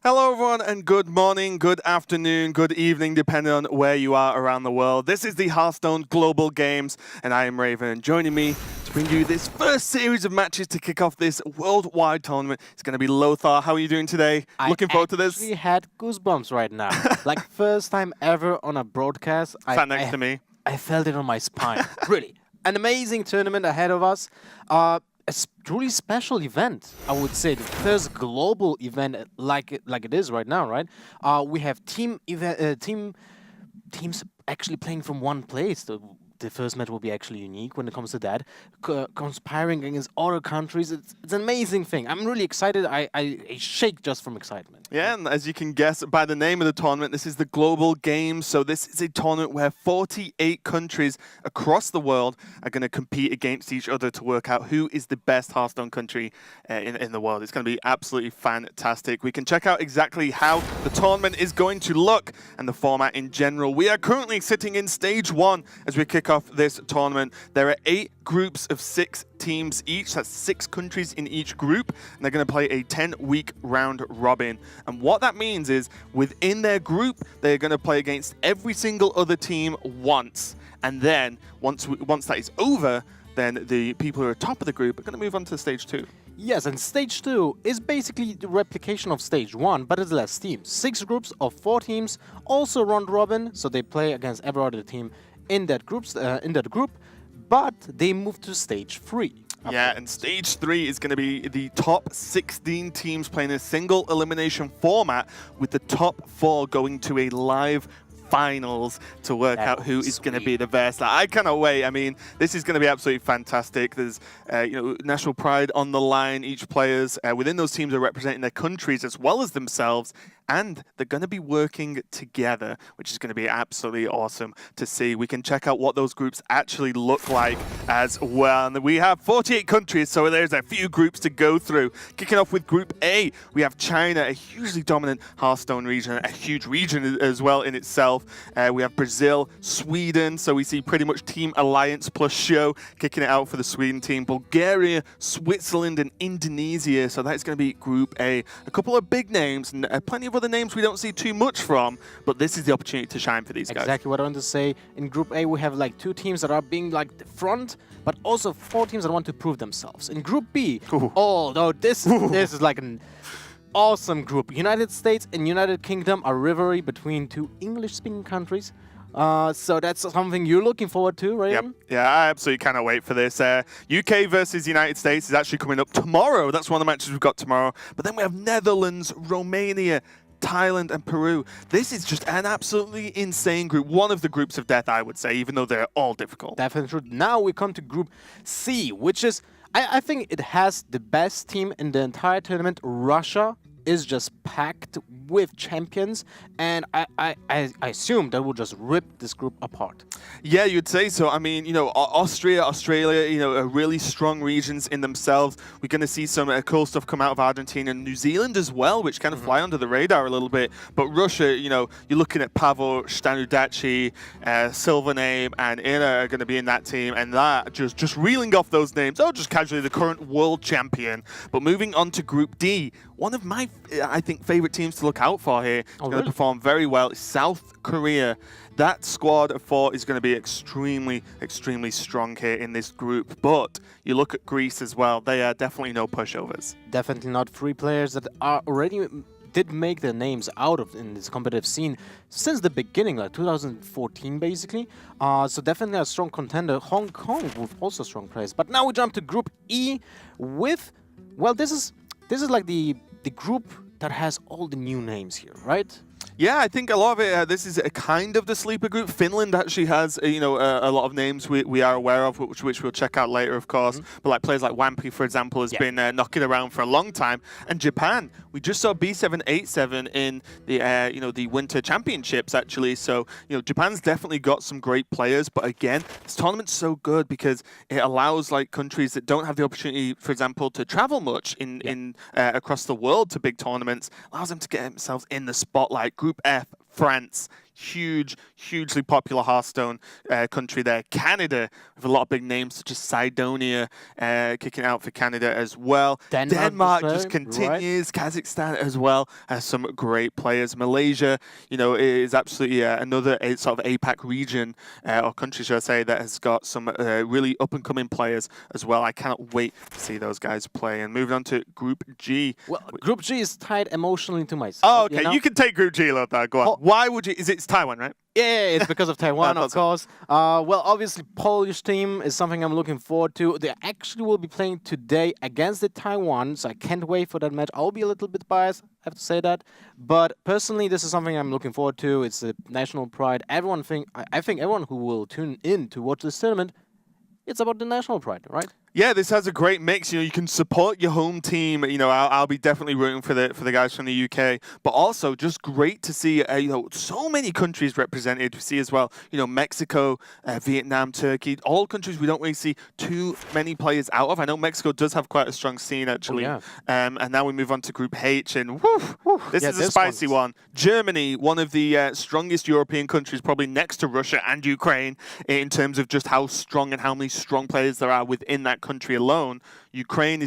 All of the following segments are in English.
Hello everyone and good morning, good afternoon, good evening, depending on where you are around the world. This is the Hearthstone Global Games and I am Raven. Joining me to bring you this first series of matches to kick off this worldwide tournament. It's going to be Lothar. How are you doing today? Looking forward to this? I actually had goosebumps right now. Like first time ever on a broadcast. Sat next to me. I felt it on my spine. Really. An amazing tournament ahead of us. A truly special event, I would say. The first global event like it is right now, right? We have teams actually playing from one place. The first match will be actually unique when it comes to that. Conspiring against other countries, it's an amazing thing. I'm really excited. I shake just from excitement. Yeah, and as you can guess by the name of the tournament, this is the Global Games. So this is a tournament where 48 countries across the world are going to compete against each other to work out who is the best Hearthstone country in the world. It's going to be absolutely fantastic. We can check out exactly how the tournament is going to look and the format in general. We are currently sitting in Stage 1 as we kick off this tournament. There are 8 groups of 6 teams each. That's 6 countries in each group, and they're going to play a 10-week round robin. And what that means is within their group, they're going to play against every single other team once. And then once that is over, then the people who are top of the group are going to move on to Stage 2. Yes, and Stage 2 is basically the replication of Stage 1, but it's less teams. 6 groups of 4 teams, also round robin, so they play against every other team in that group, but they move to Stage 3. Yeah, and Stage 3 is going to be the top 16 teams playing a single elimination format, with the top 4 going to a live finals to work out who is going to be the best. I cannot wait. I mean, this is going to be absolutely fantastic. There's national pride on the line. Each players within those teams are representing their countries as well as themselves, and they're going to be working together, which is going to be absolutely awesome to see. We can check out what those groups actually look like as well. And we have 48 countries, so there's a few groups to go through. Kicking off with Group A, we have China, a hugely dominant Hearthstone region, a huge region as well in itself. We have Brazil, Sweden, so we see pretty much Team Alliance plus Show kicking it out for the Sweden team. Bulgaria, Switzerland, and Indonesia, so that's going to be Group A. A couple of big names, and plenty of other names we don't see too much from, but this is the opportunity to shine for these guys. Exactly what I want to say. In Group A, we have like 2 teams that are being like the front, but also 4 teams that want to prove themselves. In Group B, this is like an awesome group. United States and United Kingdom are rivalry between 2 English-speaking countries. So that's something you're looking forward to, right? Yep. Yeah, I absolutely cannot wait for this. UK versus United States is actually coming up tomorrow. That's one of the matches we've got tomorrow. But then we have Netherlands, Romania, Thailand, and Peru. This is just an absolutely insane group. One of the groups of death, I would say, even though they're all difficult. Definitely true. Now we come to Group C, which is, I think it has the best team in the entire tournament. Russia is just packed with champions, and I assume that will just rip this group apart. Yeah, you'd say so. I mean, Australia, are really strong regions in themselves. We're going to see some cool stuff come out of Argentina and New Zealand as well, which kind of fly under the radar a little bit. But Russia, you're looking at Pavel, Stanudachi, Silvername, and Ina are going to be in that team, and that just reeling off those names. Oh, just casually the current world champion. But moving on to Group D, one of my, I think, favorite teams to look out for here. It's going to perform very well. South Korea. That squad of 4 is going to be extremely, extremely strong here in this group. But you look at Greece as well. They are definitely no pushovers. Definitely not. 3 players that are already did make their names out of in this competitive scene since the beginning, like 2014 basically. So definitely a strong contender. Hong Kong with also strong players. But now we jump to Group E with, well, this is like the group that has all the new names here, right? Yeah, I think a lot of it, this is a kind of the sleeper group. Finland actually has, a lot of names we are aware of, which we'll check out later, of course. But like players like Wampy, for example, has been knocking around for a long time. And Japan, we just saw B787 in the, the Winter Championships, actually. So, Japan's definitely got some great players. But again, this tournament's so good because it allows like countries that don't have the opportunity, for example, to travel much in across the world to big tournaments, allows them to get themselves in the spotlight. Group F, France, hugely popular Hearthstone country there. Canada, with a lot of big names such as Cydonia kicking out for Canada as well. Denmark just continues. Right. Kazakhstan as well has some great players. Malaysia, is absolutely another sort of APAC region or country, should I say, that has got some really up-and-coming players as well. I cannot wait to see those guys play. And moving on to Group G. Well, Group G is tied emotionally to myself. Oh, okay. You can take Group G, Lothar. Go on. Why would you? It's Taiwan, right? Yeah, it's because of Taiwan, of course. Well, obviously, Polish team is something I'm looking forward to. They actually will be playing today against the Taiwan, so I can't wait for that match. I'll be a little bit biased, I have to say that. But personally, this is something I'm looking forward to. It's a national pride. I think everyone who will tune in to watch this tournament, it's about the national pride, right? Yeah, this has a great mix. You can support your home team. I'll be definitely rooting for the guys from the UK, but also just great to see so many countries represented. We see as well, Mexico, Vietnam, Turkey, all countries we don't really see too many players out of. I know Mexico does have quite a strong scene actually. Oh, yeah. And now we move on to Group H, and this is a spicy one. Germany, one of the strongest European countries, probably next to Russia and Ukraine in terms of just how strong and how many strong players there are within that country alone. Ukraine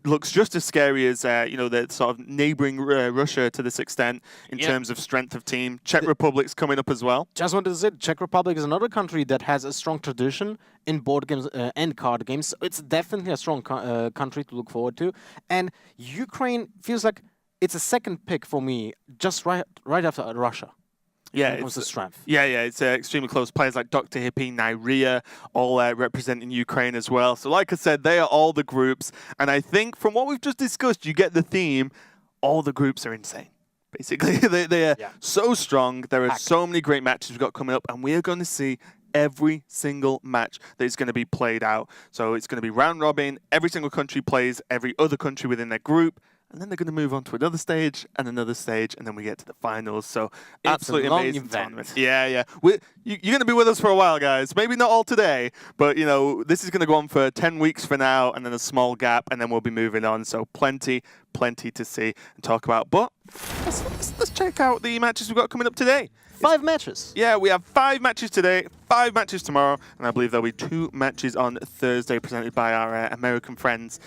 looks just as scary as the sort of neighboring Russia to this extent in terms of strength of team. Czech Republic's coming up as well. Just wanted to say, Czech Republic is another country that has a strong tradition in board games and card games. So it's definitely a strong country to look forward to. And Ukraine feels like it's a second pick for me, just right after Russia. Yeah, it's the strength. Yeah, it's extremely close. Players like Dr. Hippie, Nyria, all representing Ukraine as well. So like I said, they are all the groups. And I think from what we've just discussed, you get the theme. All the groups are insane. Basically, they are so strong. There are so many great matches we've got coming up. And we are going to see every single match that is going to be played out. So it's going to be round robin. Every single country plays every other country within their group. And then they're going to move on to another stage, and then we get to the finals. So it's absolutely amazing event. tournament. Yeah. You're going to be with us for a while, guys. Maybe not all today, but this is going to go on for 10 weeks for now, and then a small gap, and then we'll be moving on. So plenty to see and talk about. But let's check out the matches we've got coming up today. 5 matches. Yeah, we have 5 matches today, 5 matches tomorrow, and I believe there'll be 2 matches on Thursday presented by our American friends,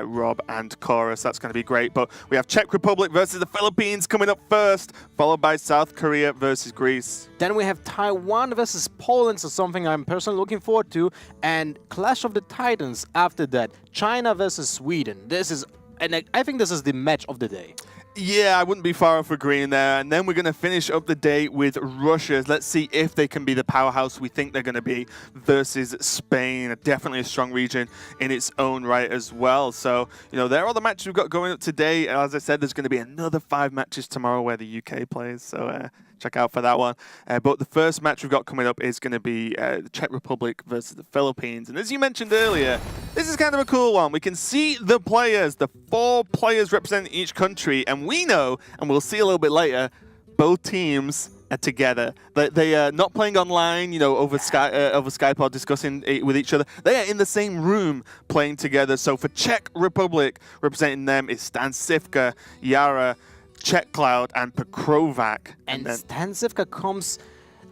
Rob and Cora, so that's going to be great. But we have Czech Republic versus the Philippines coming up first, followed by South Korea versus Greece. Then we have Taiwan versus Poland, so something I'm personally looking forward to, and Clash of the Titans after that, China versus Sweden. I think this is the match of the day. Yeah, I wouldn't be far off agreeing there. And then we're going to finish up the day with Russia. Let's see if they can be the powerhouse we think they're going to be versus Spain. Definitely a strong region in its own right as well. So, there are all the matches we've got going up today. As I said, there's going to be another 5 matches tomorrow where the UK plays. So, check out for that one. But the first match we've got coming up is going to be the Czech Republic versus the Philippines. And as you mentioned earlier, this is kind of a cool one. We can see the players, the 4 players representing each country, and we know, and we'll see a little bit later, both teams are together. They are not playing online, over Skype or discussing it with each other. They are in the same room playing together. So for Czech Republic, representing them is Stan Sivka, Yara, Czech Cloud, and Pekrovac. And Stan Sivka comes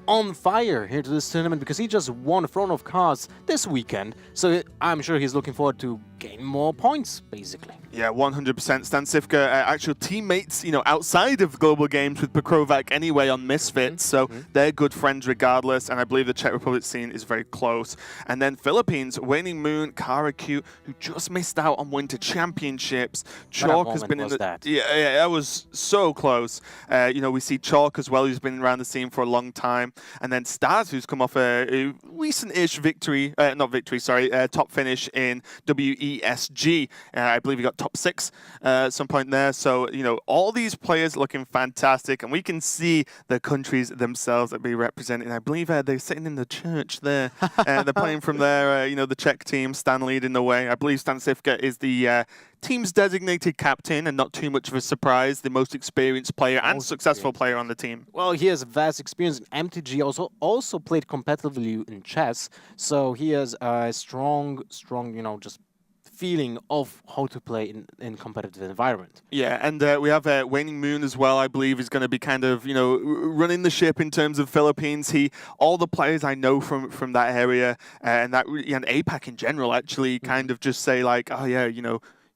on fire here to this tournament because he just won Throne of Cards this weekend. So I'm sure he's looking forward to gain more points, basically. Yeah, 100%. Stan Sivka, actual teammates, outside of global games with Pekrovac anyway on Misfits. So they're good friends regardless. And I believe the Czech Republic scene is very close. And then Philippines, Waning Moon, Kara Q, who just missed out on Winter Championships. Chalk has been in the... That? Yeah, that was so close. We see Chalk as well, who's been around the scene for a long time. And then Stars, who's come off a recent-ish top finish in WESG. I believe he got top 6 at some point there. So, all these players looking fantastic, and we can see the countries themselves that be represented. I believe they're sitting in the church there. They're playing from there, the Czech team, Stan leading the way. I believe Stan Sivka is the team's designated captain, and not too much of a surprise, the most experienced player and successful player on the team. Well, he has vast experience in MTG, also played competitively in chess, so he has a strong, just feeling of how to play in competitive environment. Yeah, and we have Waning Moon as well, I believe, is going to be kind of, running the ship in terms of Philippines. All the players I know from that area and APAC in general actually kind of just say like, oh yeah,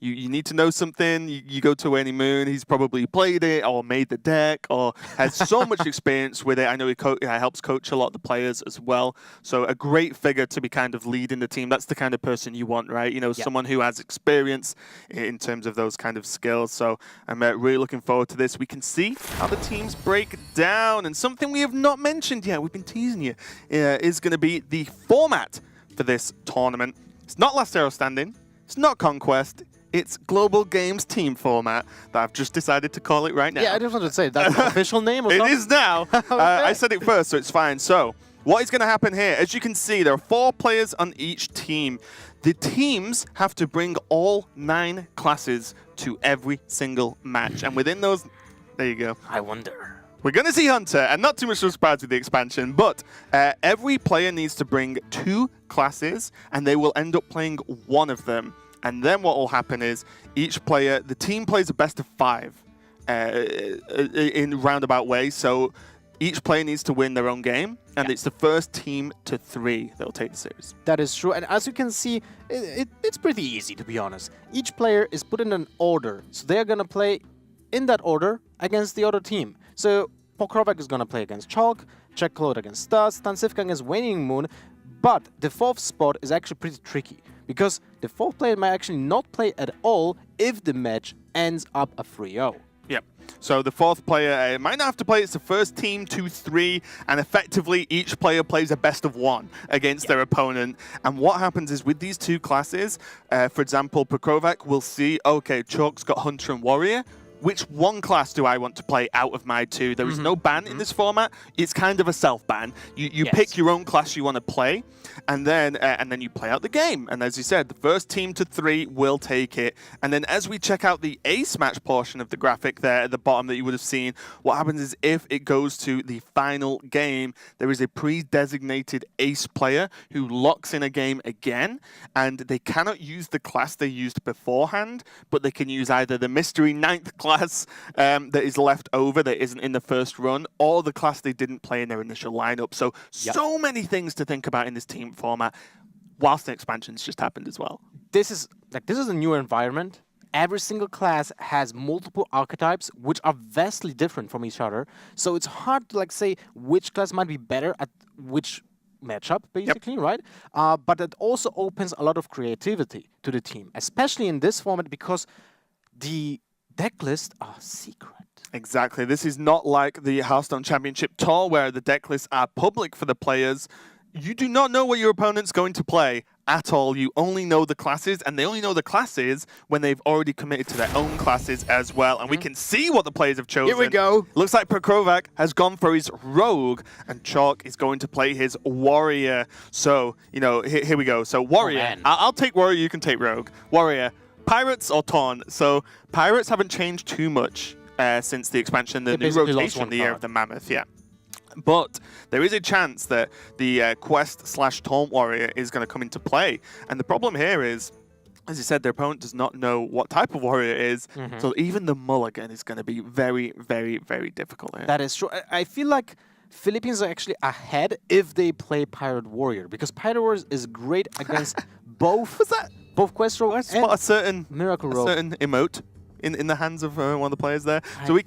you need to know something, you go to Waning Moon, he's probably played it or made the deck or has so much experience with it. I know he helps coach a lot of the players as well. So a great figure to be kind of leading the team. That's the kind of person you want, right? Someone who has experience in terms of those kind of skills. So I'm really looking forward to this. We can see how the teams break down. And something we have not mentioned yet, we've been teasing you, is going to be the format for this tournament. It's not Last Hero Standing. It's not Conquest. It's Global Games team format that I've just decided to call it right now. Yeah, I just wanted to say, that's the official name or It something? is now. Okay. I said it first, so it's fine. So, what is going to happen here? As you can see, there are 4 players on each team. The teams have to bring all 9 classes to every single match. And within those, there you go. I wonder. We're going to see Hunter, and not too much of a surprise with the expansion, but every player needs to bring 2 classes, and they will end up playing one of them. And then what will happen is each player, the team plays a best of 5 in roundabout way. So each player needs to win their own game, and it's the first team to 3 that will take the series. That is true. And as you can see, it's pretty easy, to be honest. Each player is put in an order. So they're going to play in that order against the other team. So Pokrovak is going to play against Chalk, Czech against Stas, Tansivka against Waning Moon. But the 4th spot is actually pretty tricky, because the 4th player might actually not play at all if the match ends up a 3-0. Yep. So the 4th player might not have to play. It's the first team to 3, and effectively each player plays a best of 1 against their opponent. And what happens is with these 2 classes, for example, Pokrovak will see, okay, Chalk's got Hunter and Warrior. Which one class do I want to play out of my 2? There is no ban in this format. It's kind of a self-ban. You pick your own class you want to play, and then you play out the game. And as you said, the first team to 3 will take it. And then as we check out the ace match portion of the graphic there at the bottom that you would have seen, what happens is if it goes to the final game, there is a pre-designated ace player who locks in a game again, and they cannot use the class they used beforehand, but they can use either the mystery 9th class that is left over that isn't in the first run, or the class they didn't play in their initial lineup. So many things to think about in this team format, whilst the expansions just happened as well. This is a new environment. Every single class has multiple archetypes, which are vastly different from each other. So it's hard to say which class might be better at which matchup, basically, right? But it also opens a lot of creativity to the team, especially in this format, because the deck lists are secret. Exactly. This is not like the Hearthstone Championship Tour where the deck lists are public for the players. You do not know what your opponent's going to play at all. You only know the classes, and they only know the classes when they've already committed to their own classes as well. And we can see what the players have chosen. Here we go. Looks like Pokrovak has gone for his Rogue, and Chalk is going to play his Warrior. So, here we go. So, Warrior. I'll take Warrior, you can take Rogue. Warrior. Pirates or Taunt? So Pirates haven't changed too much since the expansion, the new rotation, the Year of the Mammoth, But there is a chance that the Quest/Taunt Warrior is going to come into play. And the problem here is, as you said, their opponent does not know what type of warrior it is. So even the mulligan is going to be very, very, very difficult here. That is true. I feel like Philippines are actually ahead if they play Pirate Warrior, because Pirate Warrior is great against both. What's that? Both Quest Rogue and spot a certain Miracle Rogue. A certain emote in the hands of one of the players there. So we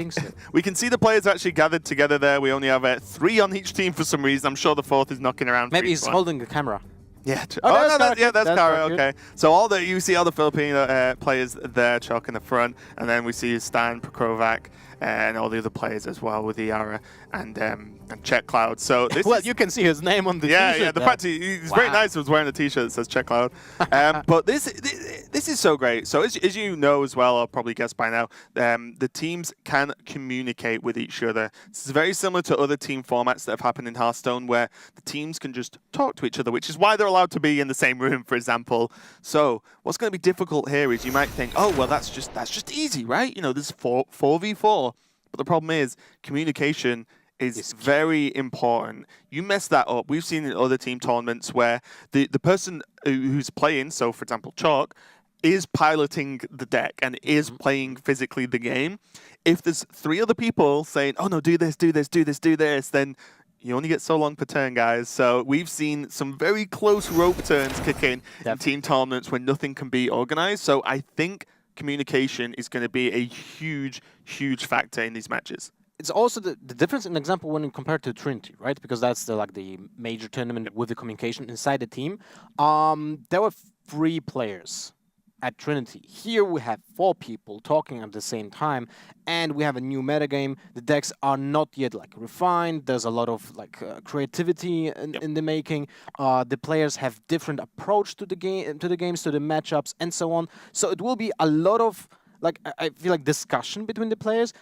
can see the players actually gathered together there. We only have 3 on each team for some reason. I'm sure the 4th is knocking around. Maybe he's holding the camera. Yeah. That's Kara. Okay. So you see all the Filipino players there, Chalk in the front, and then we see Stan, Pokrovak, and all the other players as well with Iara and Czech Cloud. So this you can see his name on the t-shirt. Yeah. The fact he's very nice. He was wearing a t-shirt that says Czech Cloud. But this is so great. So as you know as well, I'll probably guess by now, the teams can communicate with each other. This is very similar to other team formats that have happened in Hearthstone, where the teams can just talk to each other, which is why they're allowed to be in the same room, for example. So what's going to be difficult here is you might think, oh well, that's just easy, right? There's 4v4. But the problem is communication is very important. You mess that up. We've seen in other team tournaments where the person who's playing, so for example Chalk, is piloting the deck and is playing physically the game. If there's 3 other people saying, oh no, do this, do this, do this, do this, then you only get so long per turn, guys. So we've seen some very close rope turns kick in team tournaments when nothing can be organized. So I think communication is going to be a huge, huge factor in these matches. It's also the difference in example when you compare to Trinity, right? Because that's the major tournament with the communication inside the team. There were 3 players at Trinity. Here we have 4 people talking at the same time, and we have a new metagame. The decks are not yet refined. There's a lot of creativity in the making. The players have different approach to the game, to the games, to the matchups, and so on. So it will be a lot of I feel like discussion between the players.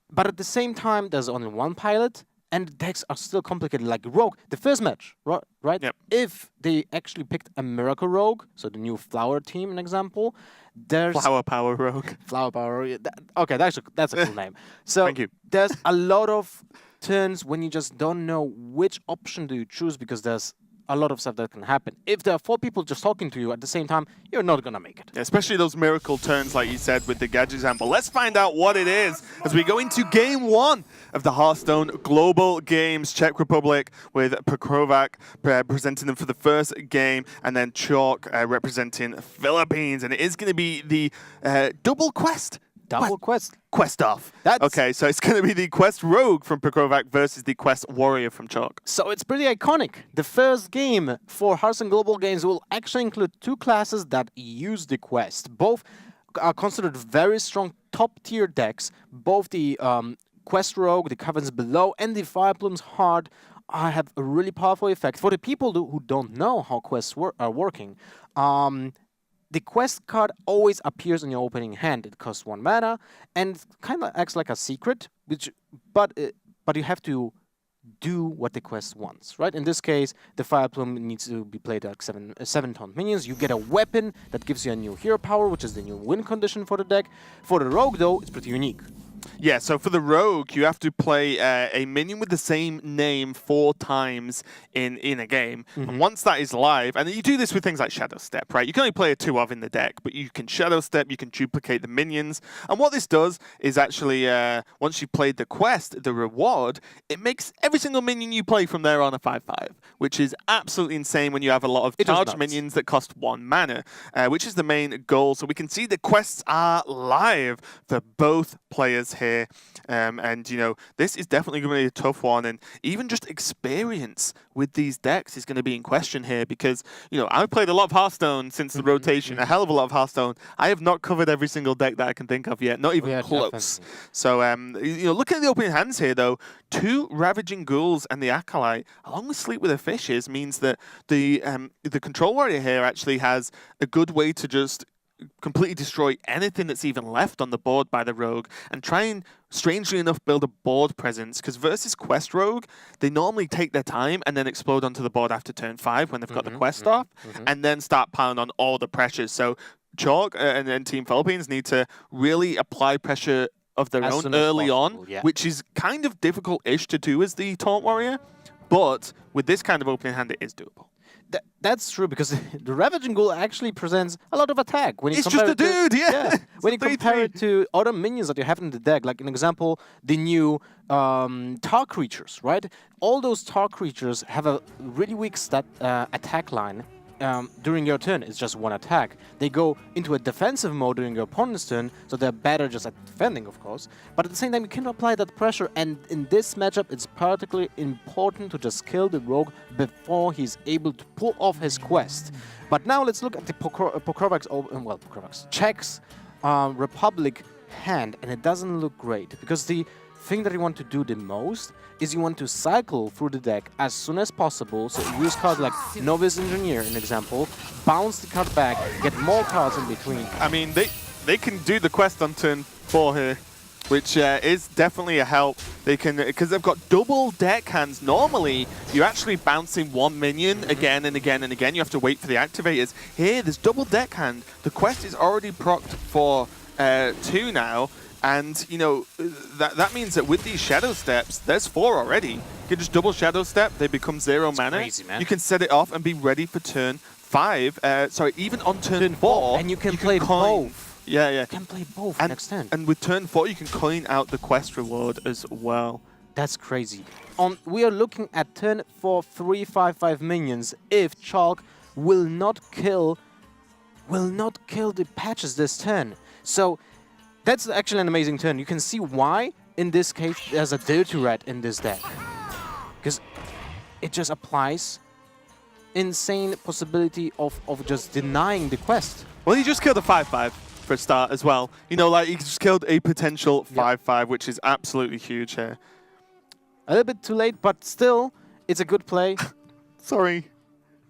But at the same time, there's only one pilot, and the decks are still complicated. Like Rogue, the first match, right? Yep. If they actually picked a Miracle Rogue, so the new Flower team, an example, there's... Flower Power Rogue. Flower Power, okay, that's a cool name. So Thank you. There's a lot of turns when you just don't know which option do you choose, because there's a lot of stuff that can happen. If there are 4 people just talking to you at the same time, you're not going to make it. Yeah, especially those miracle turns, like you said, with the gadget example. Let's find out what it is as we go into Game 1 of the Hearthstone Global Games. Czech Republic with Pokrovac presenting them for the first game, and then Chalk representing Philippines. And it is going to be the double quest. Double quest. Quest off. Okay, so it's going to be the Quest Rogue from Pokrovac versus the Quest Warrior from Chalk. So it's pretty iconic. The first game for Hearthstone Global Games will actually include 2 classes that use the Quest. Both are considered very strong top-tier decks. Both the Quest Rogue, the Caverns Below, and the Fireplume's Heart have a really powerful effect. For the people who don't know how quests are working, the quest card always appears in your opening hand. It costs 1 mana and kind of acts like a secret, but you have to do what the quest wants, right? In this case, the Fireplume needs to be played like 7 taunt minions. You get a weapon that gives you a new hero power, which is the new win condition for the deck. For the Rogue, though, it's pretty unique. Yeah, so for the Rogue, you have to play a minion with the same name 4 times in a game. And once that is live, and you do this with things like Shadow Step, right? You can only play a 2 of in the deck, but you can Shadow Step, you can duplicate the minions. And what this does is actually, once you've played the quest, the reward, it makes every single minion you play from there on a 5/5, which is absolutely insane when you have a lot of charged minions that cost 1 mana, which is the main goal. So we can see the quests are live for both players here, and this is definitely going to be a tough one, and even just experience with these decks is going to be in question here, because I've played a lot of Hearthstone since the rotation, a hell of a lot of Hearthstone. I have not covered every single deck that I can think of yet, not even close. Definitely. So looking at the opening hands here though, 2 Ravaging Ghouls and the Acolyte along with Sleep with the Fishes means that the Control Warrior here actually has a good way to just completely destroy anything that's even left on the board by the Rogue, and try and, strangely enough, build a board presence, because versus Quest Rogue, they normally take their time and then explode onto the board after turn 5 when they've got the quest off, and then start piling on all the pressures. So Chalk and then Team Philippines need to really apply pressure of their own early on, which is kind of difficult-ish to do as the Taunt Warrior, but with this kind of opening hand, it is doable. That's true, because the Ravaging Ghoul actually presents a lot of attack. When you it's just a dude, When you compare it to other minions that you have in the deck, like an example, the new Tar creatures, right? All those Tar creatures have a really weak attack line. During your turn, it's just 1 attack. They go into a defensive mode during your opponent's turn, so they're better just at defending, of course. But at the same time, you can apply that pressure, and in this matchup, it's particularly important to just kill the Rogue before he's able to pull off his quest. But now let's look at the Pokrovac's Czech's Republic hand, and it doesn't look great, because the thing that you want to do the most is you want to cycle through the deck as soon as possible. So use cards like Novice Engineer, an example, bounce the card back, get more cards in between. I mean, they can do the quest on turn 4 here, which is definitely a help. They can, because they've got double deck hands. Normally, you're actually bouncing 1 minion again and again and again. You have to wait for the activators. Here, there's double deck hand. The quest is already procced for 2 now. And, that means that with these Shadow Steps, there's 4 already. You can just double Shadow Step, they become 0 mana. Crazy, man. You can set it off and be ready for turn 5, sorry, even on turn 4, and you can play coin. both. Yeah, yeah. You can play both And, next turn. and with turn 4, you can coin out the quest reward as well. That's crazy. We are looking at turn 4, 3/5/5 minions if Chalk will not kill the patches this turn. So that's actually an amazing turn. You can see why in this case there's a Dirty Rat in this deck. Because it just applies insane possibility of just denying the quest. Well, he just killed a 5/5 for a start as well. You know, like he just killed a potential 5/5, which is absolutely huge here. A little bit too late, but still, it's a good play. Sorry,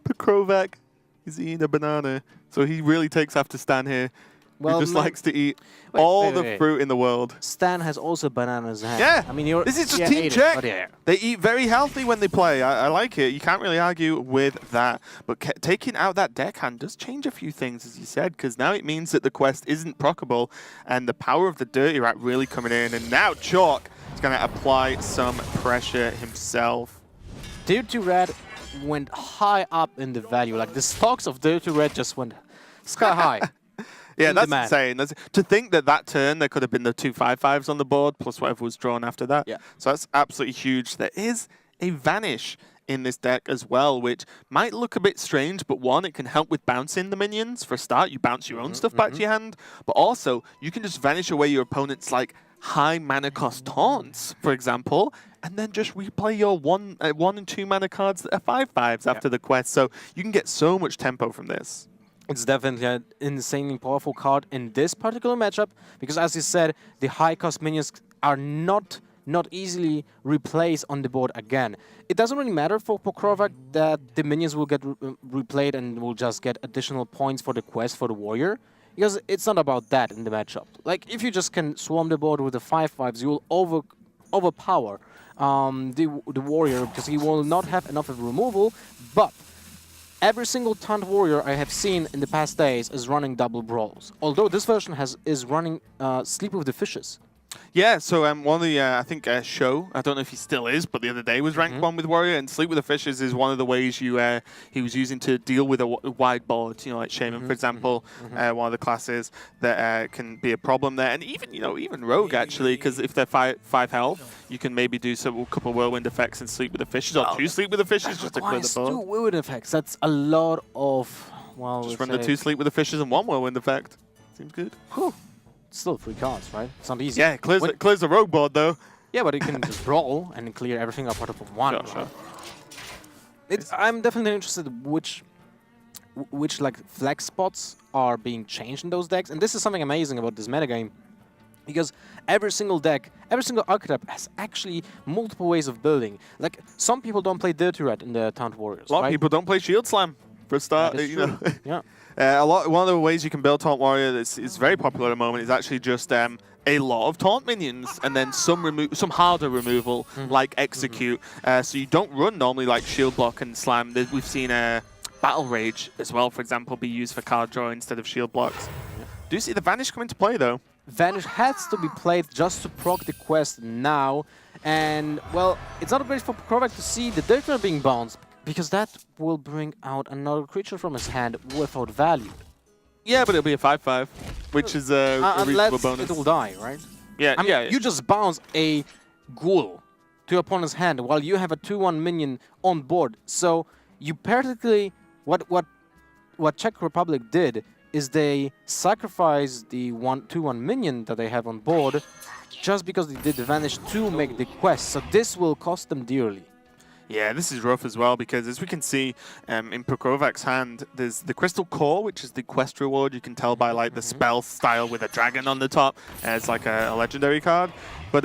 Pokrovac is eating a banana, so he really takes after Stan here. Well, who just likes to eat wait, all wait, the wait. fruit in the world. Stan has also bananas in hand. Yeah, I mean, this is just yeah, Team Czech. yeah. They eat very healthy when they play. I like it. You can't really argue with that. But taking out that deckhand does change a few things, as you said, because now it means that the quest isn't proccable, and the power of the Dirty Rat really coming in. And now Chalk is going to apply some pressure himself. Dirty Rat went high up in the value. Like the stocks of Dirty Rat just went sky high. Yeah, that's insane. To think that that turn there could have been the 2 5/5s on the board plus whatever was drawn after that. Yeah. So that's absolutely huge. There is a Vanish in this deck as well, which might look a bit strange, but one, it can help with bouncing the minions. For a start, you bounce your own stuff back to your hand, but also you can just vanish away your opponent's like high mana cost taunts, for example, and then just replay your 1 and 2 mana cards that are 5/5s after the quest. So you can get so much tempo from this. It's definitely an insanely powerful card in this particular matchup because, as you said, the high-cost minions are not easily replaced on the board again. It doesn't really matter for Pokrovac that the minions will get replayed and will just get additional points for the quest for the warrior, because it's not about that in the matchup. Like, if you just can swarm the board with the 5/5s, you will overpower the warrior because he will not have enough of removal, but every single taunt warrior I have seen in the past days is running double brawls. Although this version is running Sleep with the Fishes. Yeah, so one of the, I think, Show, I don't know if he still is, but the other day was ranked 1 with Warrior, and Sleep with the Fishes is one of the ways he was using to deal with a wide board, you know, like Shaman, for example, one of the classes that can be a problem there. And even, you know, even Rogue, actually, because if they're 5 health, you can maybe do a couple of Whirlwind effects and Sleep with the Fishes, or 2 Sleep with the Fishes just to clear the board. 2 Whirlwind effects, that's a lot of, well, just run the 2 Sleep with the Fishes and 1 Whirlwind effect. Seems good. Whew. Still 3 cards, right? It's not easy. Yeah, it clears the Rogue board, though. Yeah, but you can just brawl and clear everything apart from 1. Sure, right? sure. I'm definitely interested which like flex spots are being changed in those decks, and this is something amazing about this metagame, because every single deck, every single archetype has actually multiple ways of building. Like, some people don't play Dirty Rat in the Taunt Warriors. A lot of people don't play Shield Slam for a start. That is you true. know. Yeah. One of the ways you can build Taunt Warrior that's is very popular at the moment is actually just a lot of Taunt minions and then some harder removal like Execute. So you don't run normally like Shield Block and Slam. We've seen Battle Rage as well, for example, be used for card draw instead of Shield Blocks. Do you see the Vanish come into play though? Vanish has to be played just to proc the quest now, and well, it's not great for Pokrovac to see the Dirty Rat being bounced, because that will bring out another creature from his hand without value. Yeah, but it'll be a 5/5, which is a reasonable bonus. Unless it will die, right? Yeah, I mean, you just bounce a ghoul to your opponent's hand while you have a 2/1 minion on board. So you practically, what Czech Republic did is they sacrificed the 2/1 minion that they have on board just because they did the Vanish to make the quest. So this will cost them dearly. Yeah, this is rough as well, because as we can see in Pokrovac's hand, there's the Crystal Core, which is the quest reward. You can tell by like the spell style with a dragon on the top. It's like a legendary card. But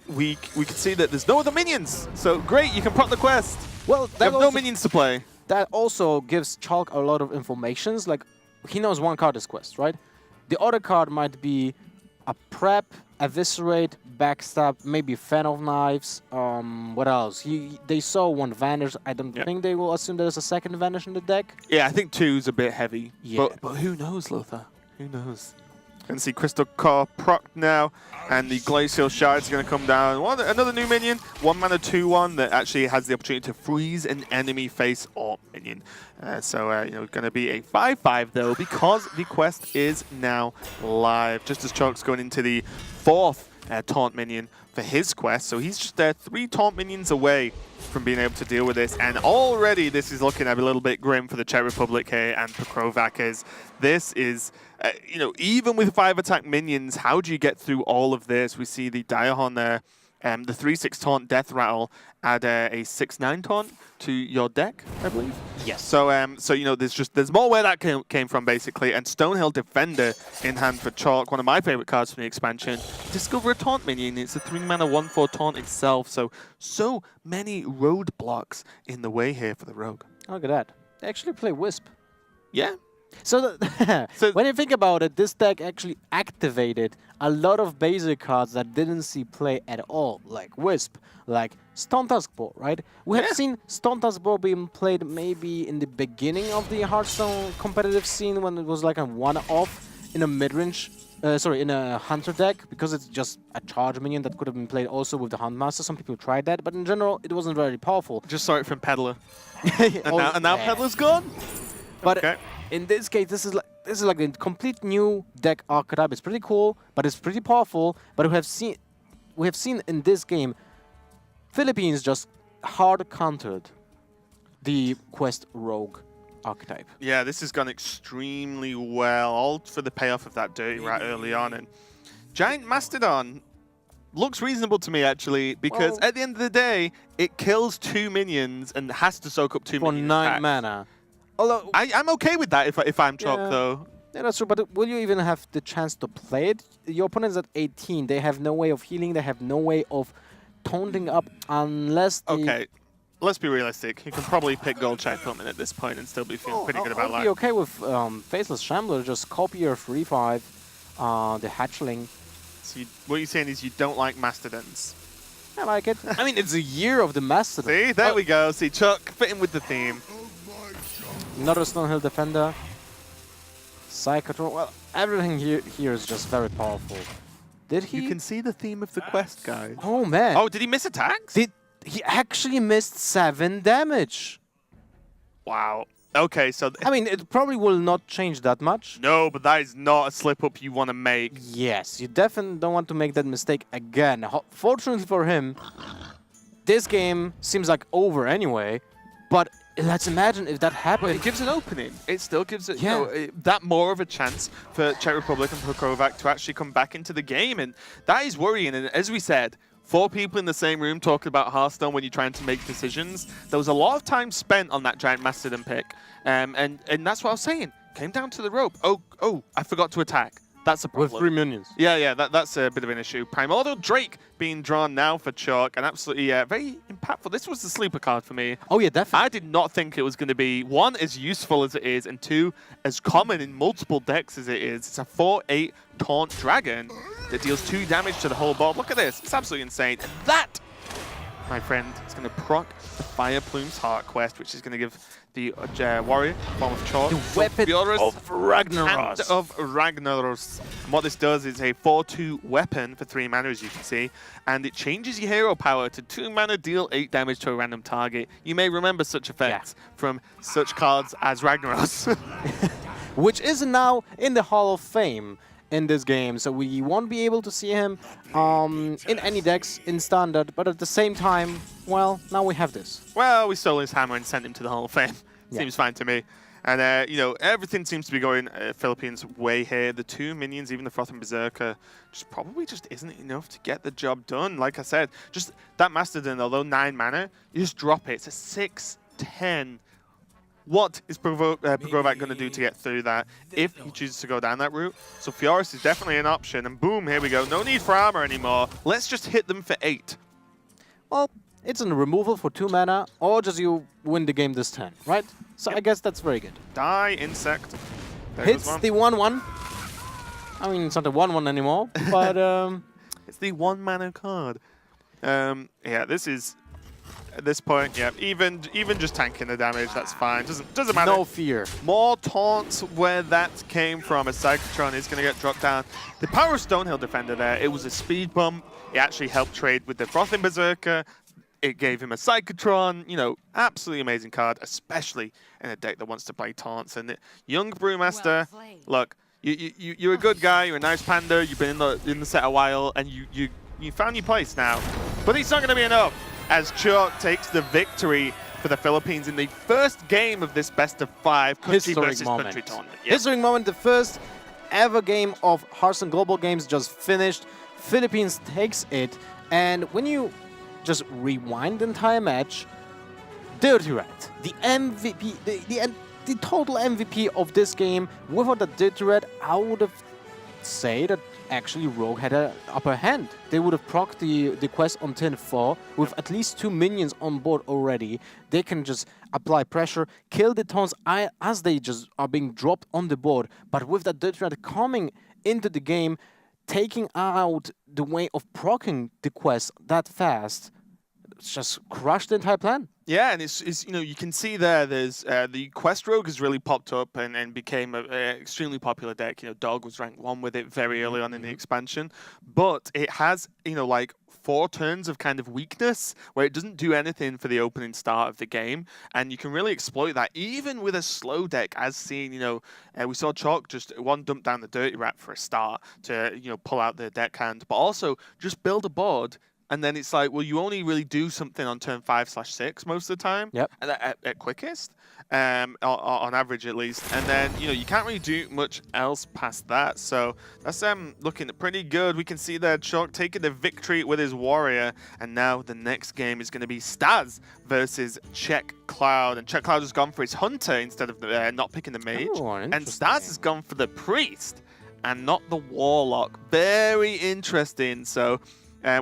we can see that there's no other minions. So great, you can proc the quest. Well, you have no minions to play. That also gives Chalk a lot of informations. Like, he knows 1 card is quest, right? The other card might be a prep, eviscerate, backstab, maybe fan of knives. What else? They saw 1 vanish. I don't think they will assume there's a second vanish in the deck. Yeah, I think 2's a bit heavy. Yeah. But who knows, Lothar? Who knows? Gonna see Crystal Core proc now, and the Glacial Shard is gonna come down. Another new minion, 1 mana 2/1 that actually has the opportunity to freeze an enemy face or minion. You know, gonna be a 5/5 though, because the quest is now live. Just as Chalk's going into the 4th taunt minion for his quest, so he's just 3 taunt minions away from being able to deal with this, and already this is looking a little bit grim for the Czech Republic here and for Krovac. This is, you know, even with 5 attack minions, how do you get through all of this? We see the Direhorn there, the 3/6 taunt Death Rattle, add a 6/9 taunt to your deck, I believe. Yes. So you know, there's more where that came from basically, and Stonehill Defender in hand for Chalk, one of my favorite cards from the expansion. Discover a taunt minion. It's a 3 mana 1/4 taunt itself. So many roadblocks in the way here for the Rogue. Look at that. They actually play Wisp. Yeah. So, when you think about it, this deck actually activated a lot of basic cards that didn't see play at all, like Wisp, like Stone Taskball, right? We have seen Stone Taskball being played maybe in the beginning of the Hearthstone competitive scene when it was like a one-off in a mid-range, in a Hunter deck, because it's just a charge minion that could have been played also with the Huntmaster. Some people tried that, but in general, it wasn't very powerful. Just saw it from Peddler. and now Peddler's gone? But okay. In this case, this is like a complete new deck archetype. It's pretty cool, but it's pretty powerful. But we have seen in this game, Philippines just hard countered the Quest Rogue archetype. Yeah, this has gone extremely well, all for the payoff of that Dirty Rat early on. And Giant Mastodon looks reasonable to me, actually, because at the end of the day, it kills 2 minions and has to soak up 2 for minions. 9 mana. Although I'm okay with that if I'm Chalk, though. Yeah, that's true, but will you even have the chance to play it? Your opponent's at 18. They have no way of healing. They have no way of toning up unless they... Okay, let's be realistic. You can probably pick Gold Check Filament at this point and still be feeling pretty good about life. I'd be okay with Faceless Shambler, just copy your 3/5, the Hatchling. So what you're saying is you don't like Mastodons? I like it. I mean, it's a year of the Mastodon. See, there we go. See, Chuck fitting with the theme. Another Stonehill Defender. Psychotron. Well, everything here is just very powerful. Did he? You can see the theme of the quest, guys. Oh, man. Oh, did he miss attacks? He actually missed 7 damage. Wow. Okay, so... I mean, it probably will not change that much. No, but that is not a slip-up you want to make. Yes, you definitely don't want to make that mistake again. Fortunately for him, this game seems like over anyway, but let's imagine if that happened. But it gives an opening. It still gives it, you know, that more of a chance for Czech Republic and for Krovac to actually come back into the game, and that is worrying. And as we said, 4 people in the same room talking about Hearthstone when you're trying to make decisions. There was a lot of time spent on that Giant Mastodon pick, and that's what I was saying. Came down to the rope. Oh, I forgot to attack. That's a problem. With 3 minions. Yeah, that's a bit of an issue. Primordial Drake being drawn now for Chalk, and absolutely, very impactful. This was the sleeper card for me. Oh, yeah, definitely. I did not think it was going to be, 1, as useful as it is, and 2, as common in multiple decks as it is. It's a 4/8 Taunt Dragon that deals 2 damage to the whole board. Look at this. It's absolutely insane. And that, my friend, is going to proc the Fire Plume's Heart quest, which is going to give the warrior, form of Chalk, the weapon of Ragnaros. Hand of Ragnaros. And what this does is a 4/2 weapon for 3 mana, as you can see, and it changes your hero power to 2 mana, deal 8 damage to a random target. You may remember such effects from such cards as Ragnaros. Which is now in the Hall of Fame in this game, so we won't be able to see him in any decks in Standard, but at the same time, well, now we have this. Well, we stole his hammer and sent him to the Hall of Fame. Yeah. Seems fine to me. And, you know, everything seems to be going Philippines' way here. The 2 minions, even the Frothing Berserker, probably isn't enough to get the job done. Like I said, just that Mastodon, although 9 mana, you just drop it. It's a 6/10. What is Progovac going to do to get through that if he chooses to go down that route? So Fioris is definitely an option. And boom, here we go. No need for armor anymore. Let's just hit them for 8. Well, it's a removal for 2 mana, or just you win the game this turn, right? So I guess that's very good. Die, Insect. There Hits goes one. the 1/1. I mean, it's not a 1/1 anymore, but... It's the 1 mana card. Yeah, this is At this point, yeah, even just tanking the damage, that's fine. Doesn't matter. No fear. More taunts where that came from, as Psychotron is going to get dropped down. The power of Stonehill Defender there, it was a speed bump. It actually helped trade with the Frothing Berserker. It gave him a Psychotron, you know, absolutely amazing card, especially in a deck that wants to play taunts. And young Brewmaster, look, you're a good guy, you're a nice panda, you've been in the set a while, and you found your place now. But it's not going to be enough, as Chalk takes the victory for the Philippines in the first game of this best-of-5 country versus country tournament. Yep. Historic moment, the first ever game of Hearthstone Global Games just finished. Philippines takes it, and when you just rewind the entire match, Dirty Rat, the MVP, the total MVP of this game, without the Dirty Rat, I would have say that actually Rogue had an upper hand. They would have procced the quest on turn 4 with at least 2 minions on board already. They can just apply pressure, kill the taunts as they just are being dropped on the board. But with that Dirty Rat coming into the game, taking out the way of proccing the quest that fast, it's just crushed the entire plan. Yeah, and it's you know, you can see there's the Quest Rogue has really popped up and became an extremely popular deck. You know, Dog was ranked 1 with it very early on in the expansion, but it has, you know, like 4 turns of kind of weakness where it doesn't do anything for the opening start of the game, and you can really exploit that even with a slow deck, as seen. You know, we saw Chalk just one dump down the Dirty Rat for a start to, you know, pull out the deckhand, but also just build a board. And then it's like, well, you only really do something on turn 5/6 most of the time. Yep. At quickest, on average at least. And then, you know, you can't really do much else past that. So that's looking pretty good. We can see there Chalk taking the victory with his warrior. And now the next game is going to be Staz versus Czech Cloud. And Czech Cloud has gone for his hunter instead of not picking the mage. Oh, and Staz has gone for the priest and not the warlock. Very interesting. So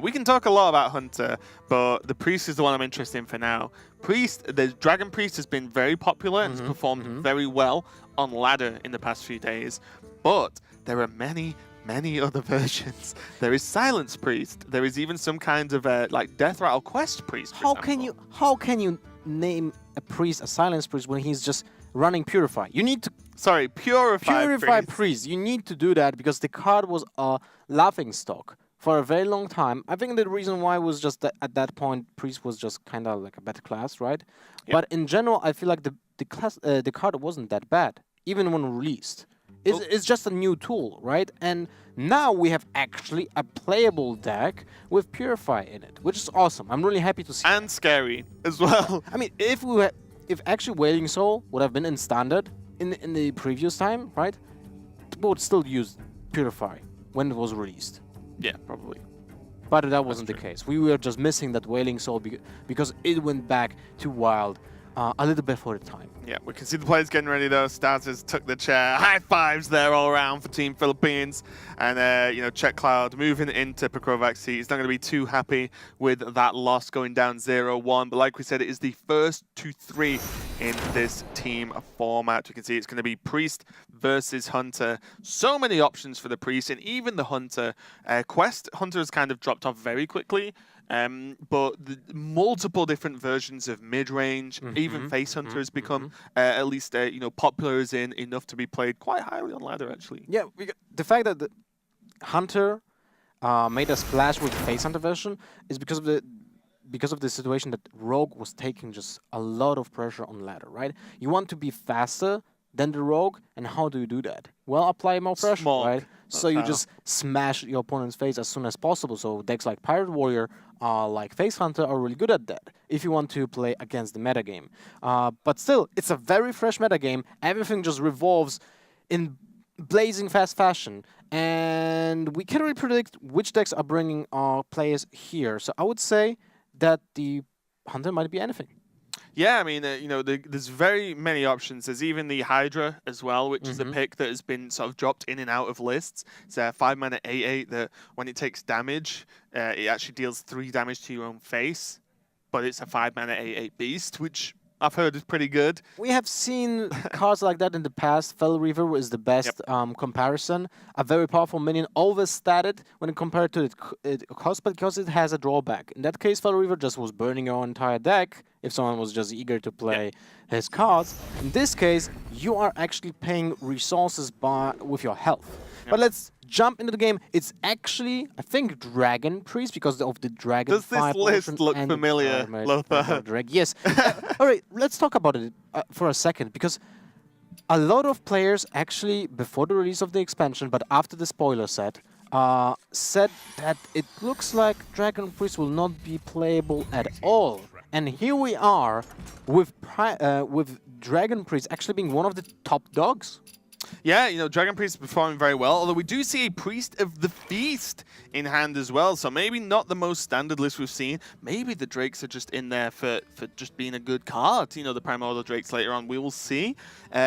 we can talk a lot about Hunter, but the Priest is the one I'm interested in for now. The Dragon Priest has been very popular and has performed very well on ladder in the past few days, but there are many other versions. There is Silence Priest. There is even some kind of like Death Rattle Quest Priest. How can you name a priest a Silence Priest when he's just running Purify? You need to Purify Priest. You need to do that because the card was a laughing stock for a very long time. I think the reason why was just that at that point Priest was just kind of like a better class, right? Yep. But in general, I feel like the card wasn't that bad, even when released. It's just a new tool, right? And now we have actually a playable deck with Purify in it, which is awesome. I'm really happy to see. And scary as well. I mean, if actually Wailing Soul would have been in standard in the previous time, right? We would still use Purify when it was released. Yeah, probably. But that wasn't the case. We were just missing that Wailing Soul because it went back to Wild a little bit for the time. Yeah, we can see the players getting ready though. Staz has took the chair. High fives there all around for Team Philippines. And, you know, Czech Cloud moving into Pekrovac's seat. He's not going to be too happy with that loss going down 0-1. But like we said, it is the first 2-3 in this team format. We can see it's going to be Priest versus Hunter. So many options for the Priest and even the Hunter. Quest Hunter has kind of dropped off very quickly. But the multiple different versions of mid-range, even Face Hunter has become at least you know, popular as in enough to be played quite highly on ladder actually. Yeah, the fact that the Hunter made a splash with the Face Hunter version is because of the situation that Rogue was taking just a lot of pressure on ladder, right? You want to be faster than the Rogue, and how do you do that? Well, apply more pressure, right? So you just smash your opponent's face as soon as possible. So decks like Pirate Warrior, like Face Hunter are really good at that if you want to play against the metagame. But still, it's a very fresh metagame. Everything just revolves in blazing fast fashion, and we can't really predict which decks are bringing our players here. So I would say that the Hunter might be anything. Yeah, I mean, you know, there's very many options. There's even the Hydra as well, which is a pick that has been sort of dropped in and out of lists. It's a 5-mana 8/8 that when it takes damage, it actually deals 3 damage to your own face. But it's a 5-mana 8/8 beast, which I've heard it's pretty good. We have seen cards like that in the past. Fell Reaver is the best comparison. A very powerful minion, overstated when compared to its cost, but because it has a drawback. In that case, Fell Reaver just was burning your entire deck if someone was just eager to play his cards. In this case, you are actually paying resources with your health. But let's jump into the game. It's actually, I think, Dragon Priest because of the Dragon. Does this list look familiar, Lothar? Yes. All right, let's talk about it for a second because a lot of players actually, before the release of the expansion, but after the spoiler set, said that it looks like Dragon Priest will not be playable at all. And here we are with Dragon Priest actually being one of the top dogs. Yeah, you know, Dragon Priest is performing very well, although we do see a Priest of the Feast in hand as well, so maybe not the most standard list we've seen. Maybe the Drakes are just in there for just being a good card. You know, the Primordial Drakes later on, we will see.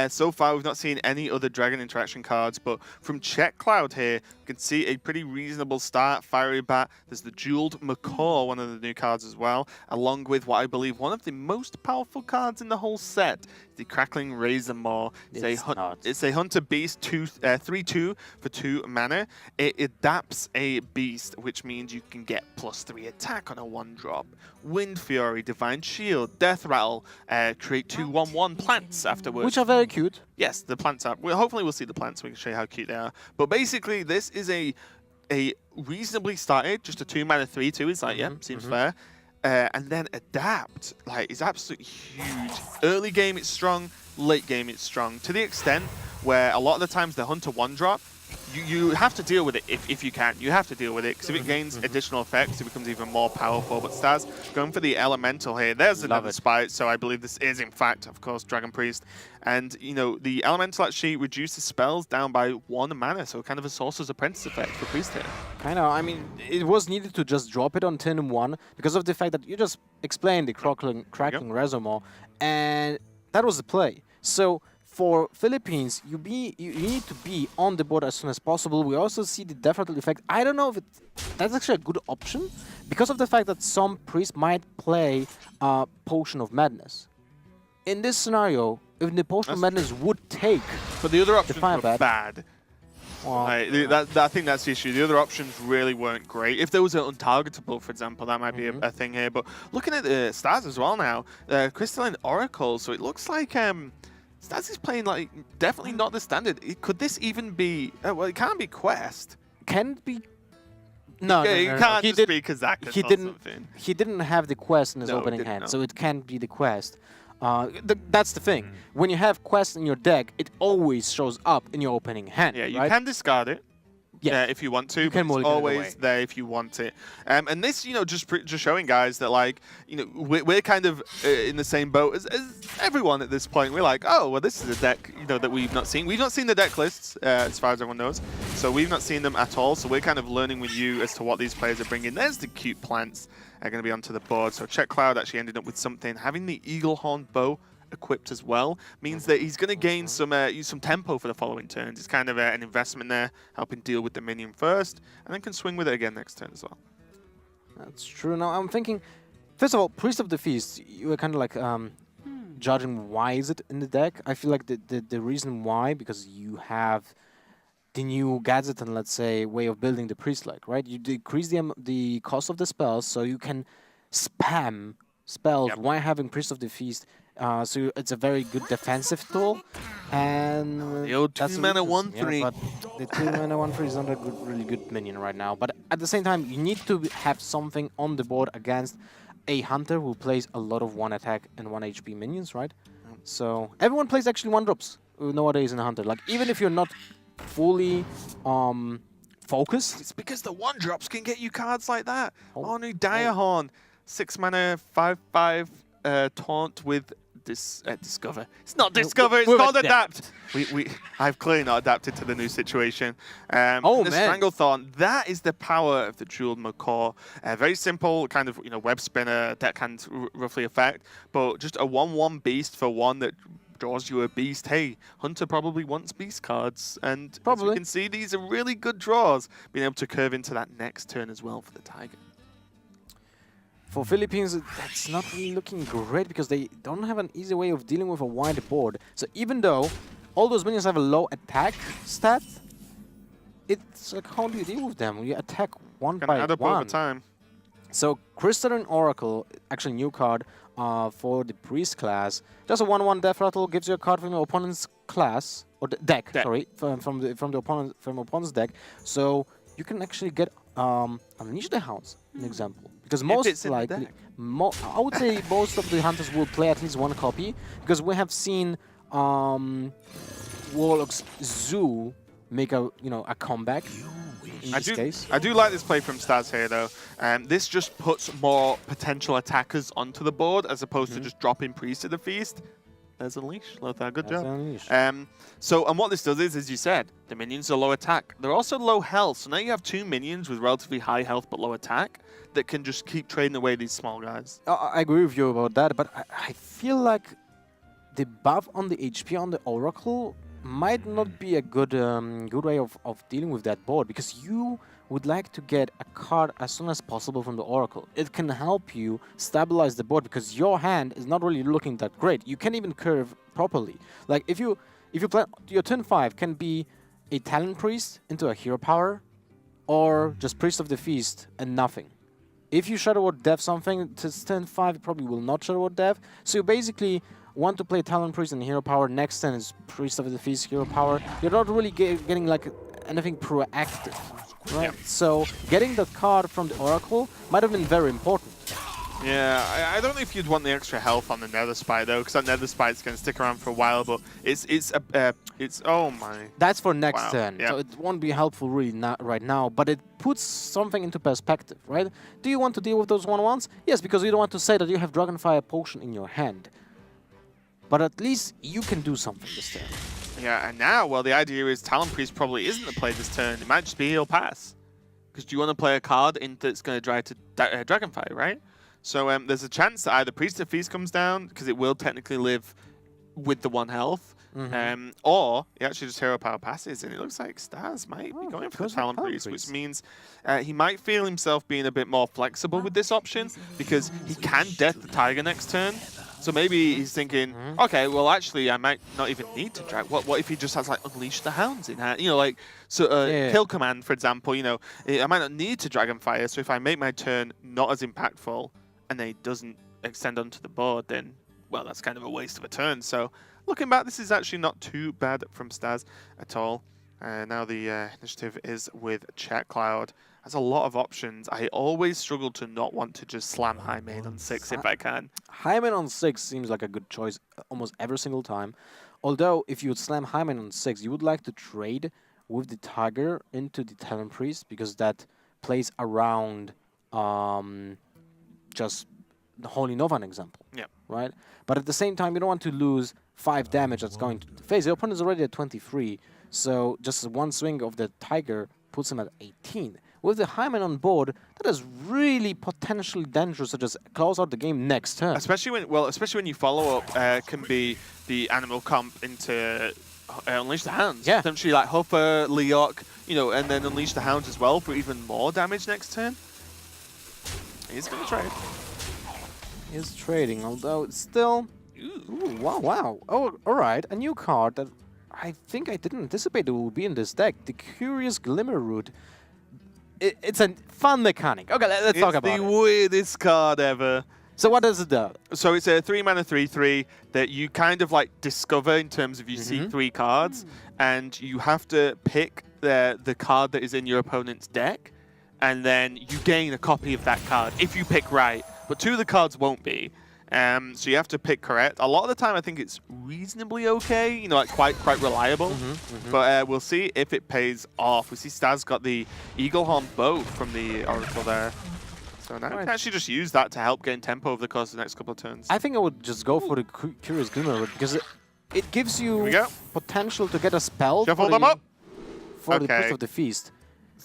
So far, we've not seen any other Dragon interaction cards, but from Czech Cloud here, you can see a pretty reasonable start. Fiery Bat, there's the Jeweled Macaw, one of the new cards as well, along with what I believe one of the most powerful cards in the whole set, the Crackling Razor Maw. It's a Hunter Beast, 3/2 for 2 mana. It adapts a beast, which means you can get +3 attack on a 1-drop. Wind Fury, Divine Shield, Death Rattle, create 2 1/1 plants afterwards. Which are very cute. Yes, the plants are. Well, hopefully we'll see the plants so we can show you how cute they are. But basically, this is a reasonably started, just a 2-mana 3/2. It's like, yeah, seems fair. And then Adapt, like, is absolutely huge. Early game, it's strong. Late game, it's strong. To the extent where a lot of the times the Hunter 1-drop, you have to deal with it if you can. You have to deal with it, because if it gains additional effects, it becomes even more powerful. But Stars going for the Elemental here. There's another Spite, so I believe this is, in fact, of course, Dragon Priest. And, you know, the Elemental actually reduces spells down by 1 mana, so kind of a Sorcerer's Apprentice effect for Priest here. I know, I mean, it was needed to just drop it on turn 1 because of the fact that you just explained the Crackling Reservoir, and that was the play. So for Philippines, you need to be on the board as soon as possible. We also see the Death Rattle effect. I don't know if that's actually a good option because of the fact that some priests might play Potion of Madness. In this scenario, if the Potion of Madness would take, but the other options were bad. Well, I think that's the issue. The other options really weren't great. If there was an untargetable, for example, that might be a thing here. But looking at the Stars as well now, Crystalline Oracle, so it looks like Stars is playing like definitely not the standard. Could this even be? Well, it can't be Quest. Can it be? No, it can't just be Kazakhstan. He didn't have the Quest in his opening hand, so it can't be the Quest. That's the thing. When you have Quest in your deck, it always shows up in your opening hand. Yeah, you can discard it. Yeah, if you want to, but it's always there if you want it. And this, you know, just showing guys that, like, you know, we're kind of in the same boat as everyone at this point. We're like, oh, well, this is a deck, you know, that we've not seen. We've not seen the deck lists, as far as everyone knows. So we've not seen them at all. So we're kind of learning with you as to what these players are bringing. There's the cute plants are going to be onto the board. So Czech Cloud actually ended up with something. Having the Eagle Horn Bow equipped as well means that he's going to gain some tempo for the following turns. It's kind of an investment there, helping deal with the minion first, and then can swing with it again next turn as well. That's true. Now I'm thinking, first of all, Priest of the Feast, you were kind of like judging why is it in the deck. I feel like the reason why, because you have the new gadget and, let's say, way of building the priest, like, right? You decrease the cost of the spells, so you can spam spells while having Priest of the Feast. So it's a very good defensive tool, and the old 2-mana 1/3. But the 2-mana 1/3 is not a really good minion right now. But at the same time, you need to have something on the board against a hunter who plays a lot of 1 attack and 1 HP minions, right? So everyone plays actually 1-drops nowadays in a hunter. Like, even if you're not fully focused, it's because the 1-drops can get you cards like that. Onu Direhorn, 6-mana 5/5 taunt with Discover. It's not Discover, it's called Adapt. I've clearly not adapted to the new situation. The Stranglethorn, that is the power of the Jeweled Macaw. Very simple, kind of, you know, web spinner, deckhand roughly effect, but just a 1/1 beast for 1 that draws you a beast. Hey, Hunter probably wants beast cards, and as you can see, these are really good draws, being able to curve into that next turn as well for the Tiger. For Philippines, that's not really looking great because they don't have an easy way of dealing with a wide board. So even though all those minions have a low attack stat, it's like, how do you deal with them? You attack one Gonna by add up one. over time. So Crystalline Oracle, actually new card for the Priest class. Just a 1/1 Death Rattle gives you a card from your opponent's class or deck. Sorry, from the opponent's deck. So you can actually get Unleash the Hounds, an example, because most likely, I would say most of the hunters will play at least one copy, because we have seen Warlock's Zoo make a a comeback. I do like this play from Staz here, though. This just puts more potential attackers onto the board as opposed to just dropping Priest to the feast. There's Unleash, Lothar, good job. And what this does is, as you said, the minions are low attack. They're also low health, so now you have two minions with relatively high health but low attack that can just keep trading away these small guys. I agree with you about that, but I feel like the buff on the HP on the Oracle might not be a good good way of dealing with that board, because you would like to get a card as soon as possible from the Oracle. It can help you stabilize the board because your hand is not really looking that great. You can't even curve properly. Like if you play your turn 5 can be a Talent Priest into a Hero Power, or just Priest of the Feast and nothing. If you Shadow Word Death something, to turn 5 you probably will not Shadow Word Death. So you basically want to play Talent Priest and Hero Power. Next turn is Priest of the Feast, Hero Power. You're not really getting like anything proactive, right? Yeah. So getting the card from the Oracle might have been very important. Yeah, I don't know if you'd want the extra health on the Nether Spite though, because that Nether Spite's going to stick around for a while. But it's oh my. That's for next turn, yeah. so it won't be helpful really right now. But it puts something into perspective, right? Do you want to deal with those 1/1s? Yes, because you don't want to say that you have Dragonfire Potion in your hand. But at least you can do something this turn. Yeah, and now, well, the idea is Talon Priest probably isn't the play this turn. It might just be he'll pass. Because do you want to play a card that's going to drive to Dragonfire, right? So there's a chance that either Priest of Feast comes down, because it will technically live with the 1 health, or he actually just Hero Power passes, and it looks like Staz might be going for the Talon Priest, which means he might feel himself being a bit more flexible with this option, because he can Death the Tiger next turn. So maybe he's thinking, okay, well, actually, I might not even need to drag. What if he just has, like, Unleash the Hounds in hand? You know, like, so Kill Command, for example, you know, I might not need to Dragonfire, so if I make my turn not as impactful and then it doesn't extend onto the board, then, well, that's kind of a waste of a turn. So looking back, this is actually not too bad from Staz at all. Now the initiative is with Czech Cloud. Has a lot of options. I always struggle to not want to just slam High Main on 6 if I can. High Main on 6 seems like a good choice almost every single time. Although, if you would slam High Main on 6, you would like to trade with the Tiger into the Talon Priest, because that plays around just the Holy Nova, an example. Yeah. Right? But at the same time, you don't want to lose 5 damage that's going to the face. The opponent is already at 23, so just one swing of the Tiger puts him at 18. With the Hyman on board, that is really potentially dangerous to just close out the game next turn. Especially when you follow up can be the animal comp into Unleash the Hounds. Yeah. Potentially like Huffer, Leok, you know, and then Unleash the Hounds as well for even more damage next turn. He's going to trade. He's trading, although it's still... Ooh, wow. Oh, alright, a new card that I think I didn't anticipate it would be in this deck. The Curious Glimmer Root. It's a fun mechanic. Okay, let's talk about it. It's the weirdest card ever. So what does it do? So it's a 3-mana 3/3 that you kind of like discover in terms of you see 3 cards, and you have to pick the card that is in your opponent's deck, and then you gain a copy of that card if you pick right. But 2 of the cards won't be. So you have to pick correct. A lot of the time, I think it's reasonably okay, you know, like quite reliable. But we'll see if it pays off. We see Staz got the Eaglehorn bow from the Oracle there. So now we can actually just use that to help gain tempo over the course of the next couple of turns. I think I would just go for the Curious Glimmer because it gives you potential to get a spell Shuffle them up for the Priest of the Feast.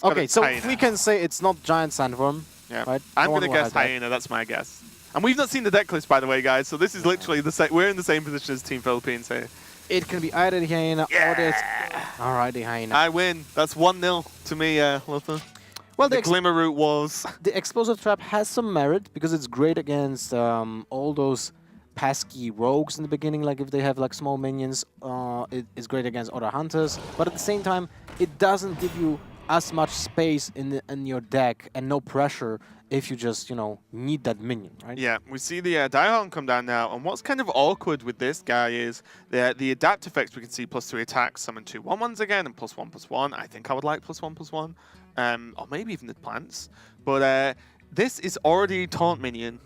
Okay, so we can say it's not Giant Sandworm. Yeah, right? I'm going to guess Hyena. That's my guess. And we've not seen the deck list, by the way, guys. So this is literally the same. We're in the same position as Team Philippines here. It can be either the Hyena or this. Alright, the Hyena. I win. That's 1-0 to me, Lothar. Well, the Glimmer Root was. The explosive trap has some merit because it's great against all those pesky rogues in the beginning. Like if they have like small minions, it's great against other hunters. But at the same time, it doesn't give you as much space in your deck and no pressure if you just need that minion, right? Yeah, we see the Diehorn come down now, and what's kind of awkward with this guy is the adapt effects. We can see +3 attacks, summon 2 1/1s again, and +1/+1. I think I would like +1/+1, or maybe even the plants. But this is already taunt minion.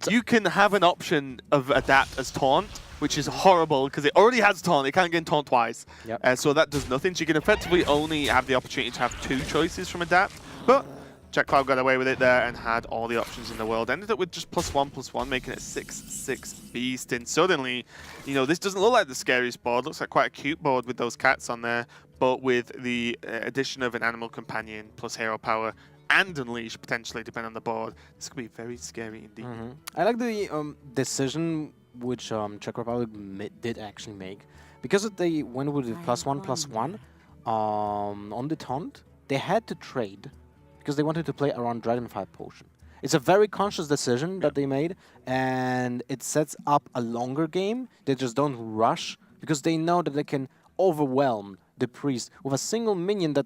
You can have an option of adapt as taunt, which is horrible because it already has taunt. It can't get taunt twice. Yep. So that does nothing. So you can effectively only have the opportunity to have 2 choices from adapt. But Czech got away with it there and had all the options in the world. Ended up with just +1/+1, making it a 6/6 beast. And suddenly, this doesn't look like the scariest board. Looks like quite a cute board with those cats on there. But with the addition of an animal companion plus hero power and Unleash, potentially, depending on the board, this could be very scary indeed. I like the decision which Czech Republic did actually make. Because they went with the +1/+1 on the taunt, they had to trade because they wanted to play around Dragonfire Potion. It's a very conscious decision that they made, and it sets up a longer game. They just don't rush because they know that they can overwhelm the priest with a single minion that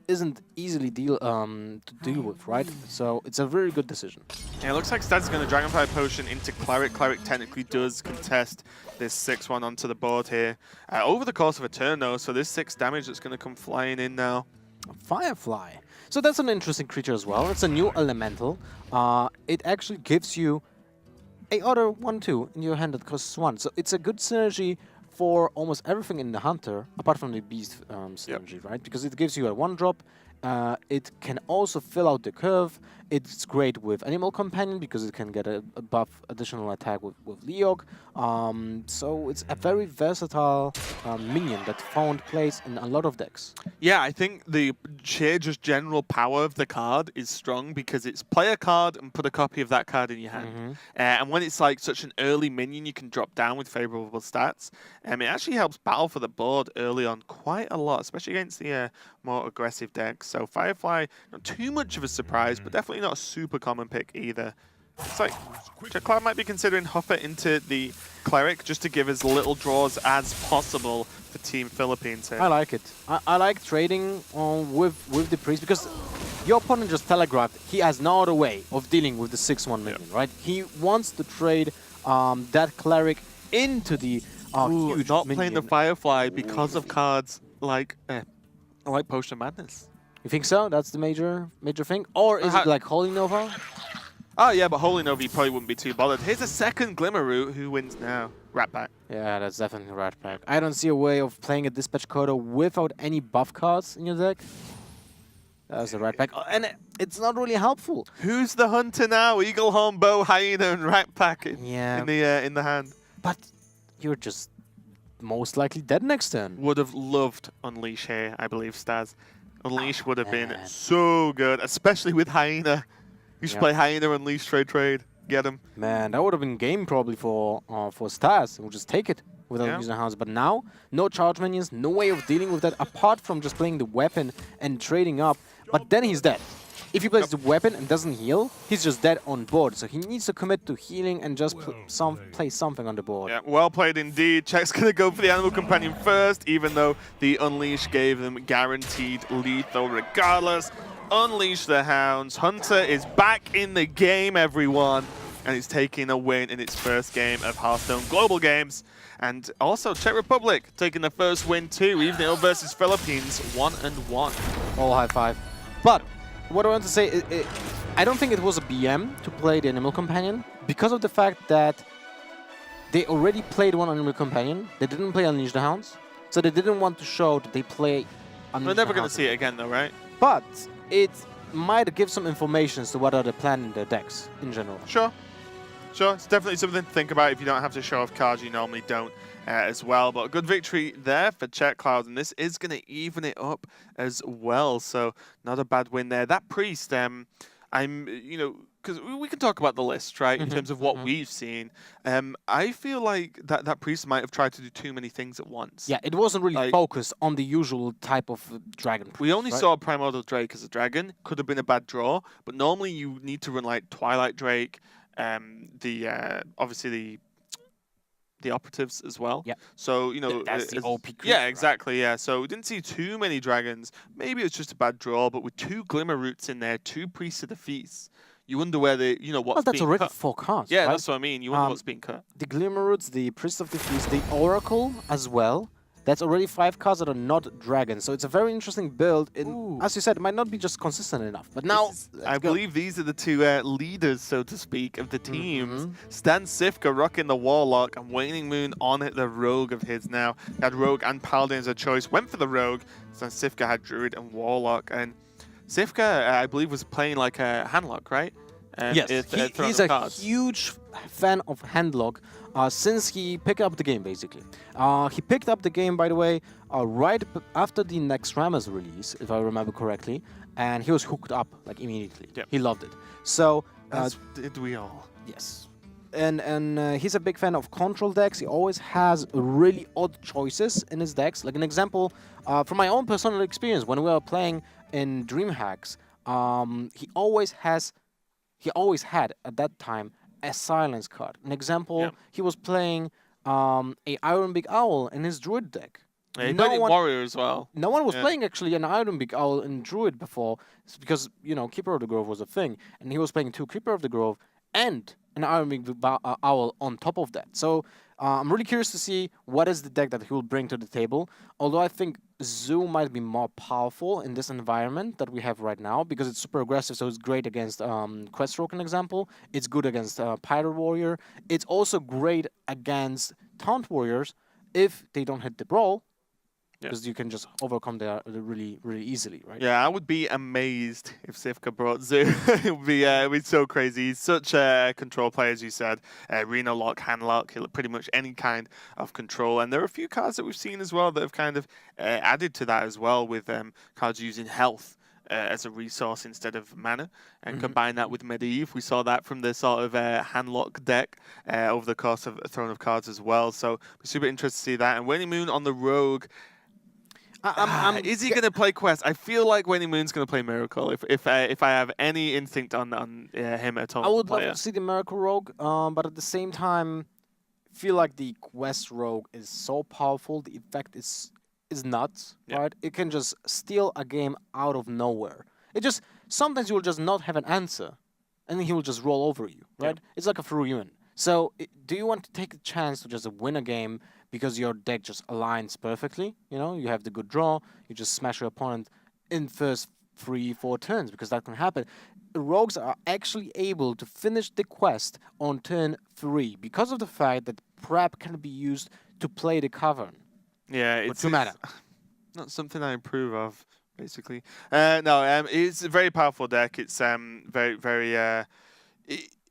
isn't easily to deal with, right? So it's a very good decision. Yeah, it looks like Staz is going to Dragonfire Potion into Cleric. Cleric technically does contest this 6/1 onto the board here over the course of a turn, though. So this 6 damage that's going to come flying in now. Firefly. So that's an interesting creature as well. It's a new elemental. It actually gives you a other 1/2 in your hand that costs 1. So it's a good synergy for almost everything in the Hunter, apart from the Beast synergy, right? Because it gives you a 1-drop. It can also fill out the curve. It's great with Animal Companion because it can get a buff additional attack with Leog. So it's a very versatile minion that found place in a lot of decks. Yeah, I think the sheer just general power of the card is strong because it's play a card and put a copy of that card in your hand. And when it's like such an early minion you can drop down with favorable stats, it actually helps battle for the board early on quite a lot, especially against the more aggressive decks. So Firefly, not too much of a surprise, but definitely not a super common pick either. It's like Czech might be considering Huffer into the Cleric just to give as little draws as possible for Team Philippines here. I like it. I like trading with the Priest because your opponent just telegraphed he has no other way of dealing with the 6/1 minion, right? He wants to trade that Cleric into the huge not minion. playing the Firefly because of cards like Potion of Madness. You think so? That's the major thing? Or is it like Holy Nova? Oh yeah, but Holy Nova probably wouldn't be too bothered. Here's a second Glimmer Root. Who wins now? Rat Pack. Yeah, that's definitely Rat Pack. I don't see a way of playing a Dispatch Coda without any buff cards in your deck. That's a Rat Pack. And it's not really helpful. Who's the hunter now? Eaglehorn, Bow, Hyena, and Rat Pack in the hand. But you're just most likely dead next turn. Would have loved Unleash here, I believe, Staz. Unleash would have been so good, especially with Hyena. You should play Hyena, Unleash, trade. Get him. Man, that would have been game probably for Staz. We'll just take it without using hounds. But now, no charge minions, no way of dealing with that apart from just playing the weapon and trading up. But then he's dead. If he plays the weapon and doesn't heal, he's just dead on board. So he needs to commit to healing and just play something on the board. Yeah, well played indeed. Czech's going to go for the Animal Companion first, even though the Unleash gave them guaranteed lethal regardless. Unleash the Hounds. Hunter is back in the game, everyone. And he's taking a win in its first game of Hearthstone Global Games. And also Czech Republic taking the first win too, even though versus Philippines 1-1. All high five. But what I want to say, I don't think it was a BM to play the Animal Companion because of the fact that they already played one Animal Companion. They didn't play Unleash the Hounds, so they didn't want to show that they play Unleash We're never going to see it again though, right? But it might give some information as to what are the plan in their decks in general. Sure. It's definitely something to think about if you don't have to show off cards you normally don't as well. But a good victory there for Czech Cloud, and this is going to even it up as well. So not a bad win there. That Priest, I'm, because we can talk about the list, right, in terms of what we've seen. I feel like that priest might have tried to do too many things at once. Yeah, it wasn't really Like- focused on the usual type of dragon. We only right? saw Primordial Drake as a dragon. Could have been a bad draw, but normally you need to run like Twilight Drake, obviously the operatives as well. Yeah. So, you know, That's the OP creature, yeah, right? exactly. Yeah. So we didn't see too many dragons. Maybe it's just a bad draw, but with 2 Glimmer Roots in there, 2 Priests of the Feast, you wonder where what's Well, that's being already cut. 4 cards. Yeah, right? that's what I mean. You wonder what's being cut. The Glimmer Roots, the Priest of the Feast, the Oracle as well. That's already 5 cards that are not dragons. So it's a very interesting build. Ooh. As you said, it might not be just consistent enough. But now, I believe these are the 2 leaders, so to speak, of the teams. Stan Sifka rocking the Warlock and Waning Moon on it, the Rogue of his now. He had Rogue and Paladin as a choice. Went for the Rogue. Stan Sifka had Druid and Warlock. And Sifka, I believe, was playing like a Handlock, right? yes, he's a huge fan of Handlock since he picked up the game, basically. He picked up the game, by the way, right after the next Rammus release, if I remember correctly, and he was hooked up like immediately. Yep. He loved it. So, did we all? yes. And he's a big fan of control decks. He always has really odd choices in his decks. Like an example, from my own personal experience, when we were playing in DreamHacks, he always had at that time a silence card. An example, he was playing a Iron Big Owl in his Druid deck. Yeah, he played in Warrior as well. No one was playing actually an Iron Big Owl in Druid before, because Keeper of the Grove was a thing, and he was playing 2 Keeper of the Grove and an Iron Big Owl on top of that. So I'm really curious to see what is the deck that he will bring to the table. Although I think Zoo might be more powerful in this environment that we have right now, because it's super aggressive, so it's great against Quest Rogue, an example. It's good against Pirate Warrior. It's also great against Taunt Warriors if they don't hit the brawl, because you can just overcome them really, really easily, right? Yeah, I would be amazed if Sifka brought Zoo. It'd be so crazy. He's such a control player, as you said. Reno Lock, Hand Lock, pretty much any kind of control. And there are a few cards that we've seen as well that have kind of added to that as well, with cards using health as a resource instead of mana, and combine that with Medivh. We saw that from the sort of Handlock deck over the course of Throne of Cards as well. So we're super interested to see that. And Waning Moon on the Rogue. Is he going to play Quest? I feel like Waning Moon's going to play Miracle. If I have any instinct on him at all. I would love to see the Miracle Rogue, but at the same time, feel like the Quest Rogue is so powerful. The effect is nuts, right? It can just steal a game out of nowhere. Sometimes you will just not have an answer, and then he will just roll over you, right? It's like a Furyuan. So do you want to take a chance to just win a game because your deck just aligns perfectly? You have the good draw, you just smash your opponent in first 3-4 turns, because that can happen. Rogues are actually able to finish the quest on turn 3 because of the fact that prep can be used to play the Cavern. Yeah, it's 2 mana. Not something I approve of, basically. No, it's a very powerful deck. It's very, very.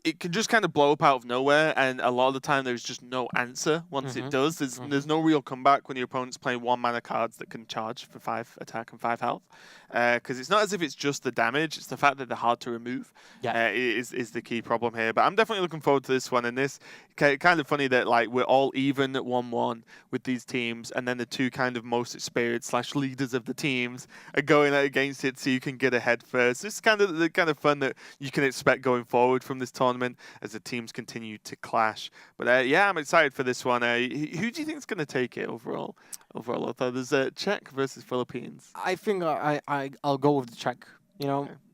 It can just kind of blow up out of nowhere, and a lot of the time there's just no answer once it does. There's no real comeback when your opponent's playing 1 mana cards that can charge for 5 attack and 5 health. Because it's not as if it's just the damage; it's the fact that they're hard to remove. Is the key problem here. But I'm definitely looking forward to this one. And this kind of funny that like we're all even at 1-1 with these teams, and then the 2 kind of most experienced / leaders of the teams are going out against it, so you can get ahead first. This is kind of the kind of fun that you can expect going forward from this tournament as the teams continue to clash. But yeah, I'm excited for this one. Who do you think is going to take it overall? Overall, I thought there's Czech versus Philippines. I think I'll go with the Czech.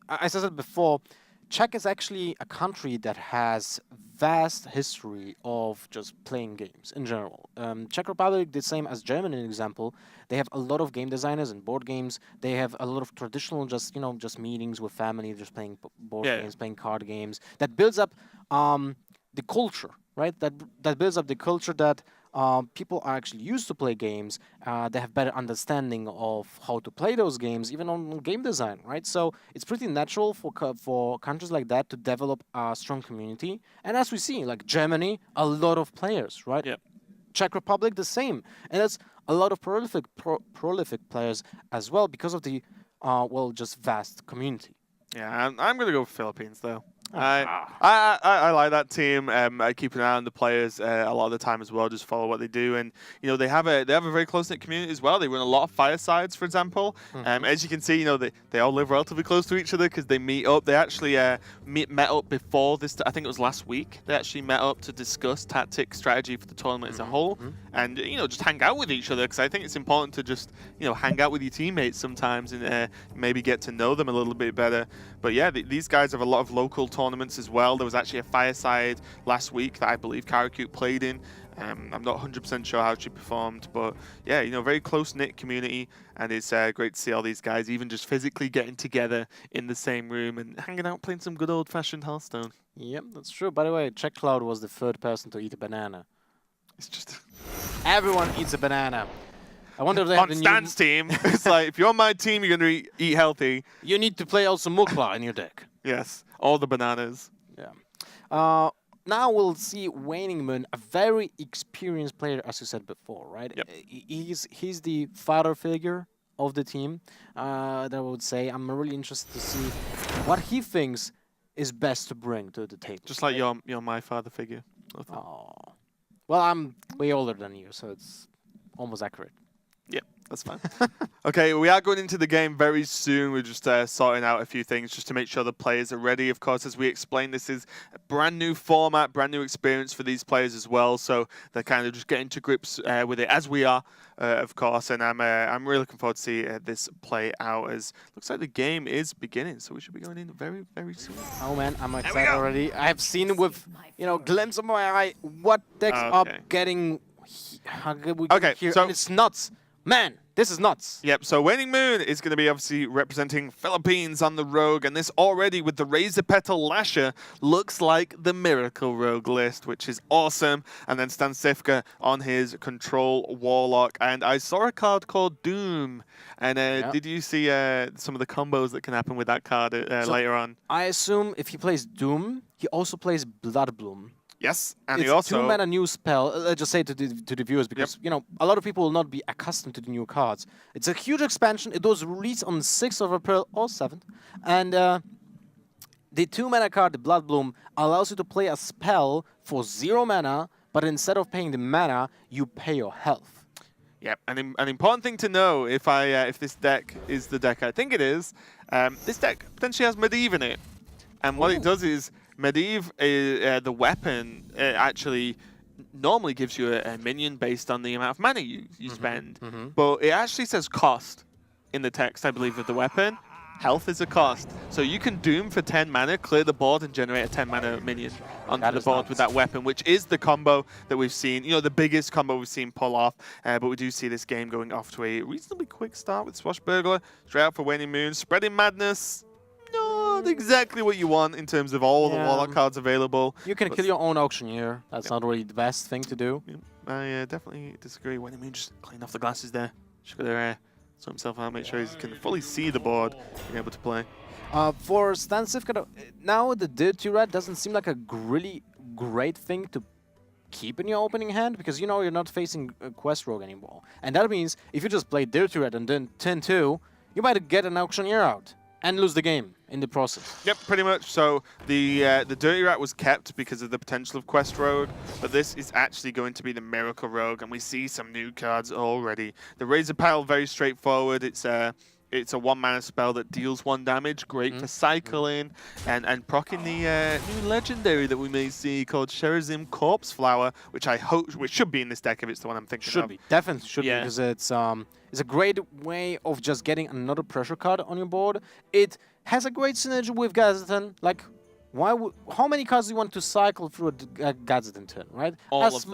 As I said before, Czech is actually a country that has vast history of just playing games in general. Czech Republic, the same as Germany, an example. They have a lot of game designers and board games. They have a lot of traditional just meetings with family, just playing board games, playing card games. That builds up the culture, right? That builds up the culture that people are actually used to play games. They have better understanding of how to play those games, even on game design, right? So it's pretty natural for countries like that to develop a strong community. And as we see, like Germany, a lot of players, right? Yep. Czech Republic, the same. And that's a lot of prolific players as well because of the, just vast community. Yeah, I'm going to go with Philippines, though. I like that team. I keep an eye on the players a lot of the time as well. Just follow what they do, and they have a very close knit community as well. They run a lot of firesides, for example. As you can see, they all live relatively close to each other because they meet up. They actually met up before this. I think it was last week. They actually met up to discuss tactic strategy for the tournament as a whole, and just hang out with each other, because I think it's important to just hang out with your teammates sometimes and maybe get to know them a little bit better. But yeah, these guys have a lot of local tournaments as well. There was actually a fireside last week that I believe Karakuk played in. I'm not 100% sure how she performed, but yeah, very close-knit community, and it's great to see all these guys even just physically getting together in the same room and hanging out playing some good old-fashioned Hearthstone. Yep, that's true. By the way, Czech Cloud was the third person to eat a banana. It's just... Everyone eats a banana. I wonder if they have on Stan's team, it's like, if you're on my team, you're going to eat healthy. You need to play also Mukla in your deck. Yes, all the bananas. Yeah. Now we'll see Waning Moon, a very experienced player, as you said before, right? Yep. He's the father figure of the team, that I would say. I'm really interested to see what he thinks is best to bring to the table. Just like you're my father figure. Oh. Well, I'm way older than you, so it's almost accurate. Yep, that's fine. Okay, we are going into the game very soon. We're just sorting out a few things just to make sure the players are ready. Of course, as we explained, this is a brand new format, brand new experience for these players as well. So they're kind of just getting to grips with it, as we are, of course. And I'm really looking forward to see this play out, as looks like the game is beginning. So we should be going in very, very soon. Oh man, I'm excited already. I've seen with glimpse of my eye what decks are getting. Okay, so it's nuts. Man, this is nuts. Yep, so Waning Moon is going to be obviously representing Philippines on the Rogue, and this already with the Razor Petal Lasher looks like the Miracle Rogue list, which is awesome. And then Stan Sifka on his Control Warlock, and I saw a card called Doom. And did you see some of the combos that can happen with that card later on? I assume if he plays Doom, he also plays Bloodbloom. Yes, and it's he also... 2-mana new spell. Let's just say to the viewers, because a lot of people will not be accustomed to the new cards. It's a huge expansion. It was released on the 6th of April or 7th, and the 2-mana card, the Bloodbloom, allows you to play a spell for 0 mana, but instead of paying the mana, you pay your health. Yep, an important thing to know if this deck is the deck I think it is, this deck potentially has Medivh in it, and what it does is Medivh, the weapon, actually normally gives you a minion based on the amount of mana you spend. But it actually says cost in the text, I believe, of the weapon. Health is a cost. So you can Doom for 10 mana, clear the board, and generate a 10 mana minion onto the board with that weapon, which is the combo that we've seen, the biggest combo we've seen pull off. But we do see this game going off to a reasonably quick start with Swashbuckler, straight out for Waning Moon, Spreading Madness. Not exactly what you want in terms of all the Warlock cards available. You can kill your own Auctioneer. That's not really the best thing to do. I definitely disagree. Waning Moon just clean off the glasses there. Just got to sort himself out, make sure he can fully see the board, being able to play. For Stan Sifka, now the Dirty Rat doesn't seem like a really great thing to keep in your opening hand, because you're not facing a Quest Rogue anymore. And that means if you just play Dirty Rat and then 10-2, you might get an Auctioneer out and lose the game in the process. Yep, pretty much. So the Dirty Rat was kept because of the potential of Quest Rogue, but this is actually going to be the Miracle Rogue, and we see some new cards already. The Razor Petal, very straightforward. It's a 1-mana spell that deals 1 damage, great for cycling, and proccing the new legendary that we may see called Sherazim Corpse Flower, which should be in this deck if it's the one I'm thinking of. Should be, definitely should be, because it's a great way of just getting another pressure card on your board. It has a great synergy with Gazetan. Like, how many cards do you want to cycle through a Gazetan turn, right? As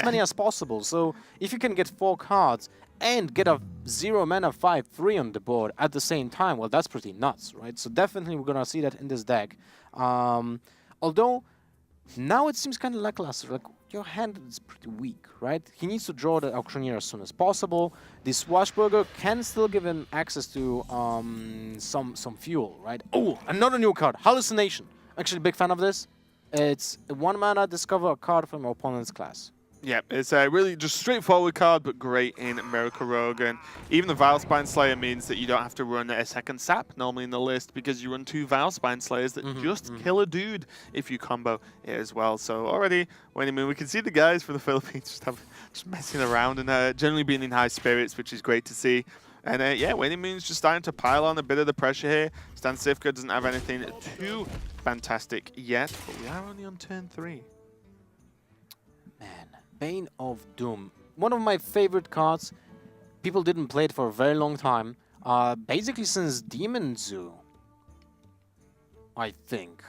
many as possible. So if you can get 4 cards and get a 0 mana 5/3 on the board at the same time, well, that's pretty nuts, right? So definitely we're gonna see that in this deck. Although now it seems kind of lackluster. Like, your hand is pretty weak, right? He needs to draw the Auctioneer as soon as possible. The Swashbuckler can still give him access to some fuel, right? Oh, another new card, Hallucination. Actually, big fan of this. It's a 1 mana, discover a card from your opponent's class. Yeah, it's a really just straightforward card, but great in Miracle Rogue. And even the Vilespine Slayer means that you don't have to run a second sap normally in the list, because you run 2 Vilespine Slayers that just kill a dude if you combo it as well. So already, when we can see the guys from the Philippines just messing around and generally being in high spirits, which is great to see. And yeah, Waning Moon's just starting to pile on a bit of the pressure here. Stan Sifka doesn't have anything too fantastic yet, but we are only on turn 3. Man, Bane of Doom. One of my favorite cards. People didn't play it for a very long time. Basically since Demon Zoo, I think.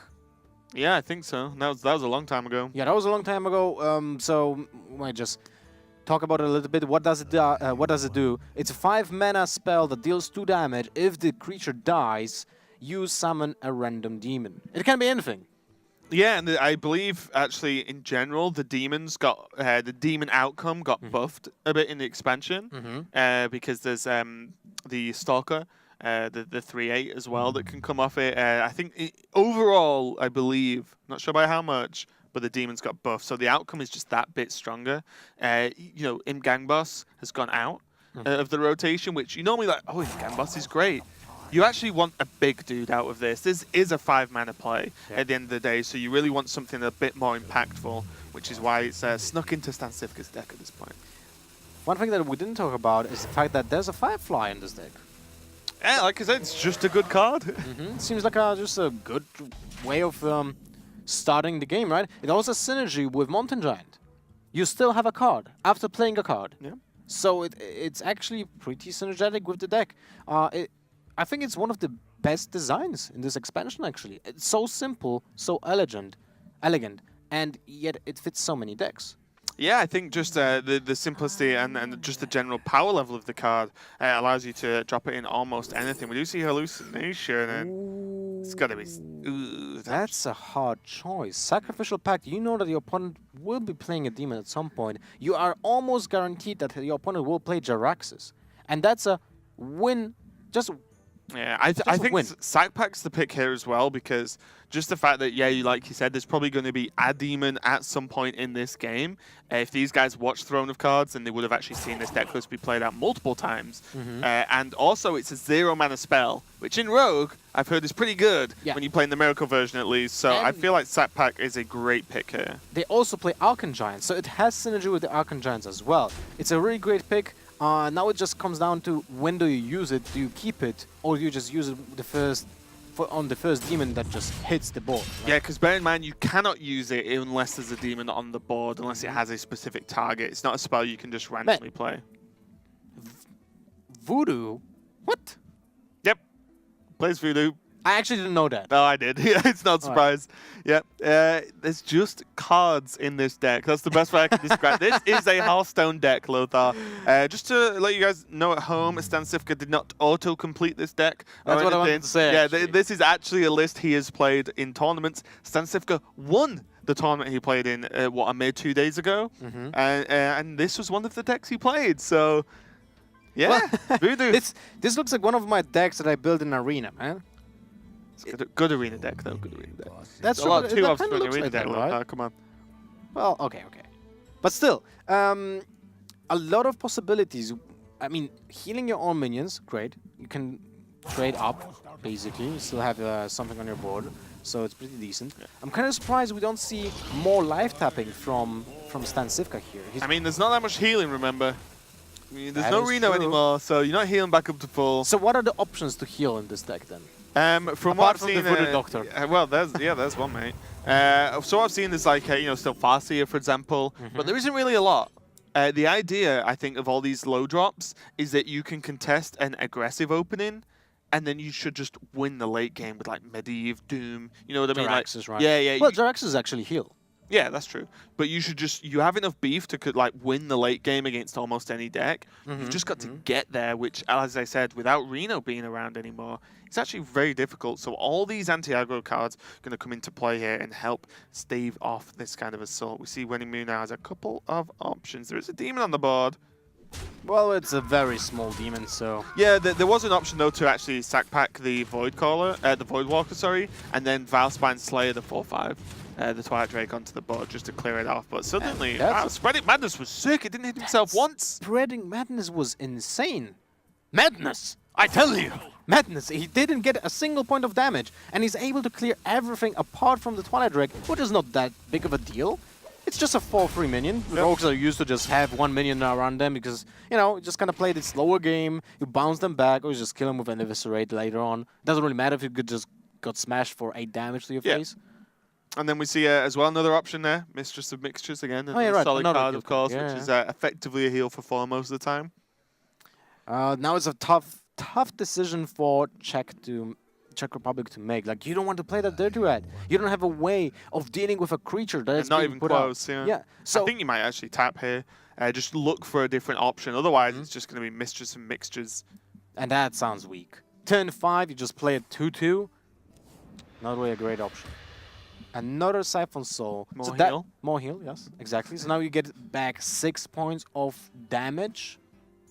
Yeah, I think so. That was a long time ago. Yeah, that was a long time ago. So I just talk about it a little bit. What does it do? It's a 5 mana spell that deals 2 damage. If the creature dies, you summon a random demon. It can be anything. Yeah, and I believe actually in general the demons got the demon outcome got buffed a bit in the expansion because there's the Stalker, the 3/8 as well that can come off it. I think overall, I believe, not sure by how much, but the demons got buffed, so the outcome is just that bit stronger. You know, Gang Boss has gone out of the rotation, which you normally like. Oh, Gang Boss is great. You actually want a big dude out of this. This is a 5 mana play at the end of the day, so you really want something a bit more impactful, which is why it's snuck into Stan Sifka's deck at this point. One thing that we didn't talk about is the fact that there's a Firefly in this deck. Yeah, like I said, it's just a good card. It seems like just a good way of starting the game, right? It also has synergy with Mountain Giant. You still have a card after playing a card. Yeah. So it's actually pretty synergetic with the deck. I think it's one of the best designs in this expansion, actually. It's so simple, so elegant, and yet it fits so many decks. Yeah, I think just the simplicity and just the general power level of the card allows you to drop it in almost anything. We do see Hallucination, and it's got to be... Ooh, that's a hard choice. Sacrificial Pact, you know that your opponent will be playing a demon at some point. You are almost guaranteed that your opponent will play Jaraxxus. And that's a win. Just... Yeah, I think Sack Pack's the pick here as well, because just the fact that, yeah, like you said, there's probably going to be a demon at some point in this game. If these guys watch Throne of Cards, then they would have actually seen this deck list be played out multiple times. And also, it's a 0 mana spell, which in Rogue, I've heard is pretty good when you play in the Miracle version at least. So I feel like Sack Pack is a great pick here. They also play Archon Giants, so it has synergy with the Archon Giants as well. It's a really great pick. Now it just comes down to when do you use it? Do you keep it, or do you just use it on the first demon that just hits the board? Right? Yeah, because bear in mind, you cannot use it unless there's a demon on the board, unless it has a specific target. It's not a spell you can just randomly play. Voodoo? What? Yep. Plays Voodoo. I actually didn't know that. No, I did. Yeah, it's not a surprise. Right. Yep. There's just cards in this deck. That's the best way I can describe it. This is a Hearthstone deck, Lothar. Just to let you guys know at home, Stan Sifka did not auto-complete this deck. That's what I wanted to say. Yeah, this is actually a list he has played in tournaments. Stan Sifka won the tournament he played in, a mere 2 days ago. And this was one of the decks he played, so... Yeah, Voodoo. This looks like one of my decks that I built in Arena, man. Good arena deck, though. Good arena deck. That's a lot of 2-ups for an arena like deck. Right? Come on. Well, okay. But still, a lot of possibilities. I mean, healing your own minions, great. You can trade up, basically. You still have something on your board, so it's pretty decent. Yeah. I'm kind of surprised we don't see more life tapping from Stan Sifka here. I mean, there's not that much healing, remember? I mean, there's no Reno true. anymore, so you're not healing back up to full. So what are the options to heal in this deck, then? From Apart what I've from seen, the Voodoo Doctor. Well, there's one, mate. So what I've seen is like, still Farseer, for example, but there isn't really a lot. The idea, I think, of all these low drops is that you can contest an aggressive opening, and then you should just win the late game with like Medivh, Doom. You know what I mean? Jaraxxus, right? Yeah. Well, Jaraxxus actually heal. Yeah, that's true. But you should you have enough beef to like win the late game against almost any deck. You've just got to get there, which, as I said, without Reno being around anymore, it's actually very difficult. So all these anti-aggro cards are going to come into play here and help stave off this kind of assault. We see Waning Moon now has a couple of options. There is a demon on the board. Well, it's a very small demon, so... Yeah, there was an option, though, to actually sack pack the Void Caller, the Void Walker, sorry, and then Vilespine Slayer the 4/5. the Twilight Drake onto the board just to clear it off. But suddenly, that's wow, Spreading Madness was sick. It didn't hit himself once. Spreading Madness was insane. Madness, I tell you. Madness. He didn't get a single point of damage, and he's able to clear everything apart from the Twilight Drake, which is not that big of a deal. It's just a 4-3 minion. The Rogues are used to just have 1 minion around them because, you know, you just kind of play the slower game, you bounce them back, or you just kill them with an Eviscerate later on. Doesn't really matter if you could just got smashed for 8 damage to your face. And then we see as well another option there, Mistress of Mixtures again. Right. Solid Another card, heal of course, card. which is effectively a heal for 4 most of the time. Now it's a tough decision for Czech Republic to make. Like, you don't want to play that Dirty Rat. You don't have a way of dealing with a creature that is not being even put close. out. Yeah. So I think you might actually tap here. Just look for a different option. Otherwise, it's just going to be Mistress and Mixtures. and that sounds weak. Turn 5, you just play it 2-2. Not really a great option. Another Siphon Soul. More that, heal. More heal, yes, exactly. So now you get back 6 points of damage,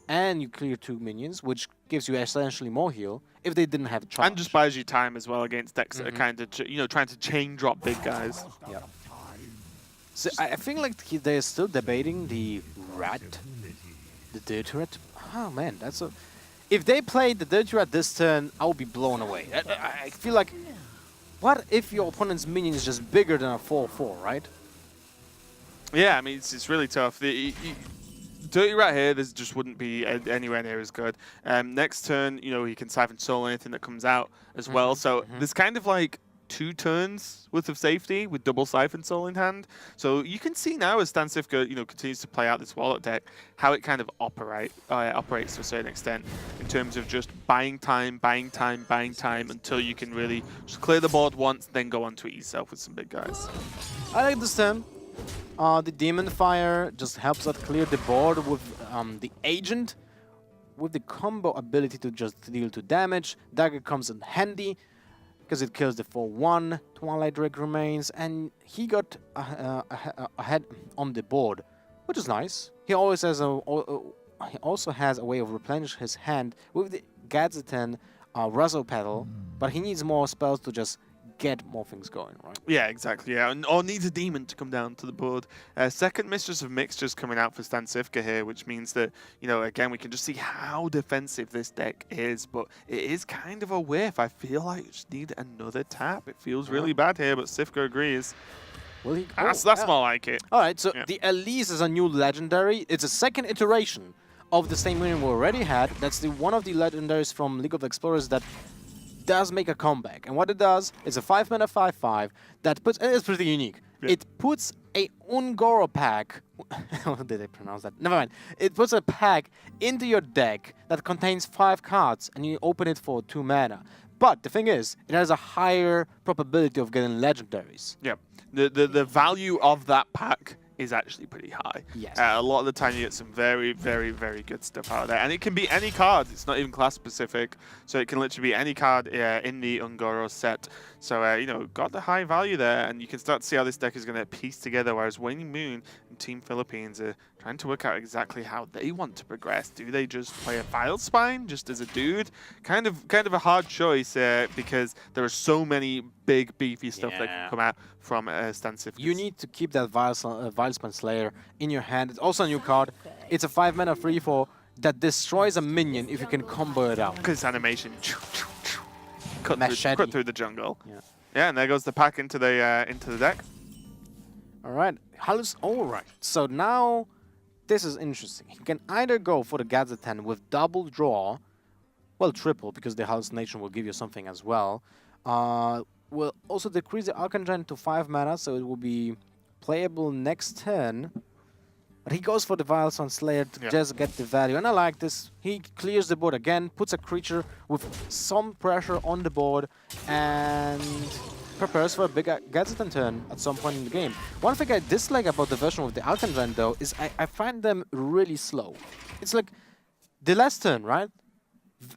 and you clear 2 minions, which gives you essentially more heal if they didn't have charge. And just buys you time as well against decks that are kind of, trying to chain drop big guys. Yeah. So I think like they're still debating the rat, the Dirty Rat. Oh man, that's a. If they played the Dirty Rat this turn, I would be blown away. I feel like, what if your opponent's minion is just bigger than a 4/4, right? Yeah, I mean it's really tough. Dirty Rat here, this just wouldn't be anywhere near as good. Next turn, he can Siphon Soul anything that comes out as well. So there's kind of like 2 turns worth of safety with double Siphon Soul in hand. So you can see now as Stan Sifka, continues to play out this Warlock deck, how it kind of operates to a certain extent in terms of just buying time until you can really just clear the board once, then go on to it yourself with some big guys. I like this turn. The Demon Fire just helps us clear the board with the Agent, with the combo ability to just deal 2 damage. Dagger comes in handy because it kills the 4/1. Twilight Drake remains, and he got ahead on the board, which is nice. He always has he also has a way of replenish his hand with the Gazetan Ruzzle Pedal, but he needs more spells to just get more things going, right? Yeah, exactly. Yeah, or needs a demon to come down to the board. Second Mistress of Mixtures coming out for Stan Sifka here, which means that, again, we can just see how defensive this deck is, but it is kind of a whiff. I feel like you just need another tap. It feels really bad here, but Sifka agrees. Will he? That's more like it. All right, so the Elise is a new legendary. It's a second iteration of the same minion we already had. That's one of the legendaries from League of Explorers that does make a comeback. And what it does is a 5-mana 5/5 that puts, and it's pretty unique. Yeah. It puts a Ungoro pack. How did I pronounce that? Never mind. It puts a pack into your deck that contains 5 cards, and you open it for 2 mana. But the thing is, it has a higher probability of getting legendaries. Yeah. The value of that pack is actually pretty high. Yes. A lot of the time you get some very, very, very good stuff out of there. And it can be any card. It's not even class specific. So it can literally be any card in the Ungoro set. So, got the high value there. And you can start to see how this deck is going to piece together. Whereas Waning Moon and Team Philippines are trying to work out exactly how they want to progress. Do they just play a Vile Spine just as a dude? Kind of a hard choice because there are so many big, beefy stuff that can come out from Stan Sifka. You need to keep that Vile Spine Slayer in your hand. It's also a new card. It's a 5-mana 3/4 that destroys a minion if you can combo it out. Because animation cut through the jungle. Yeah, and there goes the pack into the deck. All right. All right. So now this is interesting. He can either go for the Gazetan with double draw, well, triple, because the hallucination will give you something as well. Will also decrease the Archangel to 5 mana, so it will be playable next turn. But he goes for the Vile Spine Slayer to just get the value. And I like this. He clears the board again, puts a creature with some pressure on the board, and prepares for a big Gazetan turn at some point in the game. One thing I dislike about the version with the Archangel, though, is I find them really slow. It's like the last turn, right?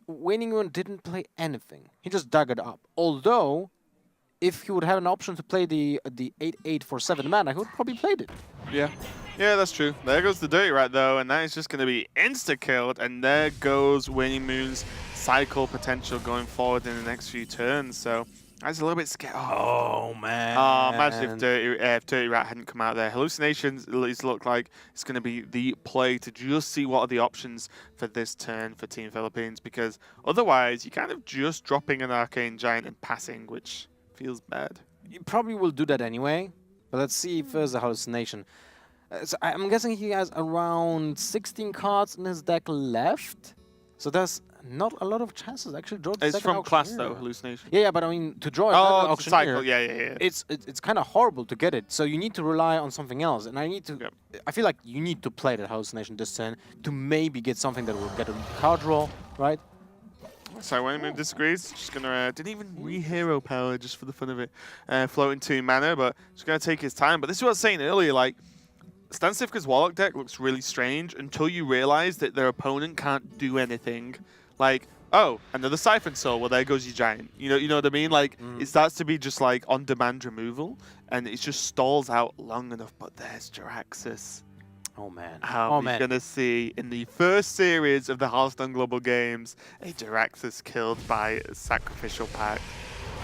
Waning Moon didn't play anything. He just dug it up. Although, if he would have an option to play the 8/8 for 7 mana, he would probably played it. Yeah, that's true. There goes the Dirty Rat, though, and that is just going to be insta-killed, and there goes Waning Moon's cycle potential going forward in the next few turns. So I was a little bit scared. Oh, man. Imagine if Dirty Rat hadn't come out there. Hallucinations look like it's going to be the play to just see what are the options for this turn for Team Philippines, because otherwise you're kind of just dropping an Arcane Giant and passing, which feels bad. You probably will do that anyway, but let's see first the Hallucination. So I'm guessing he has around 16 cards in his deck left, so there's not a lot of chances actually draw the It's second from class Auctioneer. though, Hallucination. Yeah, but I mean to draw Oh, another it's a cycle. Auctioneer, Yeah. it's kind of horrible to get it. So you need to rely on something else, and I need to. Yep. I feel like you need to play that Hallucination this turn to maybe get something that will get a card draw, right? So Wayman disagrees. Just gonna didn't even re-hero power just for the fun of it. Floating 2 mana, but just gonna take his time. But this is what I was saying earlier, like Stan Cifka's Warlock deck looks really strange until you realize that their opponent can't do anything. Like, oh, another Siphon Soul, well there goes your giant. You know what I mean? Like it starts to be just like on-demand removal, and it just stalls out long enough. But there's Jiraxis. Oh man. How are we going to see in the first series of the Hearthstone Global Games a Jiraxis killed by a Sacrificial Pact?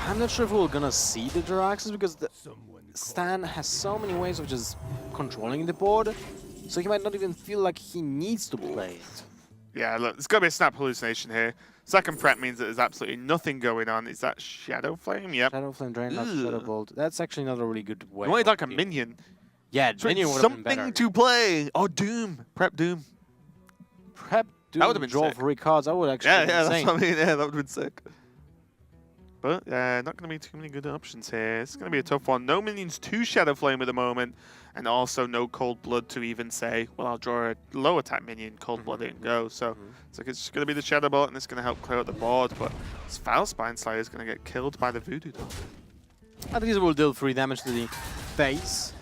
I'm not sure if we're gonna see the Jiraxis because Stan has so many ways of just controlling the board, so he might not even feel like he needs to play it. Yeah, look, there's got to be a Snap Hallucination here. Second prep means that there's absolutely nothing going on. Is that Shadow Flame? Yep. Shadow Flame Drain, not Shadow Bolt. That's actually not a really good way. You wanted like a of minion. Yeah, So minion would have been something better. to play. Oh, Doom. Prep Doom. Prep Doom, That would've been draw sick. 3 cards. I would actually Yeah, be that's insane. what I mean. Yeah, that would have been sick. But not going to be too many good options here. It's going to be a tough one. No minions to Shadow Flame at the moment, and also no Cold Blood to even say, well, I'll draw a low attack minion, Cold Blood it and go. So it's like it's just going to be the Shadow Bolt, and it's going to help clear out the board. But this Foul Spine Slayer is going to get killed by the Voodoo Dog. At least it will deal 3 damage to the face.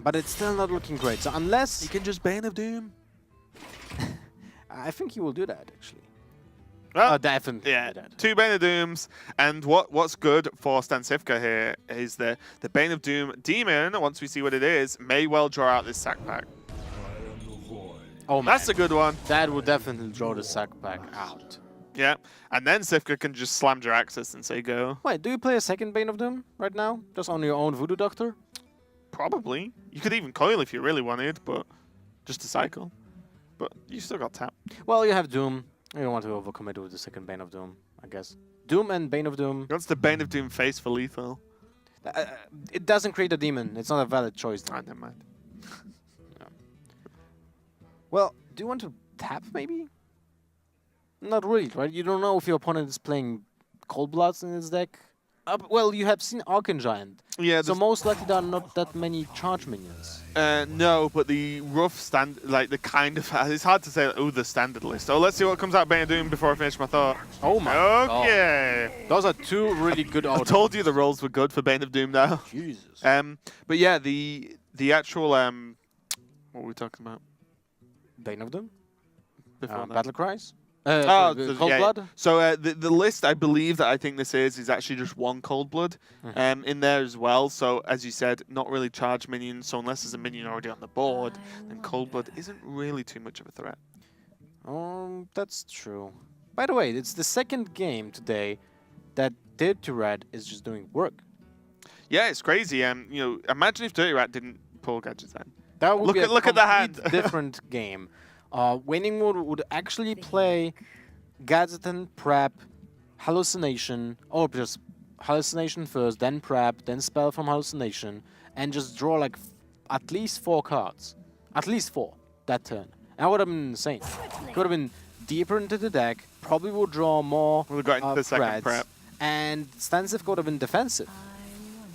But it's still not looking great. So unless... You can just Bane of Doom. I think he will do that, actually. Well, Definitely. yeah, do that. 2 Bane of Dooms, and what's good for Stan Cifka here is the Bane of Doom Demon, once we see what it is, may well draw out this sack pack. Oh, man. That's a good one. That would definitely draw the sack back out. Yeah, and then Cifka can just slam Jiraxis and say go. Wait, do you play a second Bane of Doom right now? Just on your own Voodoo Doctor? Probably. You could even coil if you really wanted, but just to cycle. But you still got tap. Well, you have Doom. You don't want to overcommit with the second Bane of Doom, I guess. Doom and Bane of Doom. What's the Bane of Doom face for lethal? It doesn't create a demon. It's not a valid choice. Ah, never mind. Well, do you want to tap, maybe? Not really, right? You don't know if your opponent is playing Cold Bloods in his deck. Well, you have seen Arcane Giant. Yeah, So most likely there are not that many charge minions. no, but the rough stand, like the kind of, it's hard to say, oh, the standard list. Oh, let's see what comes out Bane of Doom before I finish my thought. Oh my Okay. God. Those are 2 really good I outcomes. told you the rolls were good for Bane of Doom now. Jesus. But yeah, the actual, what were we talking about Bane of Doom? before that? Battle Cries? Oh, Cold yeah. Blood? So the list, I believe that I think this is actually just 1 Cold Blood in there as well. So as you said, not really charge minions. So unless there's a minion already on the board, then Cold Blood isn't really too much of a threat. That's true. By the way, it's the second game today that Dirty Rat is just doing work. Yeah, it's crazy. Imagine if Dirty Rat didn't pull Gadget's hand. That would Look be at- a look at the hand. complete different game. Winning mode would actually play Gadgeton, Prep, Hallucination, or just Hallucination first, then Prep, then Spell from Hallucination, and just draw like at least 4 cards. At least 4 that turn. And that would have been insane. Could have been deeper into the deck, probably would draw more We've got into the second threats, prep. and Stansiv could have been defensive.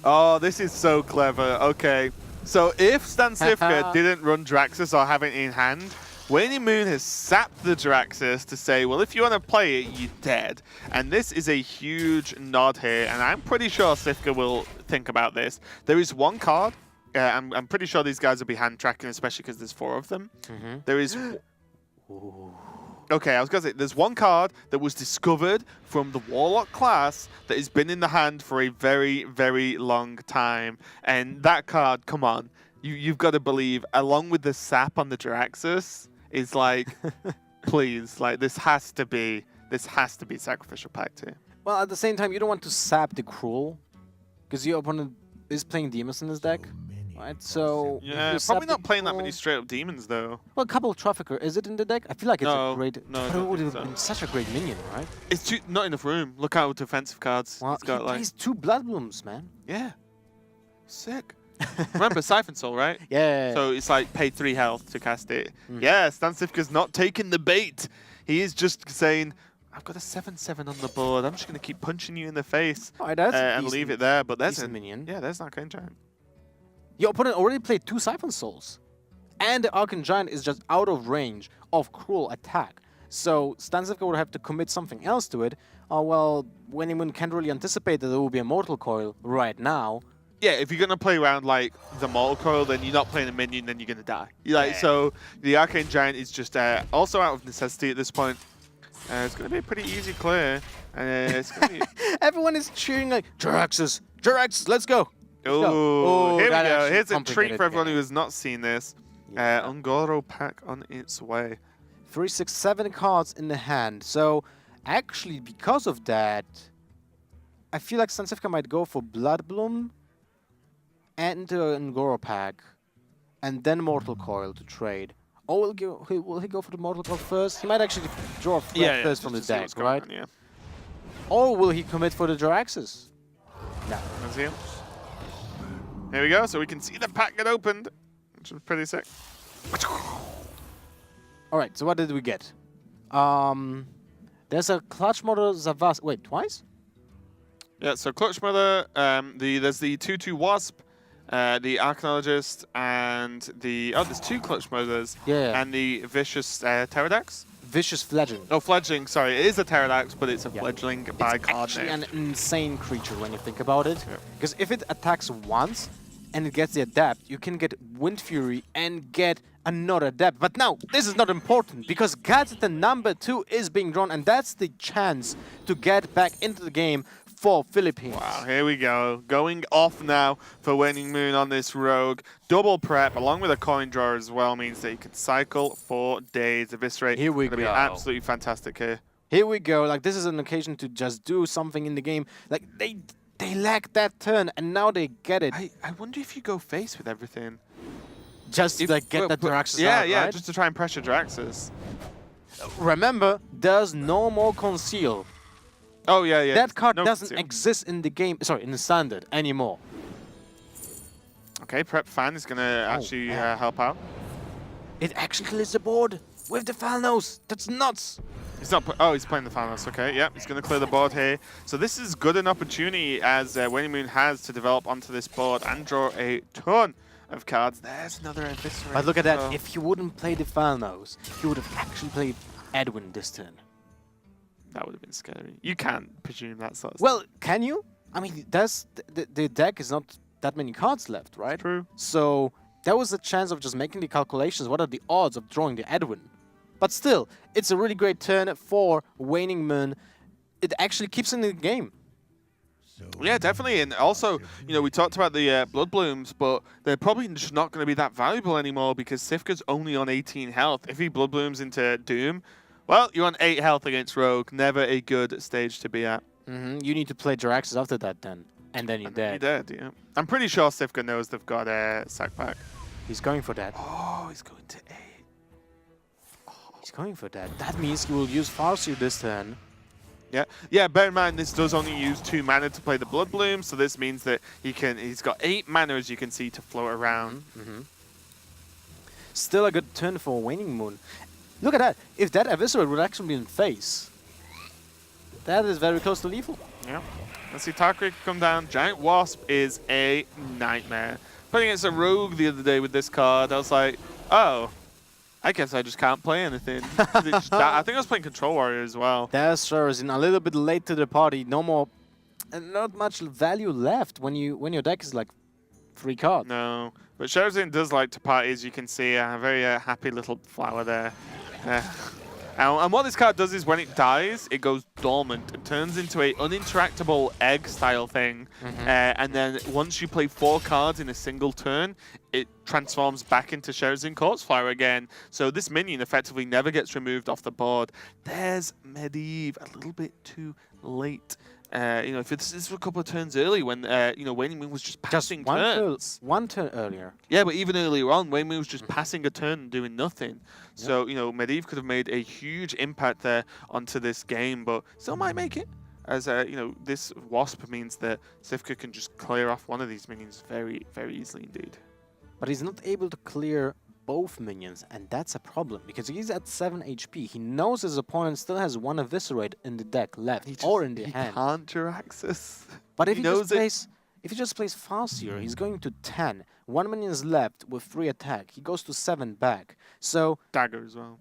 Oh, this is so clever. Okay. So if Stan Cifka didn't run Jiraxis or have it in hand, Waning Moon has sapped the Jiraxis to say, well, if you want to play it, you're dead. And this is a huge nod here, and I'm pretty sure Cifka will think about this. There is 1 card. I'm pretty sure these guys will be hand tracking, especially because there's 4 of them. There is... Okay, I was going to say, there's 1 card that was discovered from the Warlock class that has been in the hand for a very, very long time. And that card, come on, you've got to believe, along with the sap on the Jiraxis, is like, please, like this has to be Sacrificial Pact here. Well, at the same time, you don't want to sap the Cruel, because your opponent is playing Demons in his deck, right? So if Yeah, you sap probably the not playing that many Cruel- straight up demons though. Well, a couple of Trafficker. Is it in the deck? I feel like it's No, a great. no, I but don't it would think have so. been such a great minion, right? It's not enough room. Look how defensive cards Well, he's got. he Like, plays 2 Blood Blooms, man. yeah, sick. Remember Siphon Soul, right? Yeah. So it's like pay 3 health to cast it. Mm. Yeah, Stansifka's not taking the bait. He is just saying, I've got a 7/7 on the board. I'm just going to keep punching you in the face Alright, that's a and leave it there. But there's decent a minion. Yeah, there's an Arcane Giant. Your opponent already played 2 Siphon Souls. And the Arcane Giant is just out of range of Cruel attack. So Stansifka would have to commit something else to it. Well, Winning can't really anticipate that there will be a Mortal Coil right now. Yeah, if you're going to play around like the Mortal Coil, then you're not playing a minion, then you're going to die. Like, so the Arcane Giant is just also out of necessity at this point. It's going to be a pretty easy clear. It's going to be... Everyone is cheering like, Jiraxis, Jiraxis, let's go. Oh, here we that go. actually Here's a treat complicated for everyone game. who has not seen this. Yeah. Ungoro pack on its way. 3, 6, 7 cards in the hand. So actually, because of that, I feel like Stansifka might go for Blood Bloom and Ungoro pack, and then Mortal Coil to trade. Or will he go for the Mortal Coil first? He might actually draw a threat first from the just to see deck, what's going right? on, yeah. Or will he commit for the Jiraxis? No. Let's see him. Here we go. So we can see the pack get opened, which is pretty sick. All right. So what did we get? There's a Clutch Model Zavas. Wait, twice? Yeah, so Clutch Mother, there's the 2/2 Wasp, the Archaeologist, and the... Oh, there's 2 Clutch Mothers. Yeah. And the Vicious Pterodax? Vicious Fledgling. Oh, Fledgling, sorry. It is a Pterodax, but it's a Yeah. Fledgling by It's card actually name. an insane creature when you think about it. Yeah. Because if it attacks once and it gets the Adapt, you can get Wind Fury and get another Adapt. But now, this is not important because Gadget number 2 is being drawn, and that's the chance to get back into the game for Philippines. Wow, here we go. Going off now for Waning Moon on this Rogue. Double prep, along with a coin draw as well, means that you can cycle for days. Eviscerate. Here we Gonna be go. absolutely fantastic here. Here we go. Like, this is an occasion to just do something in the game. Like, they lack that turn, and now they get it. I wonder if you go face with everything. Just to like, get Well, that Jiraxis yeah, out, yeah, right? just to try and pressure Jiraxis. Remember, there's no more Conceal. Oh, yeah, yeah. That card no doesn't conceal. exist in the game, sorry, in the standard anymore. Okay, Prep Fan is going to actually yeah. help out. It actually clears the board with the Falnos. That's nuts. He's not. Oh, he's playing the Thanos. Okay, yeah, he's going to clear the board here. So this is good an opportunity as Waning Moon has to develop onto this board and draw a ton of cards. There's another Eviscerate. But look at that. So- If he wouldn't play the Falnos, he would have actually played Edwin this turn. That would have been scary. You can't presume that sort of Well, can you? I mean, the deck is not that many cards left, right? True. So there was a chance of just making the calculations. What are the odds of drawing the Edwin? But still, it's a really great turn for Waning Moon. It actually keeps in the game. Yeah, definitely. And also, you know, we talked about the Blood Blooms, but they're probably just not going to be that valuable anymore because Sifka's only on 18 health. If he Blood Blooms into Doom, well, you're on 8 health against Rogue. Never a good stage to be at. You need to play Jiraxis after that then. And then you're dead. You're dead, yeah. I'm pretty sure Sifka knows they've got a sack pack. He's going for that. Oh, he's going to 8. He's going for that. That means he will use Farseer this turn. Yeah, yeah. Bear in mind, this does only use 2 mana to play the Blood Bloom, so this means that he's got 8 mana, as you can see, to float around. Still a good turn for Waning Moon. Look at that. If that Eviscerate would actually be in face, that is very close to lethal. Yeah. Let's see Tarkrik come down. Giant Wasp is a nightmare. Playing against a Rogue the other day with this card, I was like, oh, I guess I just can't play anything. I think I was playing Control Warrior as well. There's Sharazin a little bit late to the party. No more, not much value left when your deck is like 3 cards. No, but Sherzin does like to party, as you can see. A very happy little flower there. And what this card does is when it dies, it goes dormant. It turns into a uninteractable egg-style thing. And then once you play 4 cards in a single turn, it transforms back into Sherzin Corpse Flower again. So this minion effectively never gets removed off the board. There's Medivh a little bit too late. If this is a couple of turns early when Waning Moon was just passing turns. One turn earlier. Yeah, but even earlier on, Waning Moon was just passing a turn and doing nothing. Yep. So Medivh could have made a huge impact there onto this game, but still might make it. As this Wasp means that Sivka can just clear off one of these minions very, very easily indeed. But he's not able to clear both minions, and that's a problem because he's at 7 HP. He knows his opponent still has one Eviscerate in the deck left or in the hand. He can't Jiraxxus. But if he just plays Farseer, he's going to 10. 1 minion is left with 3 attack. He goes to 7 back. So dagger as well.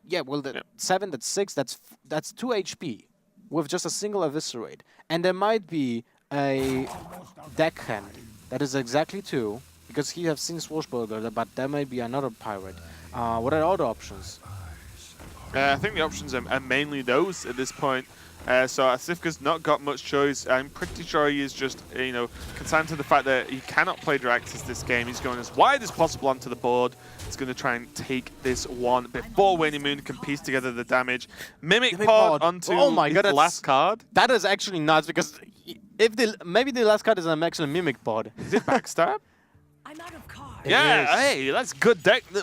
Yeah, well, 7, that's 6. That's 2 HP with just a single Eviscerate, and there might be a deckhand that is exactly 2. Because he has seen Swashbuckler, but there may be another pirate. What are other options? I think the options are mainly those at this point. So Sivka's not got much choice. I'm pretty sure he is just, consigned to the fact that he cannot play Jiraxxus this game. He's going as wide as possible onto the board. He's going to try and take this one before Waning Moon can piece together the damage. Mimic Pod onto his last card. That is actually nuts because if maybe the last card is an actual Mimic Pod. Is it Backstab? I'm out of cards. Yeah, hey, that's good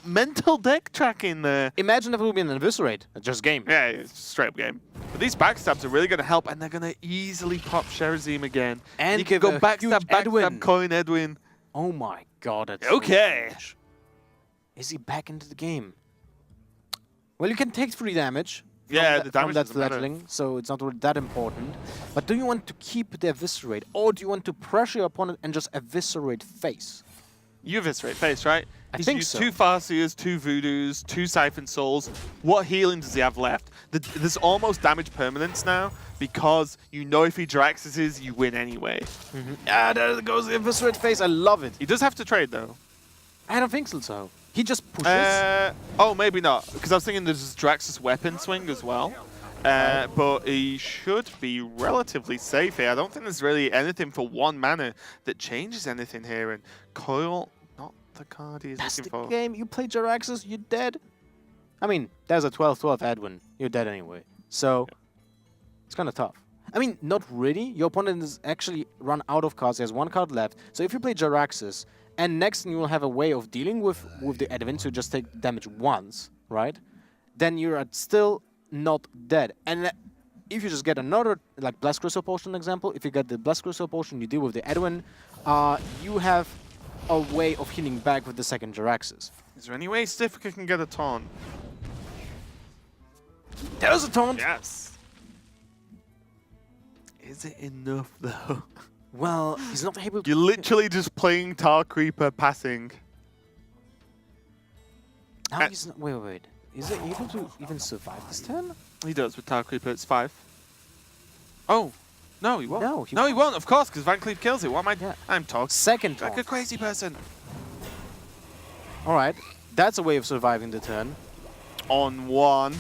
mental deck tracking there. Imagine if it would be an Eviscerate. Just game. Yeah, it's straight up game. But these backstabs are really going to help, and they're going to easily pop Sherazim again. And you can go backstab, coin Edwin. Oh my god, that's okay. So is he back into the game? Well, you can take 3 damage. Yeah, the damage from that fledgling, so it's not really that important. But do you want to keep the Eviscerate, or do you want to pressure your opponent and just Eviscerate face? You Eviscerate face, right? I think so. 2 Farseers, 2 Voodoos, 2 Siphon Souls. What healing does he have left? There's almost damage permanence now, because if he Jiraxxuses, you win anyway. Ah, there goes the Eviscerate face. I love it. He does have to trade, though. I don't think so. He just pushes. Oh, maybe not, because I was thinking there's Jiraxxus weapon swing as well. But he should be relatively safe here. I don't think there's really anything for 1 mana that changes anything here. And Coil, not the card he's looking for. That's the game. You play Jiraxxus, you're dead. I mean, there's a 12-12 Edwin. You're dead anyway. So, it's kind of tough. I mean, not really. Your opponent is actually run out of cards. He has 1 card left. So if you play Jiraxxus, and next you will have a way of dealing with the Edwin, so just take damage once, right? Then you're still not dead. And if you just get another, like Blast Crystal Potion example, if you get the Blast Crystal Potion, you deal with the Edwin, you have a way of healing back with the second Jiraxxus. Is there any way Sivka can get a taunt? There's a taunt! Yes! Is it enough, though? Well, he's not able to... You're literally just playing Tar Creeper passing. Now he's not... Wait. Is he able to even survive this turn? He does with Tar Creeper. It's 5. Oh. No, he won't. No, he won't, of course, because Van Cleef kills it. What am I... Yeah. I'm talking. Second taunt. Like a crazy person. Alright. That's a way of surviving the turn. On 1.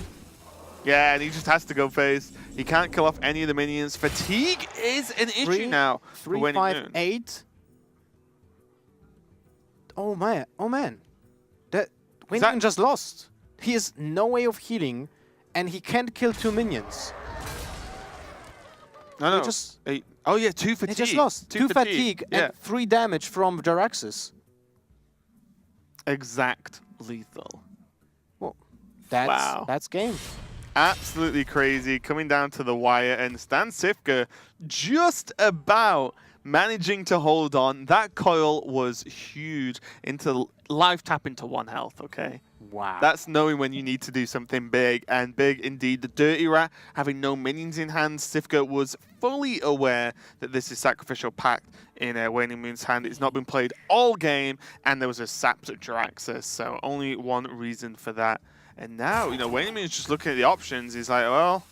Yeah, and he just has to go face. He can't kill off any of the minions. Fatigue is an issue now. 3, 5, 8. Oh man. That Waning just lost. He has no way of healing, and he can't kill 2 minions. No. Oh yeah, 2 fatigue. He just lost. 2 fatigue and 3 damage from Jiraxxus. Exact lethal. Well, that's game. Absolutely crazy. Coming down to the wire, and Stan Sivka just about managing to hold on. That coil was huge. Into life tap into 1 health, okay? Wow. That's knowing when you need to do something big, and big indeed. The Dirty Rat having no minions in hand. Sivka was fully aware that this is Sacrificial Pact in Waning Moon's hand. It's not been played all game, and there was a sapped Jiraxxus, so only 1 reason for that. And now, Waning Moon's just looking at the options. He's like, well,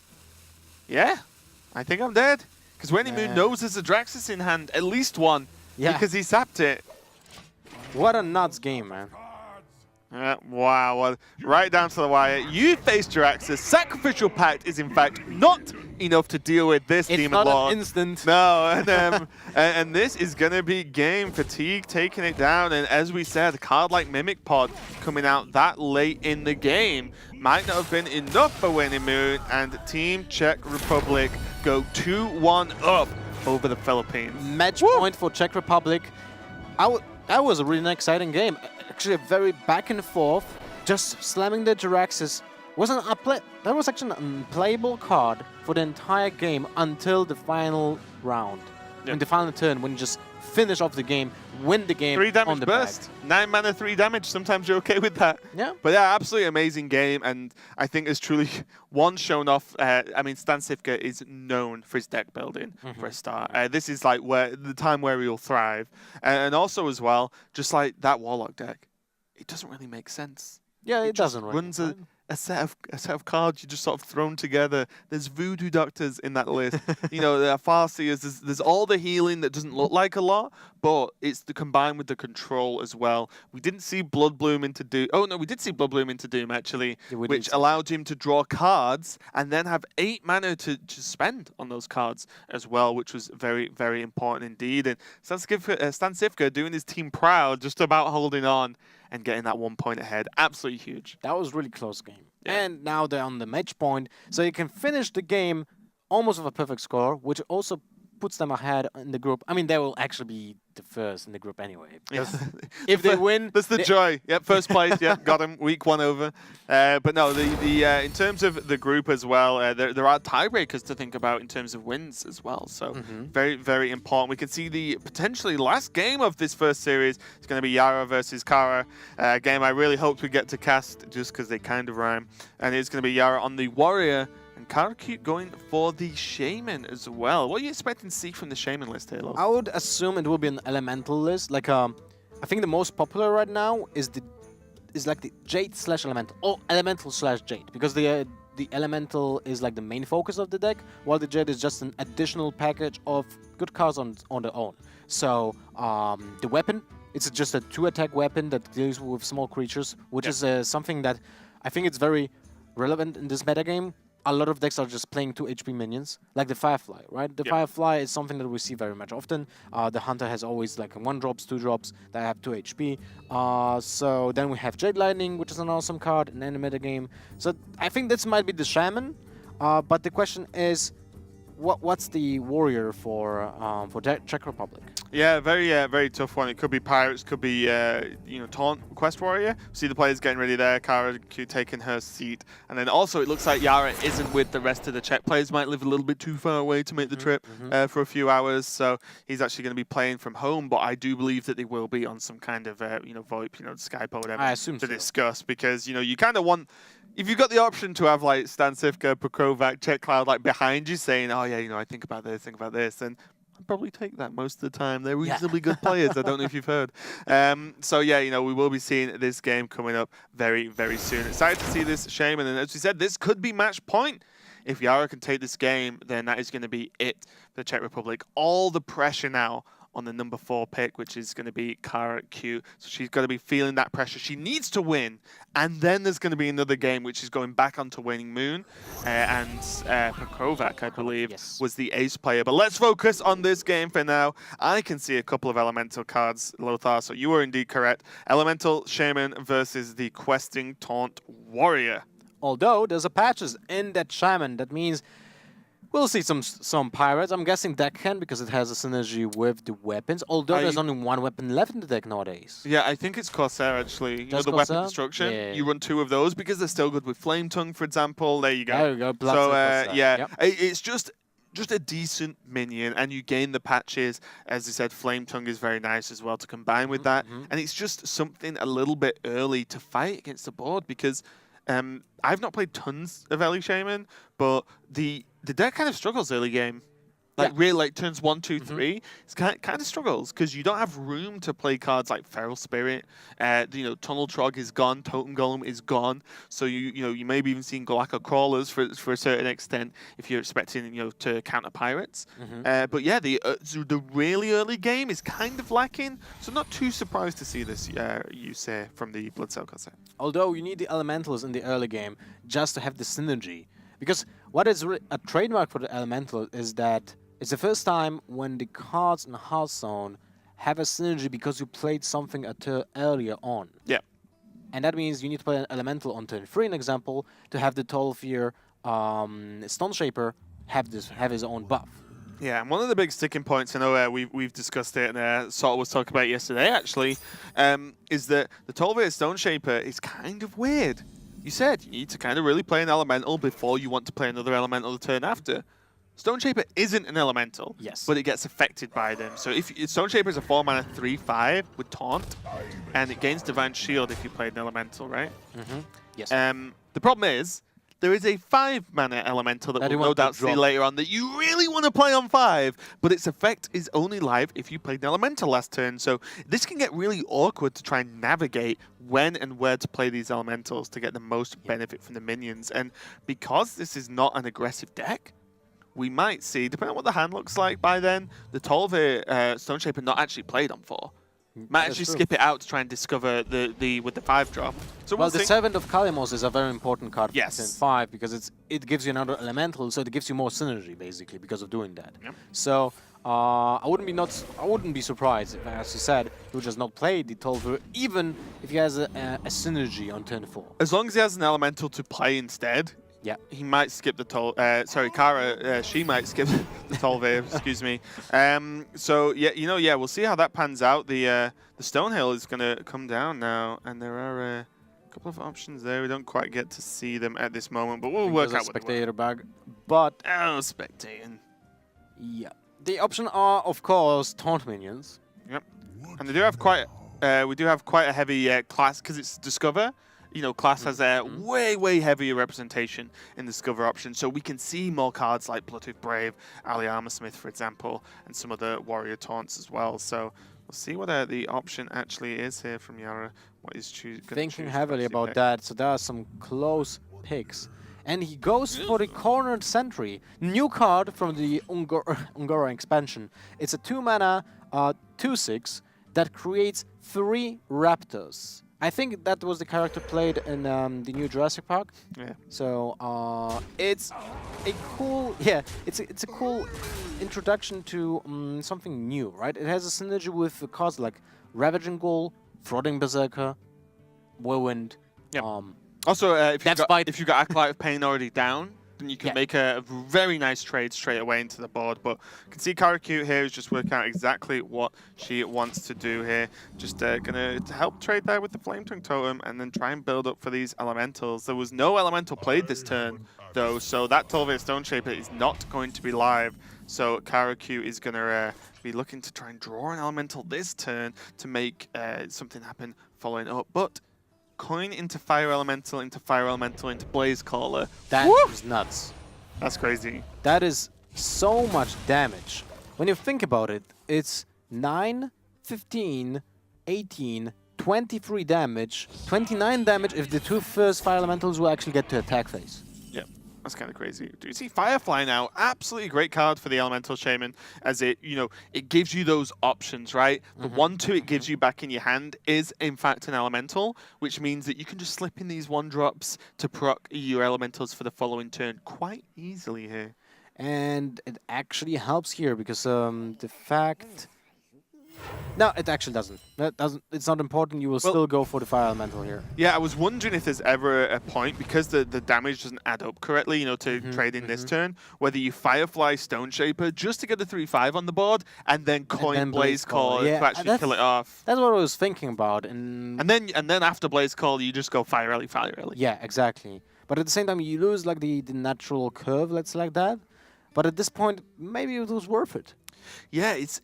yeah, I think I'm dead. Because Waning Moon knows there's a Jiraxxus in hand, at least 1, because he sapped it. What a nuts game, man. Wow, well, right down to the wire. You faced Jiraxxus. Sacrificial Pact is, in fact, not enough to deal with this It's Demon not Lord. an instant. No, and this is going to be game. Fatigue taking it down, and as we said, a card like Mimic Pod coming out that late in the game might not have been enough for winning Moon, and Team Czech Republic go 2-1 up over the Philippines. Match point for Czech Republic. That was a really exciting game. Actually, a very back and forth. Just slamming the Jiraxis wasn't that was actually an unplayable card for the entire game until the final round. Yeah. In the final turn, when you just finish off the game, win the game 3 damage on the burst. back. 9 mana, 3 damage. Sometimes you're okay with that. Yeah. But yeah, absolutely amazing game, and I think it's truly one shown off. I mean, Stan Sivka is known for his deck building for a start. This is like the time where he'll thrive, and also as well, just like that Warlock deck, it doesn't really make sense. Yeah, it doesn't really. Runs a set of cards you just sort of thrown together. There's voodoo doctors in that list. You know, there are Farseers. There's all the healing that doesn't look like a lot, but it's combined with the control as well. We didn't see Blood Bloom into Doom. Oh no, we did see Blood Bloom into Doom actually, Yeah, we which did. allowed him to draw cards and then have 8 mana to spend on those cards as well, which was very, very important indeed. And Stan Sivka doing his team proud, just about holding on and getting that 1 point ahead. Absolutely huge. That was really close game. Yeah. And now they're on the match point, so you can finish the game almost with a perfect score, which also puts them ahead in the group. I mean, they will actually be the first in the group anyway. Because if they win, that's the joy. Yep, first place. Yep, got him. Week 1 over. But no, in terms of the group as well, there are tiebreakers to think about in terms of wins as well. So very, very important. We can see the potentially last game of this first series is going to be Yara versus Kara. A game I really hoped we get to cast just because they kind of rhyme. And it's going to be Yara on the Warrior. And Karakute going for the Shaman as well. What are you expecting to see from the Shaman list, Halo? I would assume it will be an elemental list. Like, I think the most popular right now is like the Jade / Elemental, or Elemental / Jade, because the Elemental is like the main focus of the deck, while the Jade is just an additional package of good cards on their own. So the weapon, it's just a 2-attack weapon that deals with small creatures, which is something that I think it's very relevant in this metagame. A lot of decks are just playing 2 HP minions, like the Firefly, right? The Firefly is something that we see very much often. The Hunter has always like 1-drops, 2-drops that have 2 HP. So then we have Jade Lightning, which is an awesome card in any metagame. So I think this might be the Shaman, but the question is, what's the Warrior for Czech Republic? Yeah, very tough one. It could be Pirates, could be Taunt Quest Warrior. See the players getting ready there. Karakute taking her seat, and then also it looks like Yara isn't with the rest of the Czech players. Might live a little bit too far away to make the trip for a few hours, so he's actually going to be playing from home. But I do believe that they will be on some kind of VoIP, Skype or whatever, I assume to so. discuss, because you kind of want. If you've got the option to have like Stan Sivka, Pekovac, Czech Cloud like behind you saying, oh yeah, I think about this, then I'd probably take that most of the time. They're reasonably good players. I don't know if you've heard. So yeah, we will be seeing this game coming up very, very soon. Excited to see this Shaman, and as we said, this could be match point. If Yara can take this game, then that is going to be it for the Czech Republic. All the pressure now on the number 4 pick, which is going to be Karakute. So she's got to be feeling that pressure. She needs to win. And then there's going to be another game, which is going back onto Waning Moon. And Pekovac, I believe, was the ace player. But let's focus on this game for now. I can see a couple of elemental cards, Lothar, so you were indeed correct. Elemental Shaman versus the Questing Taunt Warrior. Although there's a patches in that Shaman, that means we'll see some Pirates. I'm guessing Deckhand because it has a synergy with the weapons. Although there's only 1 weapon left in the deck nowadays. Yeah, I think it's Corsair actually. Just the Corsair? weapon destruction. Yeah. You run 2 of those because they're still good with Flame Tongue, for example. There you go. There you go. So yeah, Yep. it's just a decent minion, and you gain the patches. As I said, Flame Tongue is very nice as well to combine with that. And it's just something a little bit early to fight against the board, because I've not played tons of Ellie Shaman, but the deck kind of struggles early game. Really, like turns 1, 2, 3, it's kind of struggles because you don't have room to play cards like Feral Spirit. Tunnel Trog is gone, Totem Golem is gone. So you may be even seeing Galactic Crawlers for a certain extent if you're expecting to counter Pirates. But yeah, the really early game is kind of lacking. So not too surprised to see this use here from the Blood Cell Corsair. Although you need the Elementals in the early game just to have the synergy. Because what is a trademark for the Elemental is that it's the first time when the cards in Hearthstone have a synergy because you played something a turn earlier on. Yeah. And that means you need to play an Elemental on turn 3, an example, to have the Tolfir Stone Shaper have his own buff. Yeah, and one of the big sticking points, I know we've discussed it and sort of was talking about it yesterday actually, is that the Tolvir Stone Shaper is kind of weird. You said you need to kind of really play an elemental before you want to play another elemental the turn after. Stone Shaper isn't an elemental, yes, but it gets affected by them. So if Stone Shaper is a 4-mana 3/5 with taunt, and it gains Divine Shield if you played an elemental, right? Yes. The problem is, there is a 5-mana elemental that we'll no doubt see later on that you really want to play on 5, but its effect is only live if you played an elemental last turn. So this can get really awkward to try and navigate when and where to play these elementals to get the most benefit from the minions. And because this is not an aggressive deck, we might see, depending on what the hand looks like by then, the Tolvir Stone Shaper not actually played on 4. Might actually skip it out to try and discover the with the 5-drop. So well, the Servant of Kalimos is a very important card yes. in 5 because it gives you another elemental, so it gives you more synergy basically because of doing that. Yep. So I wouldn't be surprised if, as you said, he would just not play the Tolvir, even if he has a synergy on turn 4. As long as he has an elemental to play instead. Yeah, he might skip the Kara, she might skip the Tolvir, excuse me. So yeah, we'll see how that pans out. The Stonehill is going to come down now, and there are a couple of options there. We don't quite get to see them at this moment, but we'll work out what spectator bag. But spectating. Yeah, the option are of course taunt minions. Yep, and they do have quite. We do have quite a heavy class because it's Discover. You know, class has a way heavier representation in the Discover option, so we can see more cards like Bloodtooth Brave, Ali Armorsmith, for example, and some other warrior taunts as well. So we'll see what the option actually is here from Yara. What is thinking heavily about that, so there are some close picks. And he goes for the Cornered Sentry, new card from the Ungora expansion. It's a 2-mana 2/6 that creates 3 raptors. I think that was the character played in the new Jurassic Park. Yeah. So it's a cool, it's a cool introduction to something new, right? It has a synergy with cards like Ravaging Ghoul, Throttling Berserker, Whirlwind. Yeah. Also, if you got Acolyte of Pain already down, then you can make a very nice trade straight away into the board. But you can see Karakute here is just working out exactly what she wants to do here. Just going to help trade there with the Flame Tongue Totem and then try and build up for these elementals. There was no elemental played this turn, though, so that Tolvir Stone Shaper is not going to be live. So Karakute is going to be looking to try and draw an elemental this turn to make something happen following up. But coin into Fire Elemental, into Blaze Caller. That is nuts. That's crazy. That is so much damage. When you think about it, it's 9, 15, 18, 23 damage, 29 damage if the 2 first Fire Elementals will actually get to attack phase. Yeah, that's kind of crazy. Do you see Firefly now? Absolutely great card for the Elemental Shaman, as it, it gives you those options, right? The 1/2 it gives you back in your hand is, in fact, an Elemental, which means that you can just slip in these 1-drops to proc your Elementals for the following turn quite easily here. And it actually helps here because the fact... No, it actually doesn't. It's not important. You will still go for the Fire Elemental here. Yeah, I was wondering if there's ever a point, because the damage doesn't add up correctly, to trade in this turn, whether you Firefly Stone Shaper just to get the 3/5 on the board, and then coin Blaze Call to actually kill it off. That's what I was thinking about. And then after Blaze Call, you just go Fire Rally. Yeah, exactly. But at the same time, you lose like the natural curve, let's say like that. But at this point, maybe it was worth it. Yeah, it's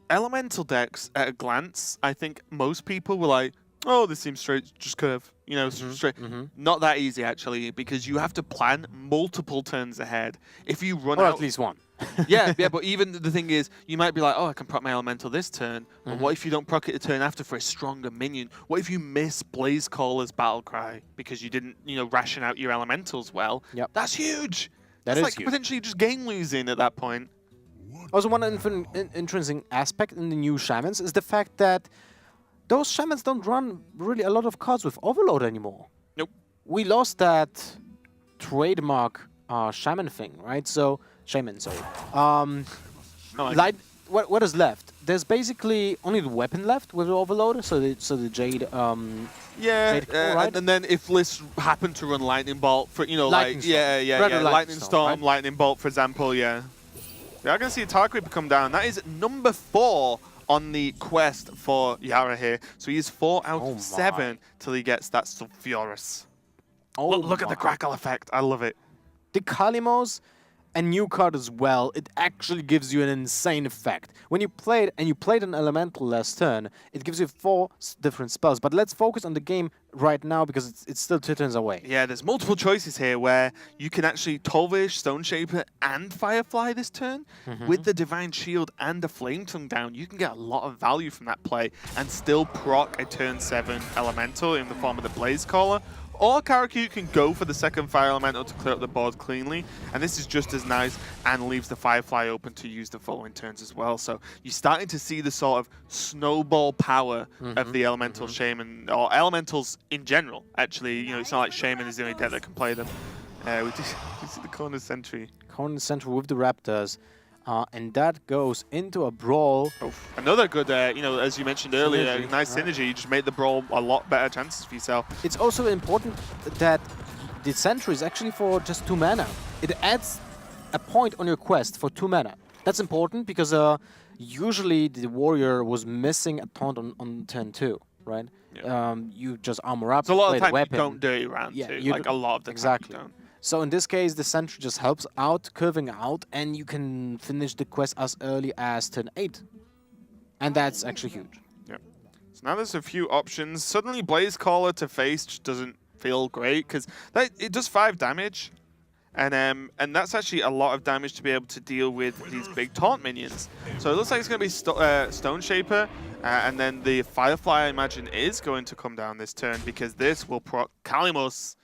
elemental decks at a glance. I think most people were like, oh, this seems straight, just curve, straight. Not that easy actually, because you have to plan multiple turns ahead. If you run out, or at least one. yeah, but even the thing is, you might be like, oh, I can proc my elemental this turn, but what if you don't proc it the turn after for a stronger minion? What if you miss Blaze Caller's Battle Cry because you didn't, ration out your elementals well? Yep. That's huge. That's like huge. Potentially just game losing at that point. Also, one interesting aspect in the new Shamans is the fact that those Shamans don't run really a lot of cards with Overload anymore. Nope. We lost that trademark shaman thing, right? So shaman, sorry. I like Light. What is left? There's basically only the weapon left with the overload. So the jade. Yeah, Jade Core, right? and then if Liz happened to run Lightning Bolt for, you know, Lightning like, Storm. yeah, Rather Lightning Storm, right? Lightning Bolt, for example, yeah. We are going to see Tark Reaper come down. That is number 4 on the quest for Yara here. So he is 4 out Oh of 7 till he gets that Sulfuris. Oh, Look at the crackle effect. I love it. The Kalimos, a new card as well, it actually gives you an insane effect. When you played, and you played an elemental last turn, it gives you 4 different spells. But let's focus on the game right now because it's still 2 turns away. Yeah, there's multiple choices here where you can actually Tolvish, Stone Shaper, and Firefly this turn. With the Divine Shield and the Flame Tongue down, you can get a lot of value from that play and still proc a turn 7 elemental in the form of the Blaze Caller. Or Karakyu can go for the second Fire Elemental to clear up the board cleanly, and this is just as nice and leaves the Firefly open to use the following turns as well. So you're starting to see the sort of snowball power of the Elemental Shaman, or Elementals in general, actually. You know, it's not like Shaman is the only deck that can play them. We see the Corner Sentry. Corner Central with the Raptors. And that goes into a brawl. Oh, another good, you know, as you mentioned earlier, Synergy, nice synergy. You just made the brawl a lot better chances for yourself. It's also important that the Sentry is actually for just 2 mana. It adds a point on your quest for 2 mana. That's important because usually the Warrior was missing a taunt on turn 2, right? Yeah. You just armor up, So a lot play of the times weapon. you don't dirty round Yeah, too. you Like a lot of the exactly. time you don't. So in this case, the Sentry just helps out, curving out, and you can finish the quest as early as turn 8. And that's actually huge. Yeah. So now there's a few options. Suddenly Blaze Caller to face just doesn't feel great because it does 5 damage. And that's actually a lot of damage to be able to deal with these big taunt minions. So it looks like it's going to be Stone Shaper, and then the Firefly, I imagine, is going to come down this turn because this will proc Kalimos.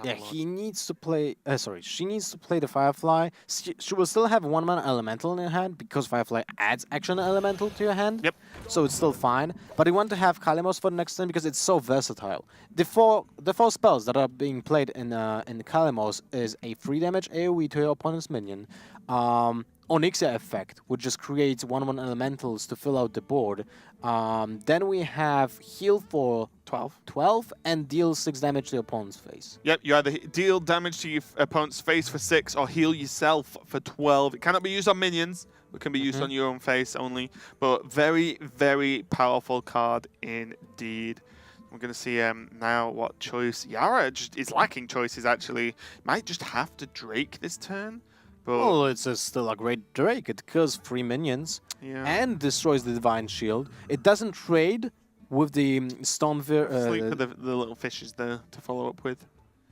Yeah, he needs to play. She needs to play the Firefly. She will still have 1 mana elemental in her hand because Firefly adds action elemental to your hand. Yep. So it's still fine. But you want to have Kalimos for the next turn because it's so versatile. The four spells that are being played in the Kalimos is a 3 damage AoE to your opponent's minion. Onyxia effect, which just creates 1/1 elementals to fill out the board. Then we have heal for 12 and deal 6 damage to your opponent's face. Yep, you either deal damage to your opponent's face for 6 or heal yourself for 12. It cannot be used on minions. It can be used on your own face only. But very, very powerful card indeed. We're going to see now what choice. Yara just is lacking choices, actually. Might just have to Drake this turn. But Well, it's still a great Drake. It kills 3 minions and destroys the Divine Shield. It doesn't trade with the Storm sleep with the little fishes there to follow up with.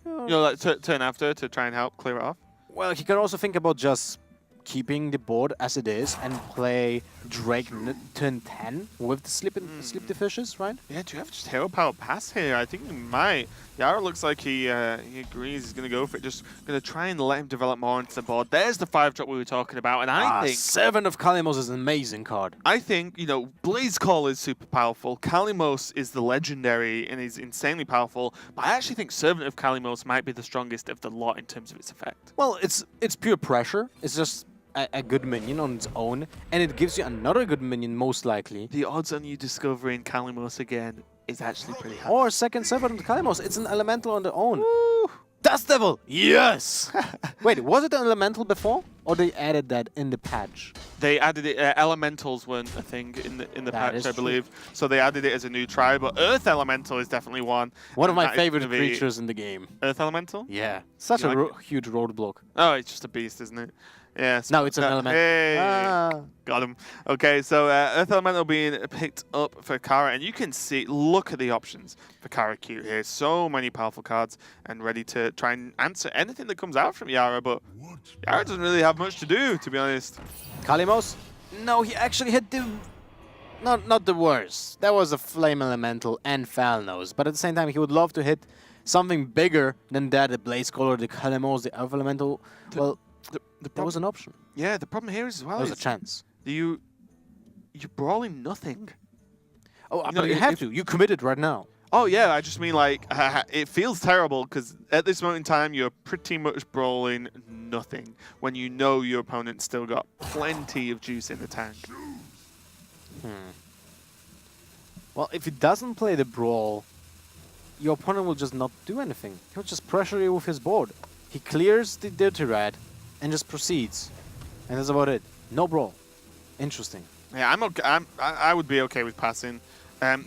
You know, like turn after to try and help clear it off. Well, he can also think about just keeping the board as it is and play Drake turn 10 with the sleep the fishes, right? Yeah, do you have just hero power pass here? I think he might. Yara looks like he agrees. He's going to go for it. Just going to try and let him develop more into the board. There's the 5-drop we were talking about, and I think 7 of Kalimos is an amazing card. I think, you know, Blaze Call is super powerful. Kalimos is the legendary and is insanely powerful. But I actually think Servant of Kalimos might be the strongest of the lot in terms of its effect. Well, it's pure pressure. It's just a good minion on its own, and it gives you another good minion most likely. The odds on you discovering Kalimos again is actually pretty high. Or second Servant of Kalimos. It's an elemental on their own. Woo! Dust Devil! Yes! Wait, was it an elemental before? Or they added that in the patch? They added it. Elementals weren't a thing in the patch, I believe. So they added it as a new tribe. But Earth Elemental is definitely one. One of my favorite creatures in the game. Earth Elemental? Yeah. Such a huge roadblock. Oh, it's just a beast, isn't it? Yeah. No, it's an elemental. Hey, got him. Okay, so Earth Elemental being picked up for Kara, and you can see, look at the options for Karakyu here. So many powerful cards and ready to try and answer anything that comes out from Yara, but Yara doesn't really have much to do, to be honest. Kalimos? No, he actually hit the... Not the worst. That was a Flame Elemental and Falnos, but at the same time, he would love to hit something bigger than that, the Blaze Caller, the Kalimos, the Earth Elemental. Well, that was an option. Yeah, the problem here is as well. There was a chance. You're brawling nothing. Oh, but you have to. You committed right now. Oh yeah, I just mean like it feels terrible because at this moment in time you're pretty much brawling nothing when you know your opponent's still got plenty of juice in the tank. Well, if he doesn't play the brawl, your opponent will just not do anything. He'll just pressure you with his board. He clears the dirty rat and just proceeds, and that's about it. No brawl. Interesting. Yeah, I'm okay. I would be okay with passing.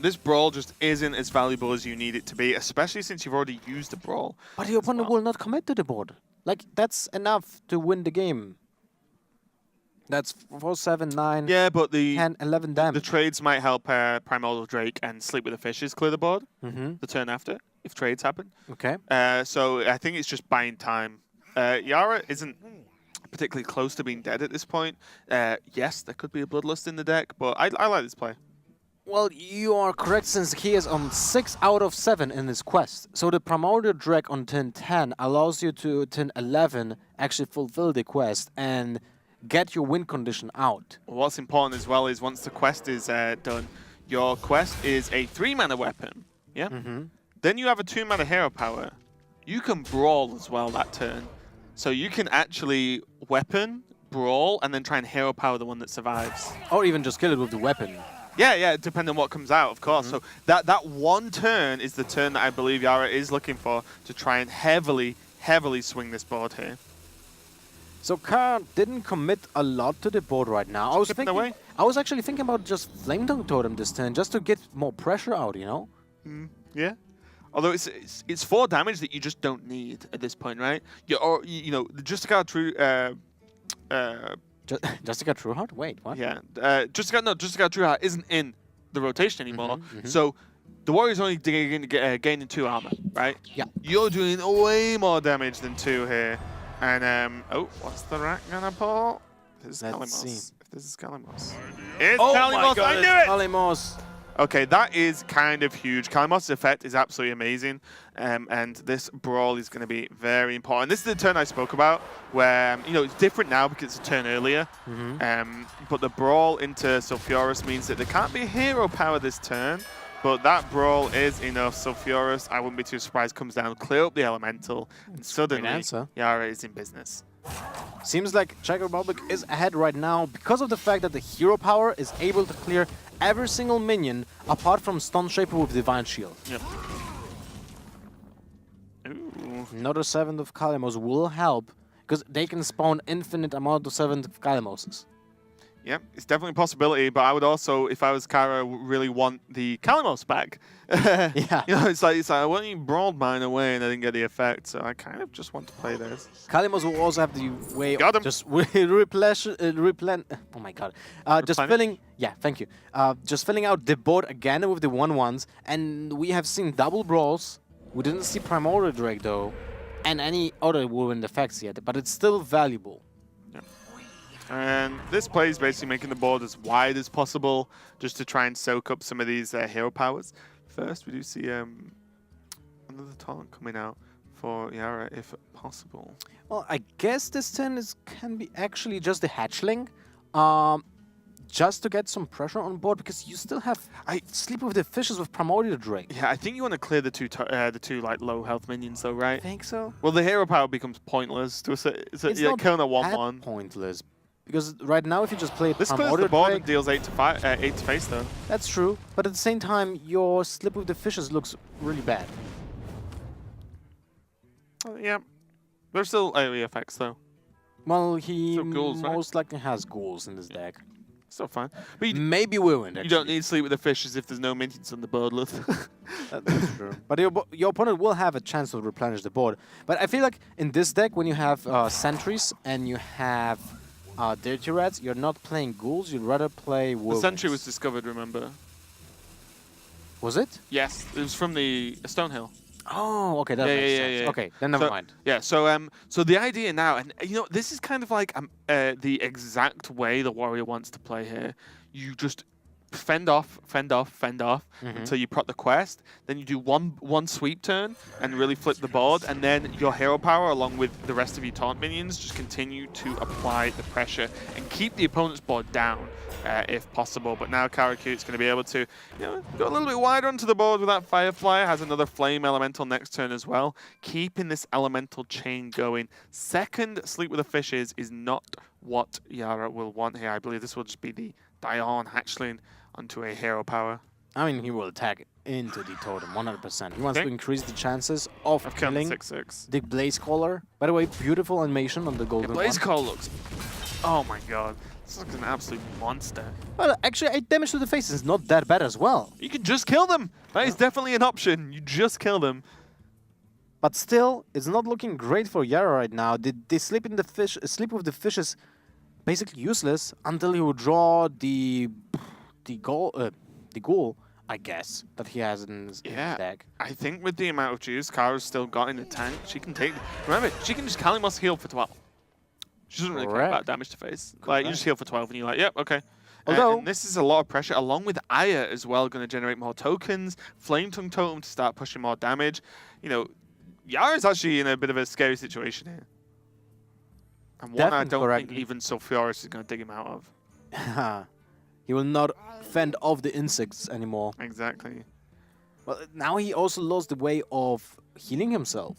This brawl just isn't as valuable as you need it to be, especially since you've already used the brawl. But your opponent will not commit to the board. Like, that's enough to win the game. That's 4, 7, 9, Yeah, but 10, 11 damage. the trades might help Primordial Drake and Sleep with the Fishes clear the board the turn after, if trades happen. Okay. So I think it's just buying time. Yara isn't particularly close to being dead at this point. Yes, there could be a Bloodlust in the deck, but I like this play. Well, you are correct, since he is on 6 out of 7 in his quest. So the Primordial Drake on turn 10 allows you to turn 11 actually fulfill the quest and get your win condition out. What's important as well is once the quest is done, your quest is a 3-mana weapon. Yeah. Then you have a 2-mana hero power. You can brawl as well that turn, so you can actually weapon, brawl, and then try and hero power the one that survives. Or even just kill it with the weapon. Yeah, depending on what comes out, of course. So that one turn is the turn that I believe Yara is looking for to try and heavily swing this board here. So Kara didn't commit a lot to the board right now. I was actually thinking about just Flame Tongue Totem this turn, just to get more pressure out, you know? Yeah. Although it's 4 damage that you just don't need at this point, right? You know, Justica True. Justica Trueheart? Wait, what? Yeah. Justica Trueheart isn't in the rotation anymore. So the Warrior's only gaining 2 armor, right? Yeah. You're doing way more damage than 2 here. And oh, what's the rat gonna pull? This is Kalimos. If this is Kalimos. It's Kalimos, I knew it! Kalimos. Okay, that is kind of huge. Kalimos' effect is absolutely amazing, and this brawl is going to be very important. This is the turn I spoke about, where you know it's different now because it's a turn earlier. But the brawl into Sulfuras means that there can't be a hero power this turn, but that brawl is enough. Sulfuras, I wouldn't be too surprised, comes down, clear up the elemental, and suddenly Yara is in business. Seems like Czech Republic is ahead right now because of the fact that the hero power is able to clear every single minion apart from Stone Shaper with Divine Shield. Yep. Ooh. Another 7th of Kalimos will help because they can spawn infinite amount of 7th of Kalimoses. Yeah, it's definitely a possibility, but I would also, if I was Kara, really want the Kalimos back. Yeah. You know, it's like I want you brawled mine away and I didn't get the effect, so I kind of just want to play this. Kalimos will also have the way Got him. of just oh my god. Just filling, yeah, thank you. Just filling out the board again with the 1/1s, and we have seen double brawls. We didn't see Primordial Drake though, and any other whirlwind effects yet, but it's still valuable. And this play is basically making the board as wide as possible, just to try and soak up some of these hero powers. First, we do see another taunt coming out for Yara, if possible. Well, I guess this turn can be actually just the hatchling, just to get some pressure on board, because you still have Sleep with the Fishes with Primordial Drake. Yeah, I think you want to clear the two like low health minions though, right? I think so. Well, the hero power becomes pointless to It's yeah, not killing a that 1/1. pointless. Because right now, if you just play this clears Primordial the board Drake, and deals 8 to face though. that's true. But at the same time, your Slip with the Fishes looks really bad. Yeah, there's still AoE effects though. Well, he Still ghouls, right? most likely has ghouls in his deck. Still fine. But you, Maybe Whirlwind, actually. you don't need Sleep with the Fishes if there's no minions on the board, Luth. That's true. But your opponent will have a chance to replenish the board. But I feel like in this deck, when you have sentries and you have Dirty Rats, you're not playing ghouls, you'd rather play Whirlwinds. The sentry was discovered, remember? Was it? Yes, it was from the Stonehill. Oh, okay, that makes sense. Yeah. Okay, then never mind. Yeah, so the idea now, and you know, this is kind of like the exact way the Warrior wants to play here. You just fend off until you proc the quest. Then you do one sweep turn and really flip the board, and then your hero power, along with the rest of your taunt minions, just continue to apply the pressure and keep the opponent's board down. if possible. But now Karakute's going to be able to, go a little bit wider onto the board with that Firefly. Has another Flame Elemental next turn as well, keeping this Elemental chain going. Second Sleep with the Fishes is not what Yara will want here. I believe this will just be the Dion Hatchling onto a Hero Power. I mean, he will attack into the totem 100%. He wants to increase the chances of killing 6/6. the Blaze Caller. By the way, beautiful animation on the golden Blaze one. Caller looks... Oh my god. This looks an absolute monster. Well, actually, 8 damage to the face is not that bad as well. You can just kill them. That is definitely an option. You just kill them. But still, it's not looking great for Yara right now. The sleep with the fish is basically useless until he will draw the ghoul, I guess, that he has in his deck. I think with the amount of juice Kara's still got in the tank, she can take... Remember, she can just Kalimos heal for 12. She doesn't really care about damage to face. Like, you just heal for 12 and you're like, yep, okay. Although, and this is a lot of pressure, along with Aya as well, going to generate more tokens. Flame Tongue Totem to start pushing more damage. Yara's actually in a bit of a scary situation here. And one I don't think even Sulfuris is going to dig him out of. He will not fend off the insects anymore. Exactly. Well, now he also lost the way of healing himself.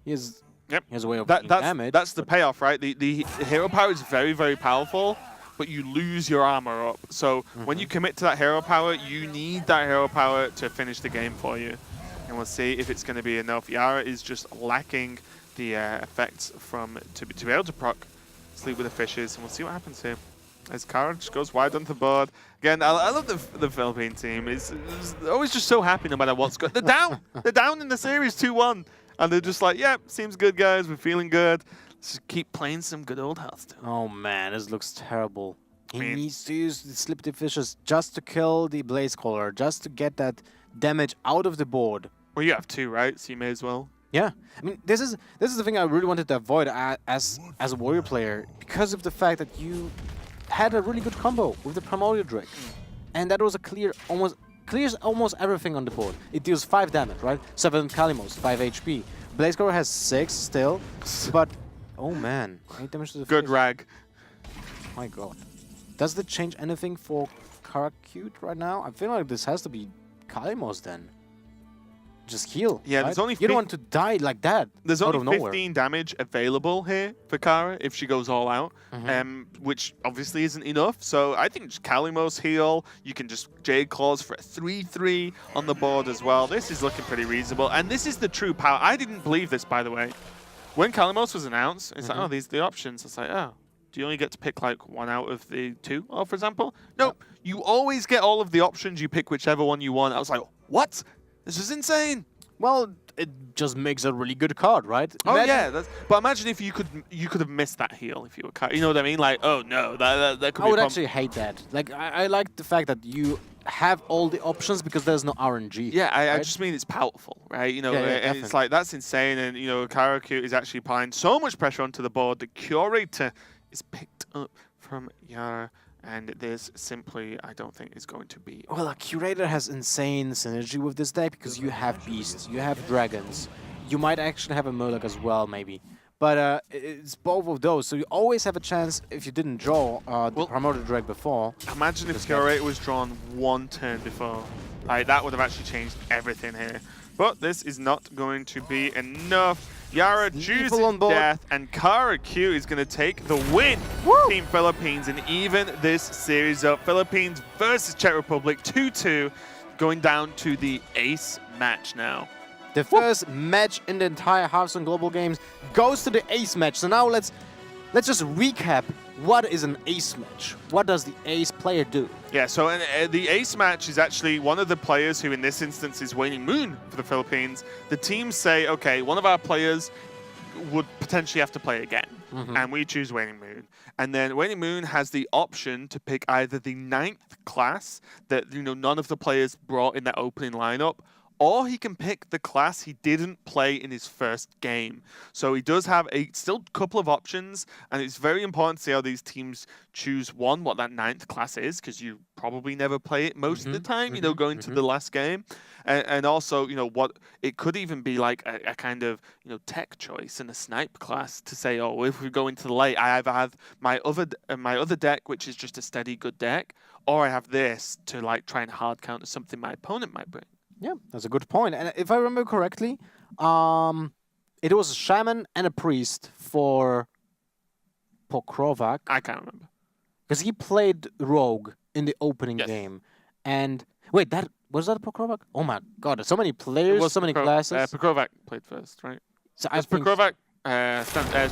He has a way of healing damage. That's the payoff, right? The hero power is very, very powerful, but you lose your armor up. So when you commit to that hero power, you need that hero power to finish the game for you. And we'll see if it's going to be enough. Yara is just lacking the effects to be able to proc Sleep with the Fishes, and we'll see what happens here. As Kara just goes wide onto the board. Again, I love the Philippine team. It's always just so happy no matter what's going on. They're down! They're down in the series 2-1. And they're just like, yep, seems good, guys. We're feeling good. Let's just keep playing some good old Hearthstone. Oh, man, this looks terrible. He needs to use the Sleep with the Fishes just to kill the Blaze Caller, just to get that damage out of the board. Well, you have 2, right? So you may as well. Yeah, I mean, this is the thing I really wanted to avoid as a warrior player, because of the fact that you had a really good combo with the Primordial Drake, and that was a clears almost everything on the board. It deals 5 damage, right? 7 Kalimos, 5 HP. Blaze Caller has 6 still, but oh man, 8 damage to the good face. rag. My god, does that change anything for Karakute right now? I feel like this has to be Kalimos then. Just heal. Yeah, right? there's only... You don't want to die like that. There's out only of 15 damage available here for Kara if she goes all out, which obviously isn't enough. So I think just Kalimos heal. You can just Jade Claws for a 3/3 on the board as well. This is looking pretty reasonable. And this is the true power. I didn't believe this, by the way. When Kalimos was announced, it's like, oh, these are the options. It's like, oh, do you only get to pick like 1 out of the 2, for example? Nope. You always get all of the options. You pick whichever one you want. I was like, what? This is insane. Well, it just makes a really good card, right? Oh yeah, but imagine if you could have missed that heal if you were, you know what I mean? Like, oh no, that could be. I would actually hate that. Like, I like the fact that you have all the options because there's no RNG. Yeah, I right? just mean it's powerful, right? And definitely. it's like that's insane. And Karakute is actually applying so much pressure onto the board. The Curator is picked up from Yara. And this simply, I don't think, is going to be... Well, a Curator has insane synergy with this deck because you have Beasts, you have Dragons. You might actually have a Murloc as well, maybe. But it's both of those, so you always have a chance if you didn't draw the Primordial Drake before. Imagine if Curator was drawn 1 turn before. Like, that would have actually changed everything here. But this is not going to be enough. Yara chooses death, and Karakute is going to take the win. Woo! Team Philippines, and even this series up. Philippines versus Czech Republic, 2-2, going down to the ace match now. The first match in the entire Hearthstone Global Games goes to the ace match. So now let's just recap. What is an ace match? What does the ace player do? Yeah, so the ace match is actually one of the players who in this instance is Waning Moon for the Philippines. The teams say, okay, one of our players would potentially have to play again, and we choose Waning Moon. And then Waning Moon has the option to pick either the 9th class that none of the players brought in their opening lineup, or he can pick the class he didn't play in his first game. So he does have a still couple of options, and it's very important to see how these teams choose one, what that 9th class is, because you probably never play it most of the time, you know, going to the last game. And also, you know, what it could even be like a kind of, you know, tech choice in a snipe class to say, oh, if we go into the late, I either have my other deck, which is just a steady good deck, or I have this to like try and hard counter something my opponent might bring. Yeah, that's a good point. And if I remember correctly, it was a shaman and a priest for Pokrovac. I can't remember. Because he played rogue in the opening Yes. game. And wait, that was that Pokrovac? Oh my god, there's so many players, so many classes. Pokrovac played first, right? So Was Pokrovac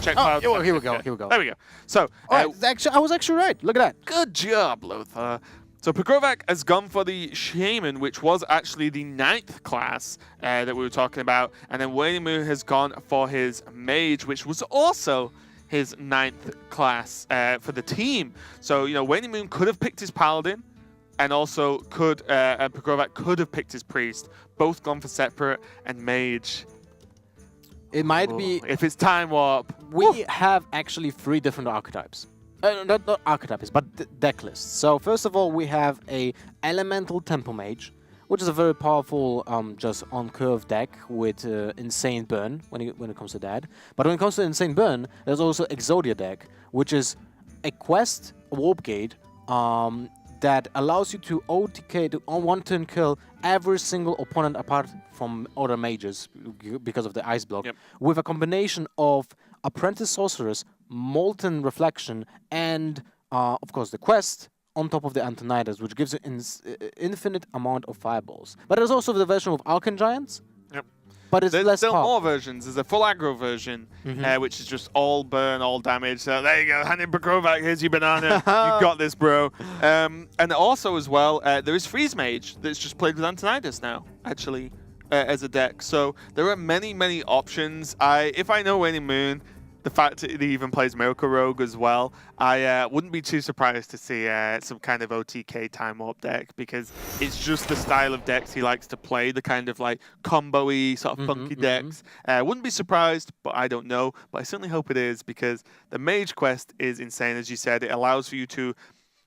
Czech Cloud? Oh, here we go, here we go. There we go. So, Actually, I was actually right. Look at that. good job, Lothar. So Pokrovac has gone for the Shaman, which was actually the 9th class that we were talking about. And then Wayne Moon has gone for his Mage, which was also his 9th class for the team. So, you know, Wayne Moon could have picked his Paladin, and also Pokrovac could have picked his Priest. Both gone for Separate and Mage. It might be. If it's Time Warp. We have actually 3 different archetypes. Not archetypes, but deck lists. So first of all, we have a Elemental Tempo Mage, which is a very powerful, just on-curve deck with Insane Burn when it comes to that. But when it comes to Insane Burn, there's also Exodia deck, which is a quest, a Warp Gate, that allows you to OTK, to on one turn kill every single opponent apart from other mages because of the ice block, with a combination of Apprentice Sorceress, Molten Reflection, and of course the quest on top of the Antonidas, which gives you infinite amount of fireballs. But there's also the version with Arcane Giants. Yep. But it's There's less still powerful. more versions. There's a full aggro version, which is just all burn, all damage. So there you go. Hand in Pokrovac. Here's your banana. You got this, bro. And also as well, there is Freeze Mage that's just played with Antonidas now, actually, as a deck. So there are many, many options. If I know Wayne Moon, the fact that he even plays Miracle Rogue as well, I wouldn't be too surprised to see some kind of OTK Time Warp deck, because it's just the style of decks he likes to play, the kind of like combo-y, sort of funky decks. Wouldn't be surprised, but I don't know. But I certainly hope it is, because the Mage quest is insane, as you said. It allows for you to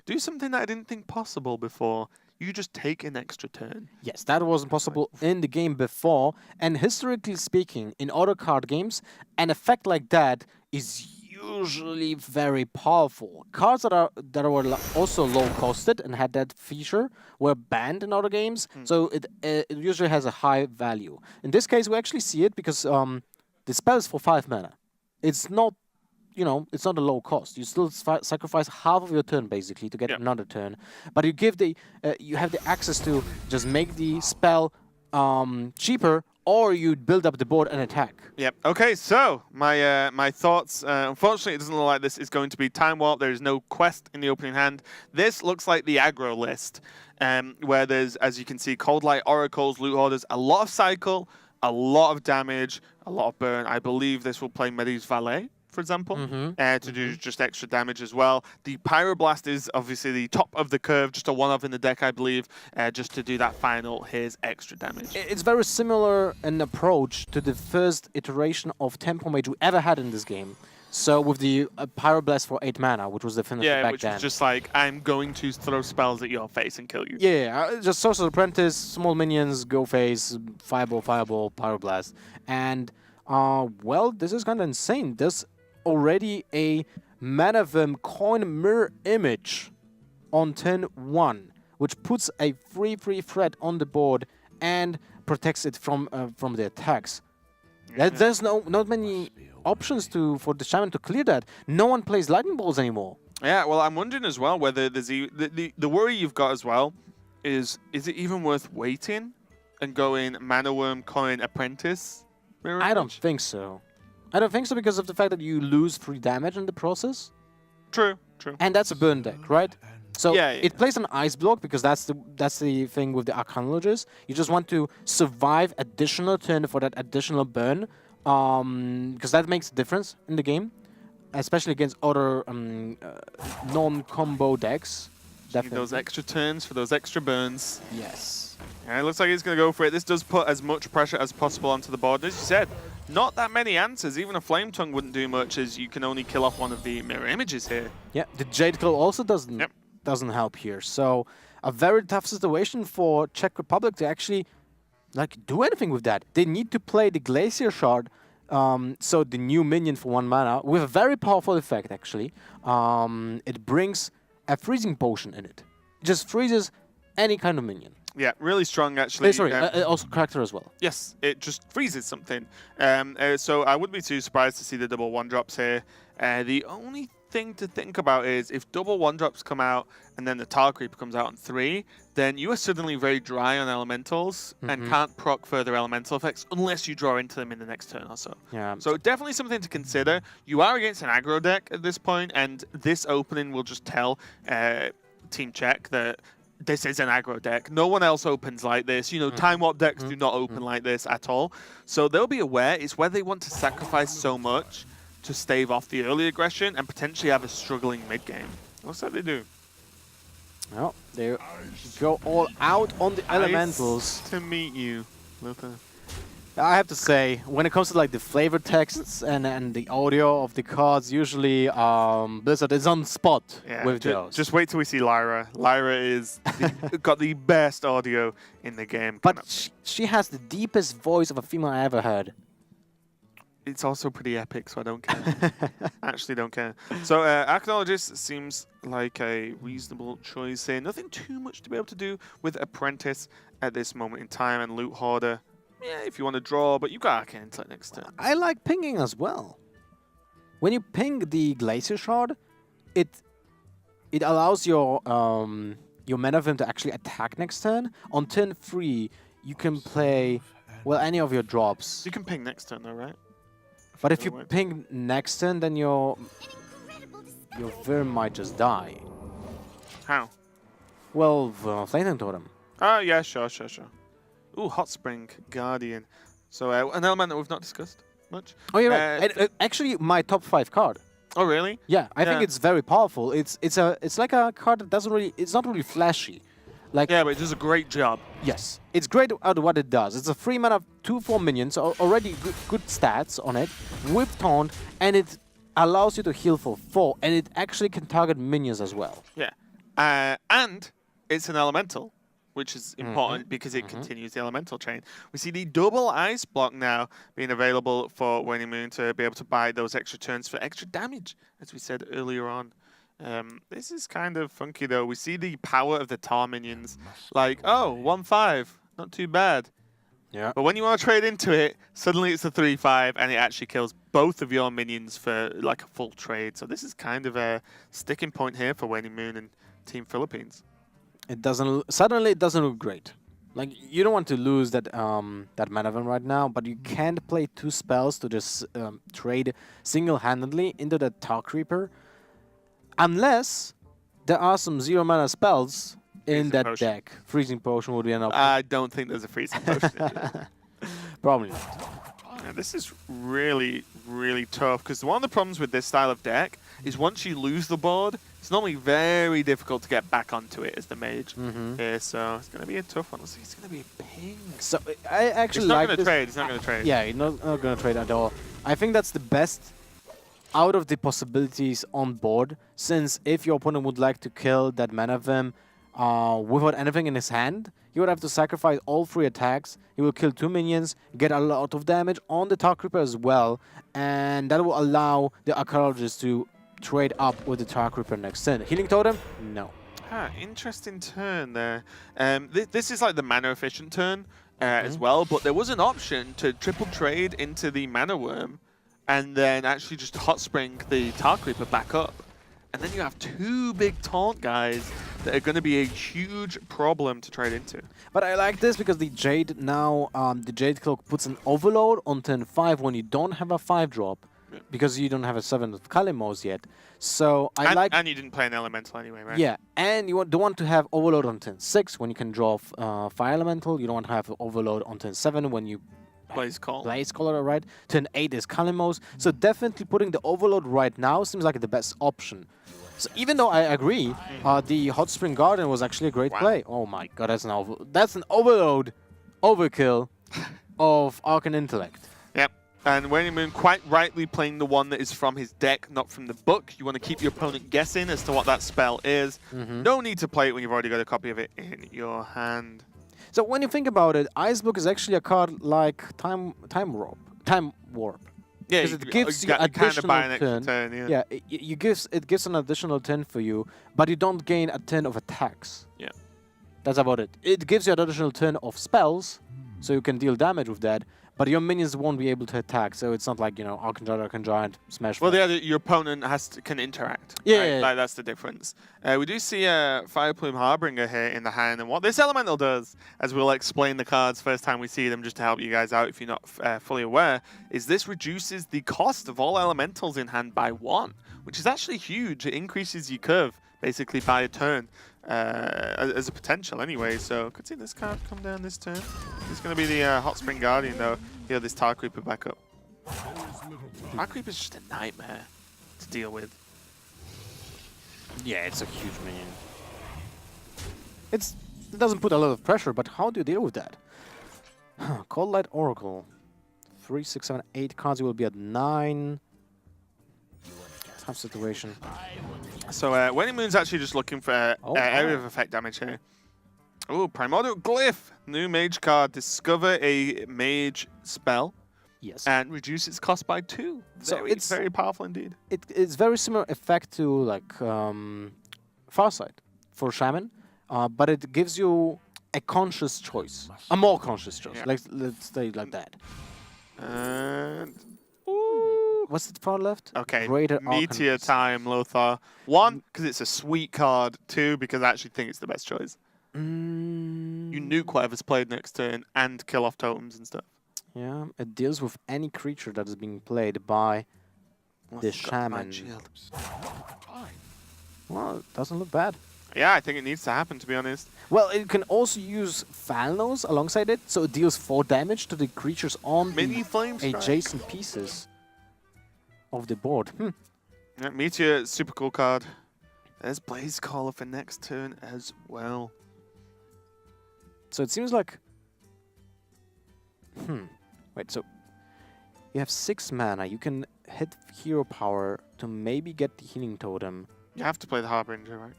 do something that I didn't think possible before. You just take an extra turn. Yes, that wasn't possible in the game before. And historically speaking, in other card games, an effect like that is usually very powerful. Cards that were also low costed and had that feature were banned in other games, so it usually has a high value. In this case, we actually see it because the spell is for 5 mana. It's not, you know, it's not a low cost. You still sacrifice half of your turn basically to get another turn, but you give you have the access to just make the spell cheaper, or you build up the board and attack. Yep. Okay, so my thoughts. Unfortunately, it doesn't look like this is going to be Time Warp. There is no quest in the opening hand. This looks like the aggro list, where there's, as you can see, Cold Light, Oracles, Loot Hoarders, a lot of cycle, a lot of damage, a lot of burn. I believe this will play Medi's Valet, for example, to do just extra damage as well. The Pyroblast is obviously the top of the curve, just a one-off in the deck, I believe, just to do that final, here's extra damage. It's very similar an approach to the first iteration of Tempo Mage we ever had in this game. So with the Pyroblast for 8 mana, which was the finisher back then. Yeah, which was just like, I'm going to throw spells at your face and kill you. Yeah, just Sorcerer's Apprentice, small minions, go face, Fireball, Pyroblast. And, well, this is kind of insane. There's already a Manavim coin mirror image on turn 1, which puts a free threat on the board and protects it from the attacks. There's not many options for the Shaman to clear that. No one plays Lightning Balls anymore. Yeah, well, I'm wondering as well whether there's the worry you've got as well is it even worth waiting and going Mana Worm, Coin, Apprentice? I don't think so. I don't think so because of the fact that you lose 3 damage in the process. True. And that's a burn deck, right? So yeah. It plays an ice block because that's the thing with the Arcanologist. You just want to survive additional turn for that additional burn, because that makes a difference in the game, especially against other non-combo decks. Need those extra turns for those extra burns. Yes. Yeah, it looks like he's going to go for it. This does put as much pressure as possible onto the board. As you said, not that many answers. Even a Flame Tongue wouldn't do much, as you can only kill off one of the mirror images here. Yeah, the Jade Claw also doesn't help here. So a very tough situation for Czech Republic to actually do anything with that. They need to play the Glacier Shard, so the new minion for 1 mana, with a very powerful effect actually. It brings a freezing potion in it. It just freezes any kind of minion. Yeah, really strong actually. Sorry, also character as well. Yes, it just freezes something. So I wouldn't be too surprised to see the double 1-drops here. The only thing to think about is if double 1-drops come out and then the Tar Creeper comes out on 3, then you are suddenly very dry on elementals and can't proc further elemental effects unless you draw into them in the next turn or so. Yeah. So definitely something to consider. You are against an aggro deck at this point, and this opening will just tell Team Czech that this is an aggro deck. No one else opens like this. You know, Time Warp decks do not open like this at all. So they'll be aware. It's where they want to sacrifice so much to stave off the early aggression and potentially have a struggling mid-game. Looks like they do. Well, they go all out on the elementals. Nice to meet you, Luther. I have to say, when it comes to the flavor texts and the audio of the cards, usually Blizzard is on spot with those. Just wait till we see Lyra. Lyra is got the best audio in the game. But she has the deepest voice of a female I ever heard. It's also pretty epic, so I don't care. Actually don't care. So Archaeologist seems like a reasonable choice here. Nothing too much to be able to do with Apprentice at this moment in time, and Loot Hoarder. Yeah, if you want to draw, but you've got Arcane Intellect next turn. I like pinging as well. When you ping the Glacier Shard, it allows your Manavim to actually attack next turn. On turn 3, you can play, well, any of your drops. You can ping next turn though, right? But if you ping next turn, then your Vir might just die. How? Well, Flame Totem. Oh, yeah, sure. Ooh, Hot Spring Guardian. So an element that we've not discussed much. Oh, you're right. Actually, my top 5 card. Oh, really? Yeah, I think it's very powerful. It's like a card that doesn't really. It's not really flashy. Yeah, but it does a great job. Yes, it's great at what it does. It's a 3-mana 2/4 minion, so already good stats on it. Whip Taunt, and it allows you to heal for 4, and it actually can target minions as well. Yeah, and it's an elemental, which is important because it continues the elemental chain. We see the double ice block now being available for Waning Moon to be able to buy those extra turns for extra damage, as we said earlier on. This is kind of funky though. We see the power of the tar minions. Like, oh, 1/5, not too bad. Yeah. But when you want to trade into it, suddenly it's a 3/5 and it actually kills both of your minions for like a full trade. So this is kind of a sticking point here for Waning Moon and Team Philippines. It doesn't look great. Like, you don't want to lose that Manavin right now, but you can't play 2 spells to just trade single-handedly into the Tar Creeper. Unless there are some 0-mana spells in that deck. Freezing Potion would be an option. I don't think there's a Freezing Potion in it. Probably not. Yeah, this is really, really tough, because one of the problems with this style of deck is once you lose the board, it's normally very difficult to get back onto it as the mage here, so it's going to be a tough one. It's going to be a ping. So I actually like this. He's not going to trade. Yeah, he's not going to trade at all. I think that's the best out of the possibilities on board, since if your opponent would like to kill that Manavim without anything in his hand, he would have to sacrifice all 3 attacks. He will kill 2 minions, get a lot of damage on the Tar Creeper as well, and that will allow the Archaeologist to trade up with the Tar Creeper next turn. Healing Totem? No. Interesting turn there. This is like the mana efficient turn as well, but there was an option to triple trade into the Mana Worm and then actually just Hot Spring the Tar Creeper back up. And then you have 2 big taunt guys that are going to be a huge problem to trade into. But I like this because the Jade now, the Jade Cloak puts an overload on turn 5 when you don't have a 5-drop, because you don't have a 7 of Kalimos yet. So and you didn't play an Elemental anyway, right? Yeah, and you don't want to have overload on turn 6 when you can draw Fire Elemental. You don't want to have overload on turn 7 when you Blaze Caller, right? Turn 8 is Kalimos. So definitely putting the overload right now seems like the best option. So even though I agree, the Hot Spring Garden was actually a great play. Oh my god, that's an overkill of Arcane Intellect. Yep. And Waning Moon quite rightly playing the one that is from his deck, not from the book. You want to keep your opponent guessing as to what that spell is. No need to play it when you've already got a copy of it in your hand. So when you think about it, Ice Book is actually a card like Time Warp. Yeah, Because it gives you additional turn. Yeah. It gives an additional turn for you, but you don't gain a turn of attacks. Yeah. That's about it. It gives you an additional turn of spells, so you can deal damage with that, but your minions won't be able to attack, so it's not like, you know, Arcane Giant, Smash. Well, your opponent can interact. Yeah, right? yeah. Like, that's the difference. We do see a Fireplume Harbinger here in the hand, and what this elemental does, as we'll explain the cards first time we see them, just to help you guys out if you're not fully aware, is this reduces the cost of all elementals in hand by 1, which is actually huge. It increases your curve basically by a turn. As a potential anyway, so could see this card come down this turn. It's going to be the Hot Spring Guardian though. Heal this Tar Creeper back up. Tar Creeper is just a nightmare to deal with. Yeah, it's a huge minion. It doesn't put a lot of pressure, but how do you deal with that? Cold Light Oracle. 3, 6, 7, 8 cards. You will be at 9. Tough situation. So Waning Moon's actually just looking for area of effect damage here. Oh, Primordial Glyph. New mage card. Discover a mage spell. Yes. And reduce its cost by 2. So it's very powerful indeed. It's very similar effect to like Farsight for Shaman, but it gives you a conscious choice, a more conscious choice. Yeah. Like, let's say like that. And What's the card left? okay, Greater Meteor Arcanist. Time, Lothar. 1, because it's a sweet card. 2, because I actually think it's the best choice. You nuke whatever's played next turn and kill off totems and stuff. Yeah, it deals with any creature that is being played by the Shaman. Well, it doesn't look bad. Yeah, I think it needs to happen, to be honest. Well, it can also use Falnos alongside it, so it deals 4 damage to the creatures on Mini the Flame Strike. adjacent pieces of the board. Yeah, Meteor, super cool card. There's Blaze Caller for next turn as well. So it seems like... Wait, so... You have 6 mana. You can hit Hero Power to maybe get the Healing Totem. You have to play the Harbinger, right?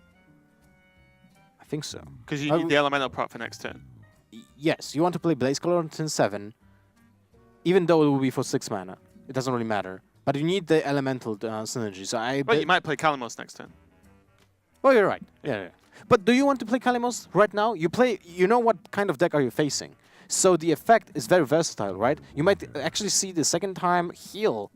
I think so. Because you need the Elemental prop for next turn. Yes, you want to play Blaze Color on turn 7, even though it will be for 6 mana. It doesn't really matter. But you need the Elemental synergy, so I... But you might play Kalimos next turn. Oh, you're right. Yeah. But do you want to play Kalimos right now? You know what kind of deck are you facing. So the effect is very versatile, right? You might actually see the second time heal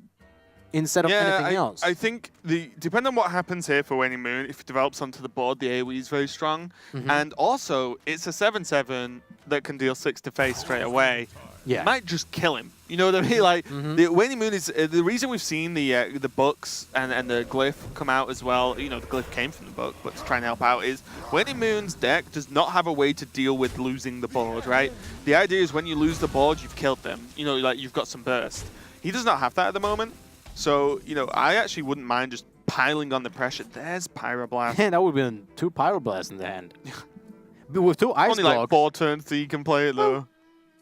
instead of anything else. I think depending on what happens here for Waning Moon, if it develops onto the board, the AoE is very strong. And also, it's a 7/7 that can deal 6 to face straight away. Yeah. It might just kill him. You know what I mean? Like, the Waning Moon is... the reason we've seen the books and the glyph come out as well, you know, the glyph came from the book, but to try and help out, is Waning Moon's deck does not have a way to deal with losing the board, right? The idea is when you lose the board, you've killed them. You know, like, you've got some burst. He does not have that at the moment. So, you know, I actually wouldn't mind just piling on the pressure. There's Pyroblast. Man, that would have been 2 Pyroblasts in the hand. But with 2 Ice Only Blocks... like 4 turns so you can play it, though.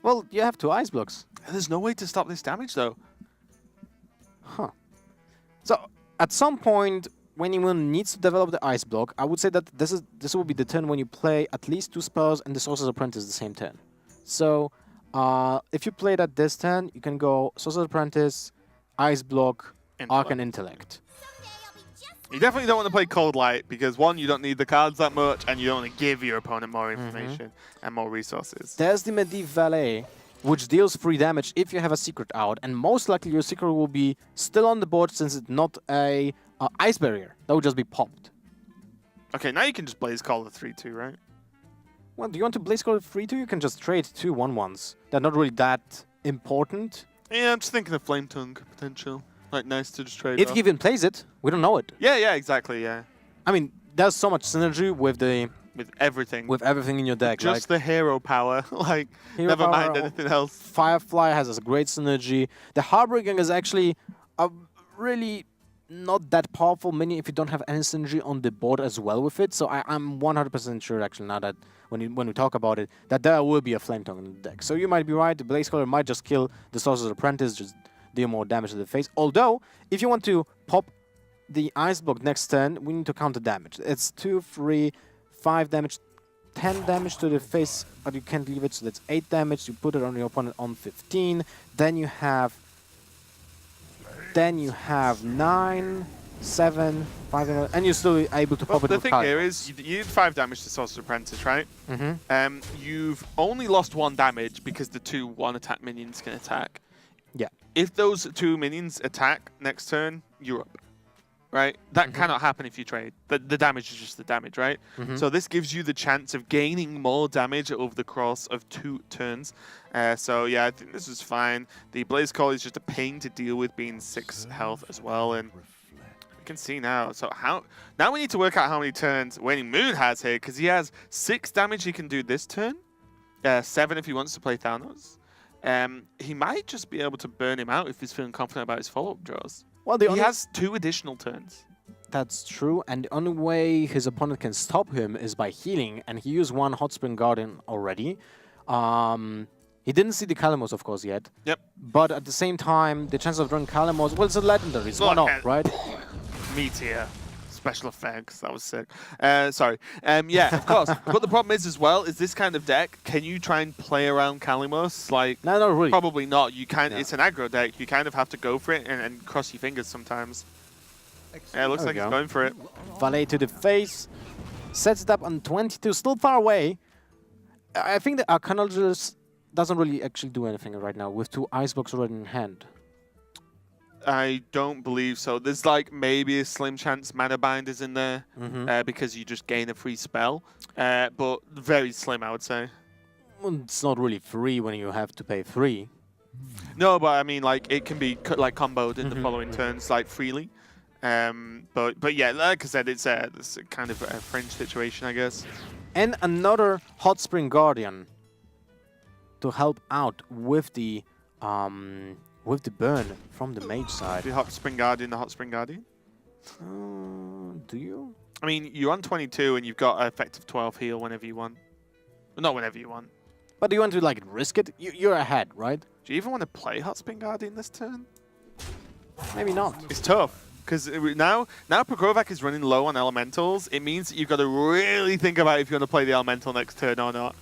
Well, you have 2 Ice Blocks. There's no way to stop this damage, though. Huh. So, at some point, when you needs to develop the Ice Block, I would say that this will be the turn when you play at least 2 spells and the Sorcerer's Apprentice the same turn. So, if you play that this turn, you can go Sorcerer's Apprentice, Ice Block, Arcane Intellect. You definitely don't want to play Cold Light because, 1, you don't need the cards that much, and you don't want to give your opponent more information and more resources. There's the Medivh Valet, which deals 3 damage if you have a secret out, and most likely your secret will be still on the board since it's not a ice barrier. That would just be popped. Okay, now you can just Blaze Call the 3/2, right? Well, do you want to Blaze Call 3/2? You can just trade 2 1/1s. They're not really that important. Yeah, I'm just thinking of Flame Tongue potential. Like, nice to just trade If off. he even plays it, we don't know it. Yeah, exactly, yeah. I mean, there's so much synergy with everything in your deck. Just the hero power. Like, Hero never mind power, anything else. Firefly has a great synergy. The Harbinger is actually a really not that powerful minion if you don't have any synergy on the board as well with it. So I'm 100% sure, actually, now that when we talk about it, that there will be a Flame Tongue in the deck. So you might be right, the Blaze Caller might just kill the Sorcerer's Apprentice, just deal more damage to the face. Although, if you want to pop the Ice Block next turn, we need to counter damage. It's 2, 3, 5 damage, 10 damage to the face, but you can't leave it, so that's 8 damage. You put it on your opponent on 15. Then you have 9, 7, 5, and you're still able to pop it The with thing here is, you did 5 damage to Sorcerer's Apprentice, right? You've only lost 1 damage because the 2 1-attack minions can attack. Yeah. If those 2 minions attack next turn, you're up. Right? That cannot happen if you trade. The damage is just the damage, right? So this gives you the chance of gaining more damage over the course of 2 turns. So yeah, I think this is fine. The Blaze Call is just a pain to deal with, being 6 health as well, and we can see now. So now we need to work out how many turns Waning Moon has here, because he has 6 damage he can do this turn, 7 if he wants to play Thanos. He might just be able to burn him out if he's feeling confident about his follow-up draws. Well, he has 2 additional turns. That's true, and the only way his opponent can stop him is by healing, and he used 1 Hot Spring Guardian already. He didn't see the Kalamos, of course, yet. Yep. But at the same time, the chance of drawing Kalamos, well, it's a legendary, so why not, right? Meteor. Special effects, that was sick. Sorry. Yeah, of course. But the problem is as well, is this kind of deck, can you try and play around Kalimos? Like, no, not really. Probably not. You kind It's an aggro deck. You kind of have to go for it and cross your fingers sometimes. Yeah, it looks like he's going for it. Valet to the face. Sets it up on 22, still far away. I think the Arcanologist doesn't really actually do anything right now with 2 Ice Blocks already in hand. I don't believe so. There's like maybe a slim chance Mana Bind is in there because you just gain a free spell, but very slim, I would say. Well, it's not really free when you have to pay 3. No, but I mean, like, it can be like comboed in the following turns, like, freely. But yeah, like I said, it's a kind of a fringe situation, I guess. And another Hot Spring Guardian to help out with the burn from the mage side. The Hot Spring Guardian, Do you? I mean, you're on 22 and you've got an effective 12 heal whenever you want. Well, not whenever you want. But do you want to, like, risk it? You're ahead, right? Do you even want to play Hot Spring Guardian this turn? Maybe not. It's tough. Because now Prokrovac is running low on elementals. It means that you've got to really think about if you're going to play the elemental next turn or not.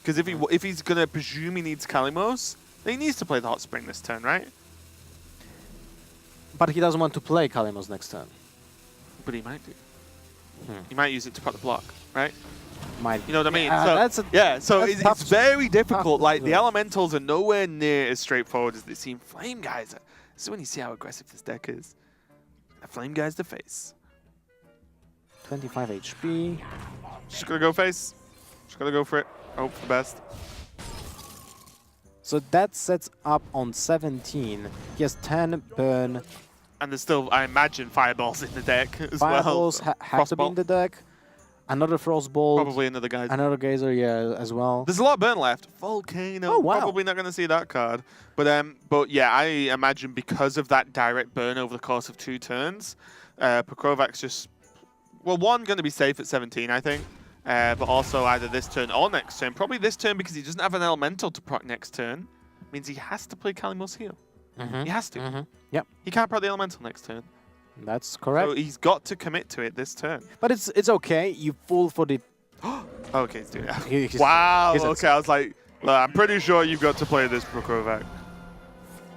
Because if he's going to presume he needs Kalimos, then he needs to play the Hot Spring this turn, right? But he doesn't want to play Kalimos next turn. But he might do. He might use it to put the block, right? Might. You know what I mean? Yeah, so it's very difficult. Like, the elementals are nowhere near as straightforward as they seem. Flame Guys, this is when you see how aggressive this deck is. Flame Guys to face. 25 HP. Just gonna go face. Just gonna go for it. Hope for the best. So that sets up on 17. He has 10 burn. And there's still, I imagine, fireballs in the deck as Fireballs well. have to be in the deck. Another Frostbolt. Probably another Geyser. Another Geyser, yeah, as well. There's a lot of burn left. Volcano. Oh, wow. Probably not going to see that card. But yeah, I imagine because of that direct burn over the course of 2 turns, Pokrovac's just, well, one, going to be safe at 17, I think. But also either this turn or next turn. Probably this turn because he doesn't have an elemental to proc next turn. Means he has to play Kalimos heal. He has to. Yep. He can't proc the elemental next turn. That's correct. So he's got to commit to it this turn. But it's okay. You fall for the... Okay, he's doing that. Wow. Okay, I was like, look, I'm pretty sure you've got to play this Prokrovac.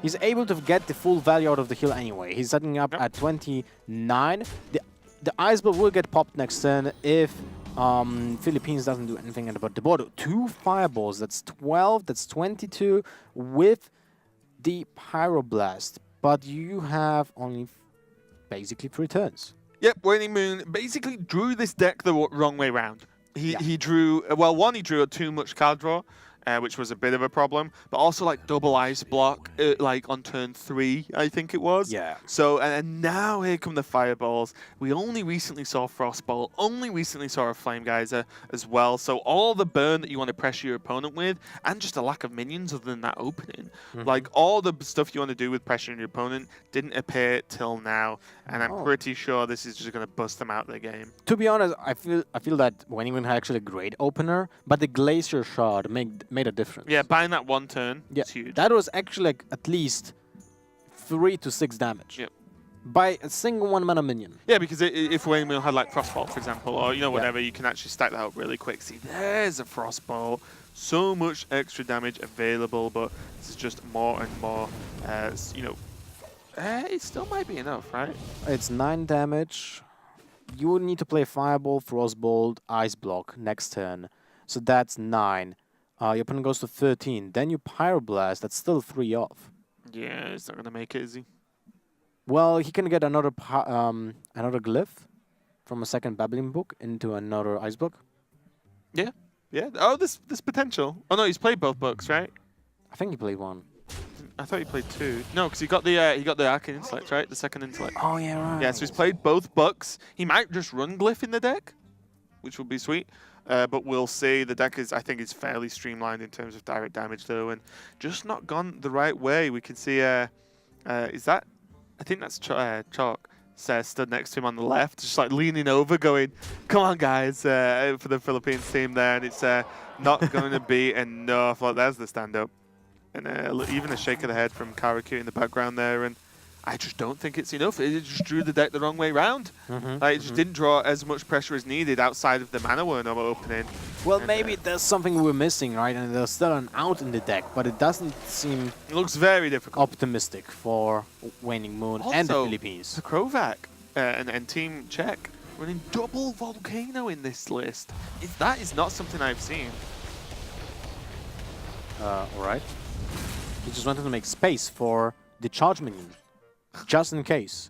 He's able to get the full value out of the heal anyway. He's setting up at 29. The Ice Block will get popped next turn if Philippines doesn't do anything about the board. 2 fireballs. That's 12. That's 22 with the Pyroblast. But you have only basically 3 turns. Yep, Waning Moon basically drew this deck the wrong way around. He drew, well, one, he drew too much card draw. which was a bit of a problem. But also like double ice block, like on turn 3, I think it was. Yeah. So, and now here come the fireballs. We only recently saw Frostbolt, only recently saw a Flame Geyser as well. So all the burn that you want to pressure your opponent with, and just a lack of minions other than that opening. Like all the stuff you want to do with pressuring your opponent didn't appear till now. And I'm pretty sure this is just going to bust them out of the game. To be honest, I feel that Waning Moon had actually a great opener, but the Glacier Shard made a difference. Yeah, buying that one turn is huge. That was actually like at least 3 to 6 damage. Yep. By a single 1-mana minion. Yeah, because if Wayne Mill had like Frostbolt, for example, or whatever, you can actually stack that up really quick. See, there's a Frostbolt. So much extra damage available, but this is just more and more. It still might be enough, right? It's 9 damage. You would need to play Fireball, Frostbolt, Ice Block next turn. So that's 9. Your opponent goes to 13. Then you Pyroblast. That's still 3 off. Yeah, he's not gonna make it, is he? Well, he can get another glyph from a second Babbling Book into another Ice Block. Yeah, yeah. Oh, this potential. Oh no, he's played both books, right? I think he played 1. I thought he played 2. No, because he got the Arcane Intellect, right? The second Intellect. Oh yeah, right. Yeah, so he's played both books. He might just run Glyph in the deck, which would be sweet. But we'll see. The deck I think is fairly streamlined in terms of direct damage though, and just not gone the right way. We can see, is that? I think that's Chalk. Stood next to him on the left, just like leaning over, going, "Come on, guys!" For the Philippines team there, and it's not going to be enough. Like there's the stand-up, and even a shake of the head from Karaku in the background there, and I just don't think it's enough. It just drew the deck the wrong way round. Like, it just didn't draw as much pressure as needed outside of the mana Wurm opening. Well, and maybe there's something we're missing, right? And there's still an out in the deck, but it doesn't seem... It looks very difficult. Optimistic for Waning Moon also, and the Philippines. Krovac and Team Czech running double Volcano in this list. That is not something I've seen. Alright. He just wanted to make space for the charge minion. Just in case.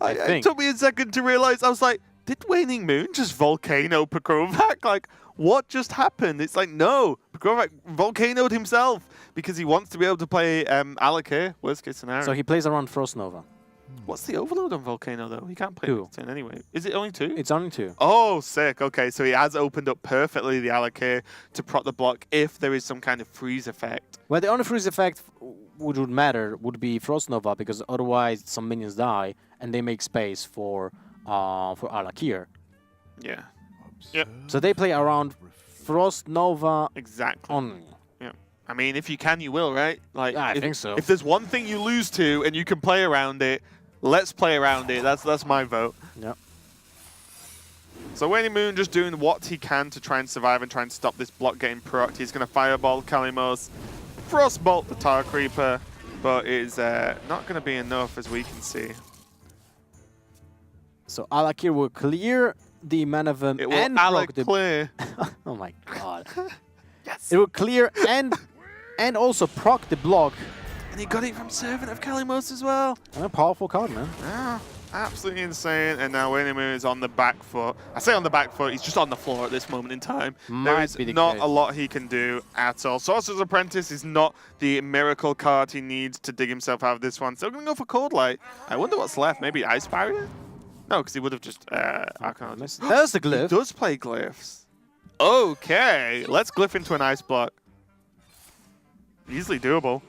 It took me a second to realize. I was like, did Waning Moon just Volcano Pekovac? Like, what just happened? It's like, no. Pekovac Volcanoed himself because he wants to be able to play Alakir, worst case scenario. So he plays around Frost Nova. What's the overload on Volcano, though? He can't play 2 anyway. Is it only 2? It's only 2. Oh, sick. Okay, so he has opened up perfectly the Alakir to prot the block if there is some kind of freeze effect. Well, the only freeze effect which would matter would be Frost Nova, because otherwise some minions die and they make space for Alakir. Yeah. Yep. So they play around Frost Nova exactly. only. Yeah. I mean, if you can, you will, right? Like, yeah, I think so. If there's one thing you lose to and you can play around it, let's play around it. That's my vote. Yep. So Waning Moon just doing what he can to try and survive and try and stop this block getting procced. He's going to Fireball Kalimos, Frostbolt the Tar Creeper, but it's not going to be enough as we can see. So Alakir will clear the Manavum It will and proc the... clear. Oh my god. Yes. It will clear and also proc the block. And he got it from Servant of Kalimos as well. And a powerful card, man. Yeah, absolutely insane. And now Waning Moon is on the back foot. I say on the back foot, he's just on the floor at this moment in time. There is not a lot he can do at all. Sorcerer's Apprentice is not the miracle card he needs to dig himself out of this one. So I'm going to go for Cold Light. I wonder what's left. Maybe Ice Barrier? No, because he would have just Arcanologist. There's the glyph. He does play glyphs. Okay, let's glyph into an ice block. Easily doable.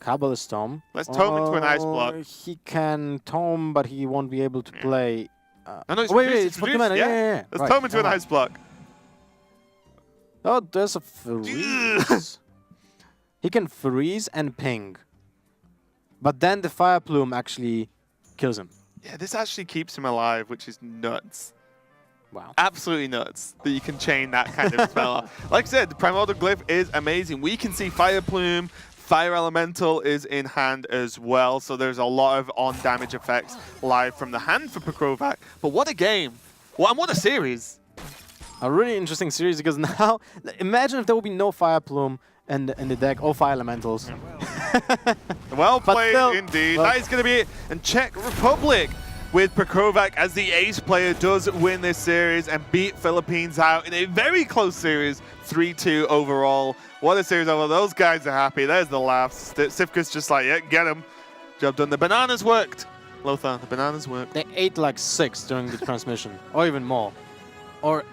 Kabbalist Tome. Let's tome into an ice block. He can tome, but he won't be able to play. No, it's wait, reduced, it's for mana. Yeah. Let's right. tome into an ice block. Oh, there's a freeze. He can freeze and ping. But then the Fire Plume actually kills him. Yeah, this actually keeps him alive, which is nuts. Wow. Absolutely nuts that you can chain that kind of spell. Like I said, the Primordial Glyph is amazing. We can see Fire Plume, Fire Elemental is in hand as well, so there's a lot of on-damage effects live from the hand for Pekovac. But what a game. Well, and what a series. A really interesting series, because now, imagine if there would be no Fire Plume in the deck, all Fire Elementals. Well played still, indeed. Well, that is going to be it. And Czech Republic with Petrovac as the ace player does win this series and beat Philippines out in a very close series, 3-2 overall. What a series over. Those guys are happy. There's the laughs. Sivka's just like, yeah, get him. Job done. The bananas worked. Lothar, the bananas worked. They ate like 6 during the transmission, or even more. Or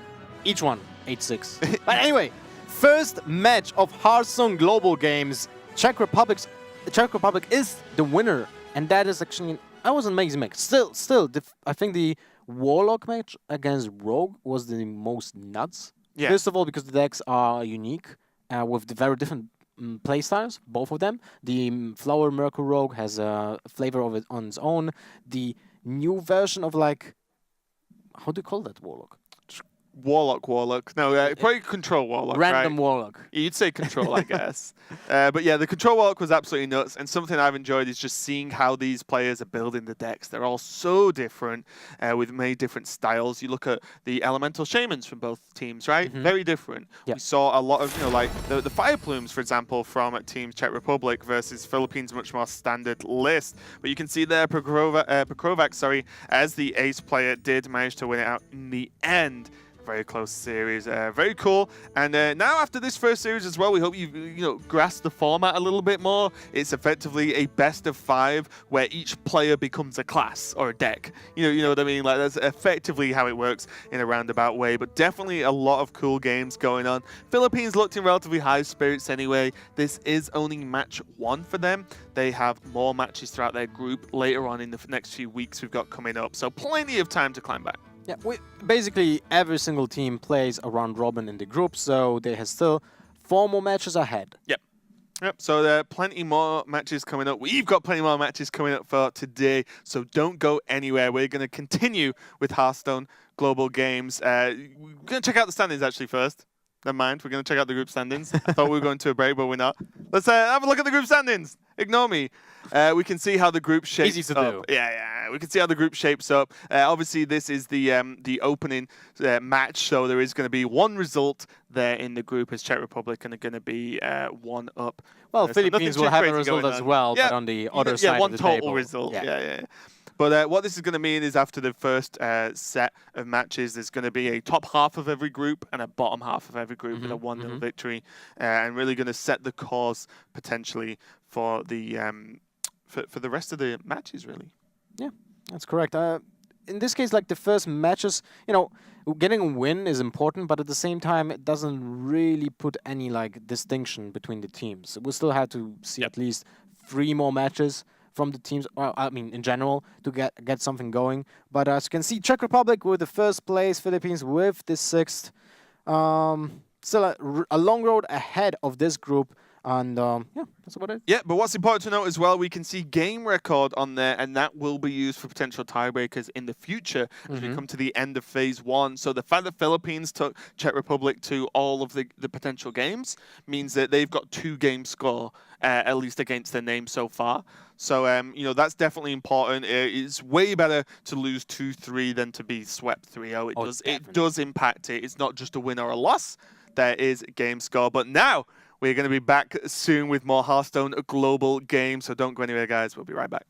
each one ate 6. But anyway, first match of Hearthstone Global Games. Czech Republic is the winner, and that is actually that was an amazing match. Still, I think the Warlock match against Rogue was the most nuts. Yeah. First of all, because the decks are unique with the very different playstyles, both of them. The Flower Miracle Rogue has a flavor of it on its own. The new version of like, how do you call that Warlock? Warlock. No, probably Control Warlock, Random right? Warlock. You'd say Control, I guess. But yeah, the Control Warlock was absolutely nuts, and something I've enjoyed is just seeing how these players are building the decks. They're all so different, with many different styles. You look at the Elemental Shamans from both teams, right? Very different. Yep. We saw a lot of, like the Fire Plumes, for example, from Team Czech Republic versus Philippines, much more standard list. But you can see there, Petrovac, as the ace player, did manage to win it out in the end. Very close series, very cool. And now after this first series as well, we hope you grasp the format a little bit more. It's effectively a best of 5 where each player becomes a class or a deck. You know what I mean? Like that's effectively how it works in a roundabout way. But definitely a lot of cool games going on. Philippines looked in relatively high spirits anyway. This is only match 1 for them. They have more matches throughout their group later on in the next few weeks we've got coming up. So plenty of time to climb back. Yeah, basically every single team plays a round robin in the group, so they have still 4 more matches ahead. Yep. So there are plenty more matches coming up. We've got plenty more matches coming up for today, so don't go anywhere. We're going to continue with Hearthstone Global Games. We're going to check out the standings actually first. Never mind, we're going to check out the group standings. I thought we were going to a break, but we're not. Let's have a look at the group standings. Ignore me. We can see how the group shapes Easy to up. do. Yeah. We can see how the group shapes up. Obviously, this is the opening match, so there is going to be 1 result there in the group as Czech Republic, and they're going to be 1 up. Well, So Philippines will have a result as well, but on the other side of the table. 1 total result. Yeah. But what this is going to mean is after the first set of matches, there's going to be a top half of every group and a bottom half of every group with a 1-0 victory, and really going to set the course potentially for the for the rest of the matches, really. Yeah, that's correct. In this case, like the first matches, getting a win is important, but at the same time, it doesn't really put any like distinction between the teams. We'll still have to see at least 3 more matches from the teams, I mean, in general, to get something going. But as you can see, Czech Republic with the first place, Philippines with the 6th. Still a long road ahead of this group. And yeah, that's about it. Yeah, but what's important to note as well, we can see game record on there, and that will be used for potential tiebreakers in the future as we come to the end of phase 1. So the fact that Philippines took Czech Republic to all of the potential games means that they've got 2 game score, at least against their name so far. So, that's definitely important. It's way better to lose 2-3 than to be swept 3-0. It does impact it. It's not just a win or a loss. There is a game score. But now we're going to be back soon with more Hearthstone Global Games. So don't go anywhere, guys. We'll be right back.